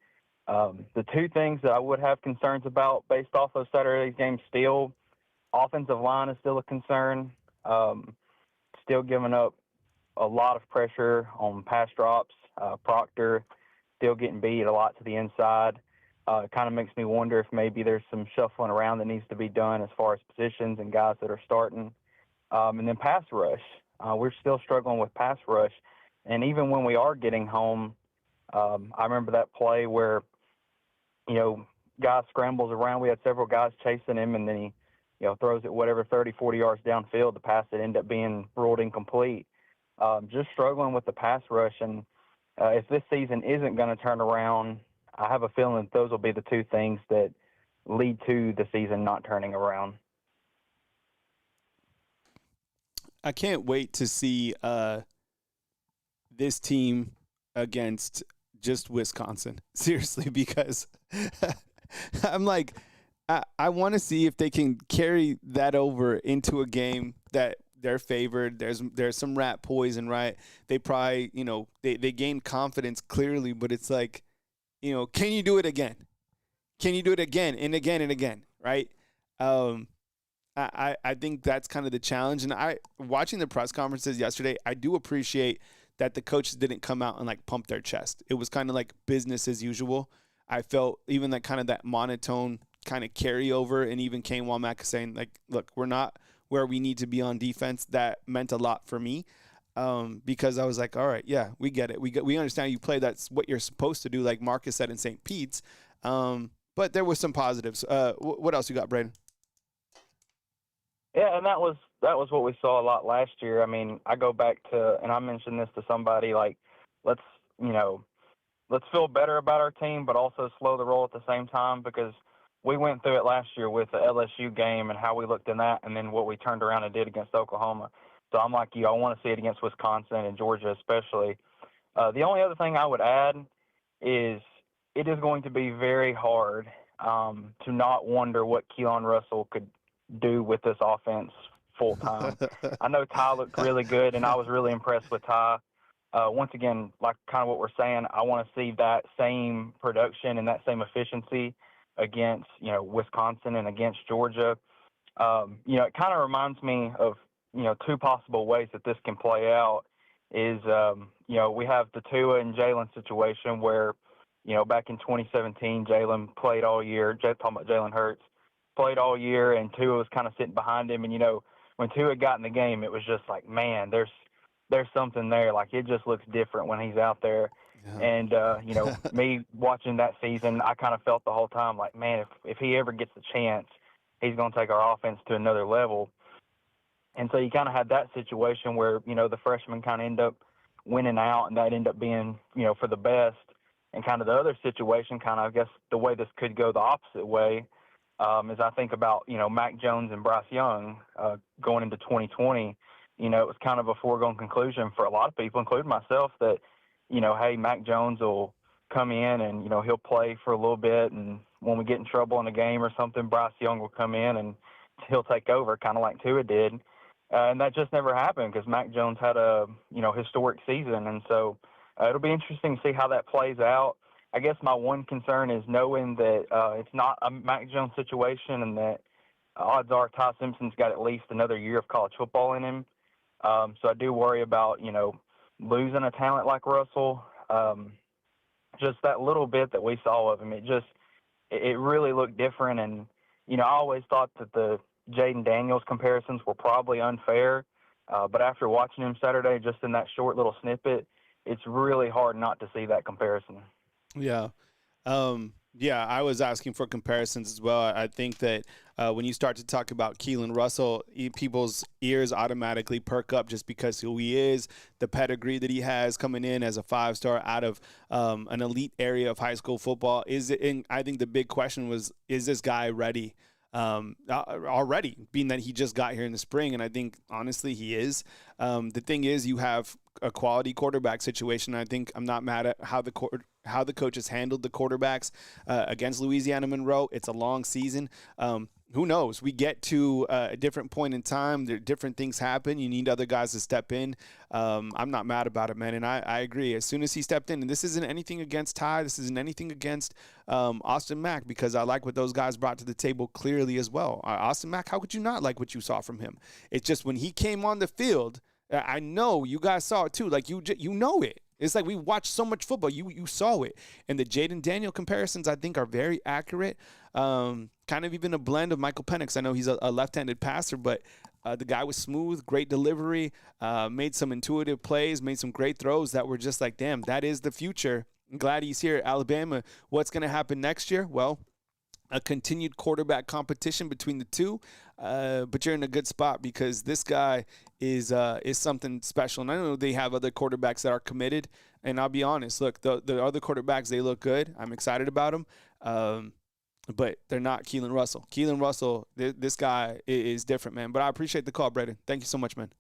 The 2 things that I would have concerns about based off of Saturday's game still, offensive line is still a concern. Still giving up a lot of pressure on pass drops. Proctor still getting beat a lot to the inside. It kind of makes me wonder if maybe there's some shuffling around that needs to be done as far as positions and guys that are starting. And then pass rush. We're still struggling with pass rush. And even when we are getting home, I remember that play where, guy scrambles around. We had several guys chasing him, and then he, throws it whatever 30, 40 yards downfield. The pass that ended up being ruled incomplete. Just struggling with the pass rush. And if this season isn't going to turn around, I have a feeling that those will be the two things that lead to the season not turning around. I can't wait to see this team against just Wisconsin. Seriously, because I'm like, I want to see if they can carry that over into a game that they're favored. There's some rat poison, right? They probably, they gain confidence clearly, but it's like, can you do it again? Can you do it again and again and again, right? I think that's kind of the challenge. And watching the press conferences yesterday, I do appreciate that the coaches didn't come out and like pump their chest. It was kind of like business as usual. I felt even that kind of that monotone kind of carryover, and even Kane Womack saying like, look, we're not where we need to be on defense. That meant a lot for me because I was like, all right, yeah, we get it. We understand you play. That's what you're supposed to do, like Marcus said in St. Pete's. But there was some positives. What else you got, Braden? Yeah, and that was what we saw a lot last year. I mean, I go back to, and I mentioned this to somebody, like, let's feel better about our team, but also slow the roll at the same time, because we went through it last year with the LSU game and how we looked in that, and then what we turned around and did against Oklahoma. So I'm like you, I want to see it against Wisconsin and Georgia especially. The only other thing I would add is it is going to be very hard to not wonder what Keon Russell could do with this offense full time. I know Ty looked really good, and I was really impressed with Ty. Once again, like kind of what we're saying, I want to see that same production and that same efficiency against, Wisconsin and against Georgia. It kind of reminds me of, two possible ways that this can play out is, we have the Tua and Jalen situation where, back in 2017, Jalen played all year. Talking about Jalen Hurts, played all year, and Tua was kind of sitting behind him. And, when Tua got in the game, it was just like, man, there's something there. Like, it just looks different when he's out there. Yeah. And, me watching that season, I kind of felt the whole time like, man, if he ever gets the chance, he's going to take our offense to another level. And so you kind of had that situation where, the freshmen kind of end up winning out, and that end up being, for the best. And kind of the other situation, kind of, I guess, the way this could go the opposite way is I think about, Mac Jones and Bryce Young going into 2020. It was kind of a foregone conclusion for a lot of people, including myself, that, hey, Mac Jones will come in and, he'll play for a little bit. And when we get in trouble in a game or something, Bryce Young will come in and he'll take over, kind of like Tua did. And that just never happened because Mac Jones had a, historic season. And so it'll be interesting to see how that plays out. I guess my one concern is knowing that it's not a Mac Jones situation and that odds are Ty Simpson's got at least another year of college football in him. So I do worry about, losing a talent like Russell. Just that little bit that we saw of him, it really looked different. And, I always thought that the Jaden Daniels comparisons were probably unfair. But after watching him Saturday, just in that short little snippet, it's really hard not to see that comparison. Yeah. I was asking for comparisons as well. I think that when you start to talk about Keelan Russell, people's ears automatically perk up just because who he is, the pedigree that he has coming in as a 5-star out of an elite area of high school football. I think the big question was, is this guy ready already, being that he just got here in the spring? And I think, honestly, he is. The thing is, you have a quality quarterback situation. I think I'm not mad at how the coaches handled the quarterbacks against Louisiana Monroe. It's a long season. Who knows? We get to a different point in time. There different things happen. You need other guys to step in. I'm not mad about it, man. And I agree. As soon as he stepped in, and this isn't anything against Ty. This isn't anything against Austin Mack, because I like what those guys brought to the table clearly as well. Austin Mack, how could you not like what you saw from him? It's just when he came on the field, I know you guys saw it too. Like you know it. It's like we watched so much football. You saw it. And the Jaden Daniel comparisons, I think, are very accurate. Kind of even a blend of Michael Penix. I know he's a left-handed passer, but the guy was smooth, great delivery, made some intuitive plays, made some great throws that were just like, damn, that is the future. I'm glad he's here at Alabama. What's going to happen next year? Well, a continued quarterback competition between the two, but you're in a good spot because this guy is something special. And I know they have other quarterbacks that are committed, and I'll be honest. Look, the other quarterbacks, they look good. I'm excited about them, but they're not Keelan Russell. Keelan Russell, this guy is different, man. But I appreciate the call, Braden. Thank you so much, man.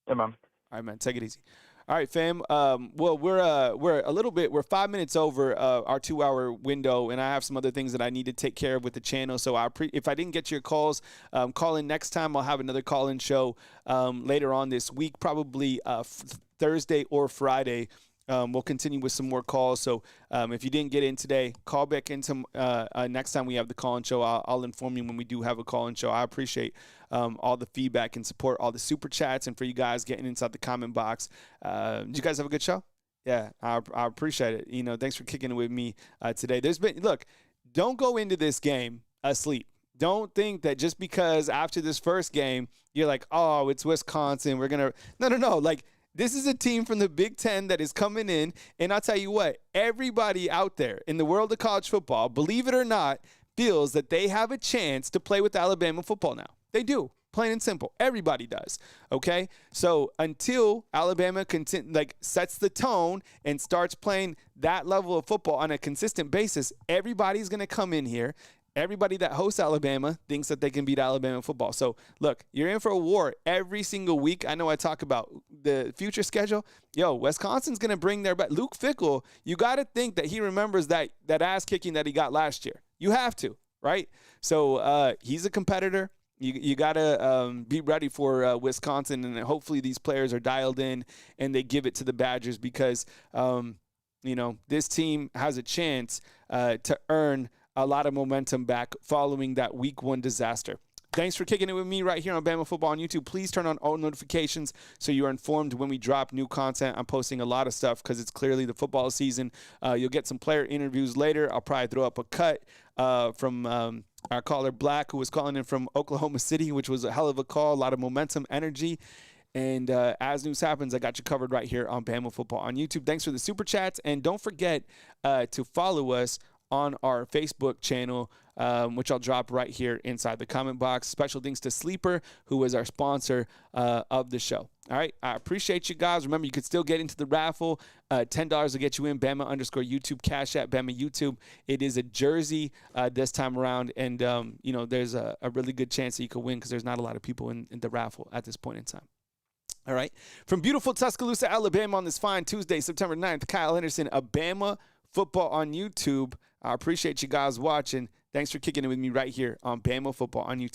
Yeah, man. All right, man. Take it easy. All right, fam. Well, we're 5 minutes over our 2-hour window, and I have some other things that I need to take care of with the channel. So if I didn't get to your calls, call in next time. I'll have another call-in show later on this week, probably Thursday or Friday. We'll continue with some more calls. So if you didn't get in today, call back in next time we have the call-in show. I'll inform you when we do have a call-in show. I appreciate all the feedback and support, all the super chats, and for you guys getting inside the comment box. Did you guys have a good show? Yeah, I appreciate it. Thanks for kicking it with me today. Look, don't go into this game asleep. Don't think that just because after this first game, you're like, oh, it's Wisconsin. We're going to – no. Like, this is a team from the Big Ten that is coming in, and I'll tell you what, everybody out there in the world of college football, believe it or not, feels that they have a chance to play with Alabama football now. They do, plain and simple. Everybody does, okay? So until Alabama sets the tone and starts playing that level of football on a consistent basis, everybody's going to come in here. Everybody that hosts Alabama thinks that they can beat Alabama football. So, look, you're in for a war every single week. I know I talk about the future schedule. Yo, Wisconsin's going to bring their back. Luke Fickell, you got to think that he remembers that ass kicking that he got last year. You have to, right? So, he's a competitor. You got to be ready for Wisconsin, and hopefully these players are dialed in and they give it to the Badgers because, this team has a chance to earn a lot of momentum back following that week 1 disaster. Thanks for kicking it with me right here on Bama Football on YouTube. Please turn on all notifications so you are informed when we drop new content. I'm posting a lot of stuff because it's clearly the football season. You'll get some player interviews later. I'll probably throw up a cut from our caller Black, who was calling in from Oklahoma City, which was a hell of a call, a lot of momentum, energy. And as news happens, I got you covered right here on Bama Football on YouTube. Thanks for the super chats. And don't forget to follow us on our Facebook channel, which I'll drop right here inside the comment box. Special thanks to Sleeper, who is our sponsor of the show. All right, I appreciate you guys. Remember, you could still get into the raffle. $10 will get you in. Bama_YouTube, Cash App, Bama YouTube. It is a jersey this time around, and there's a really good chance that you could win because there's not a lot of people in the raffle at this point in time. All right, from beautiful Tuscaloosa, Alabama, on this fine Tuesday, September 9th, Kyle Henderson of Bama Football on YouTube. I appreciate you guys watching. Thanks for kicking it with me right here on Bama Football on YouTube.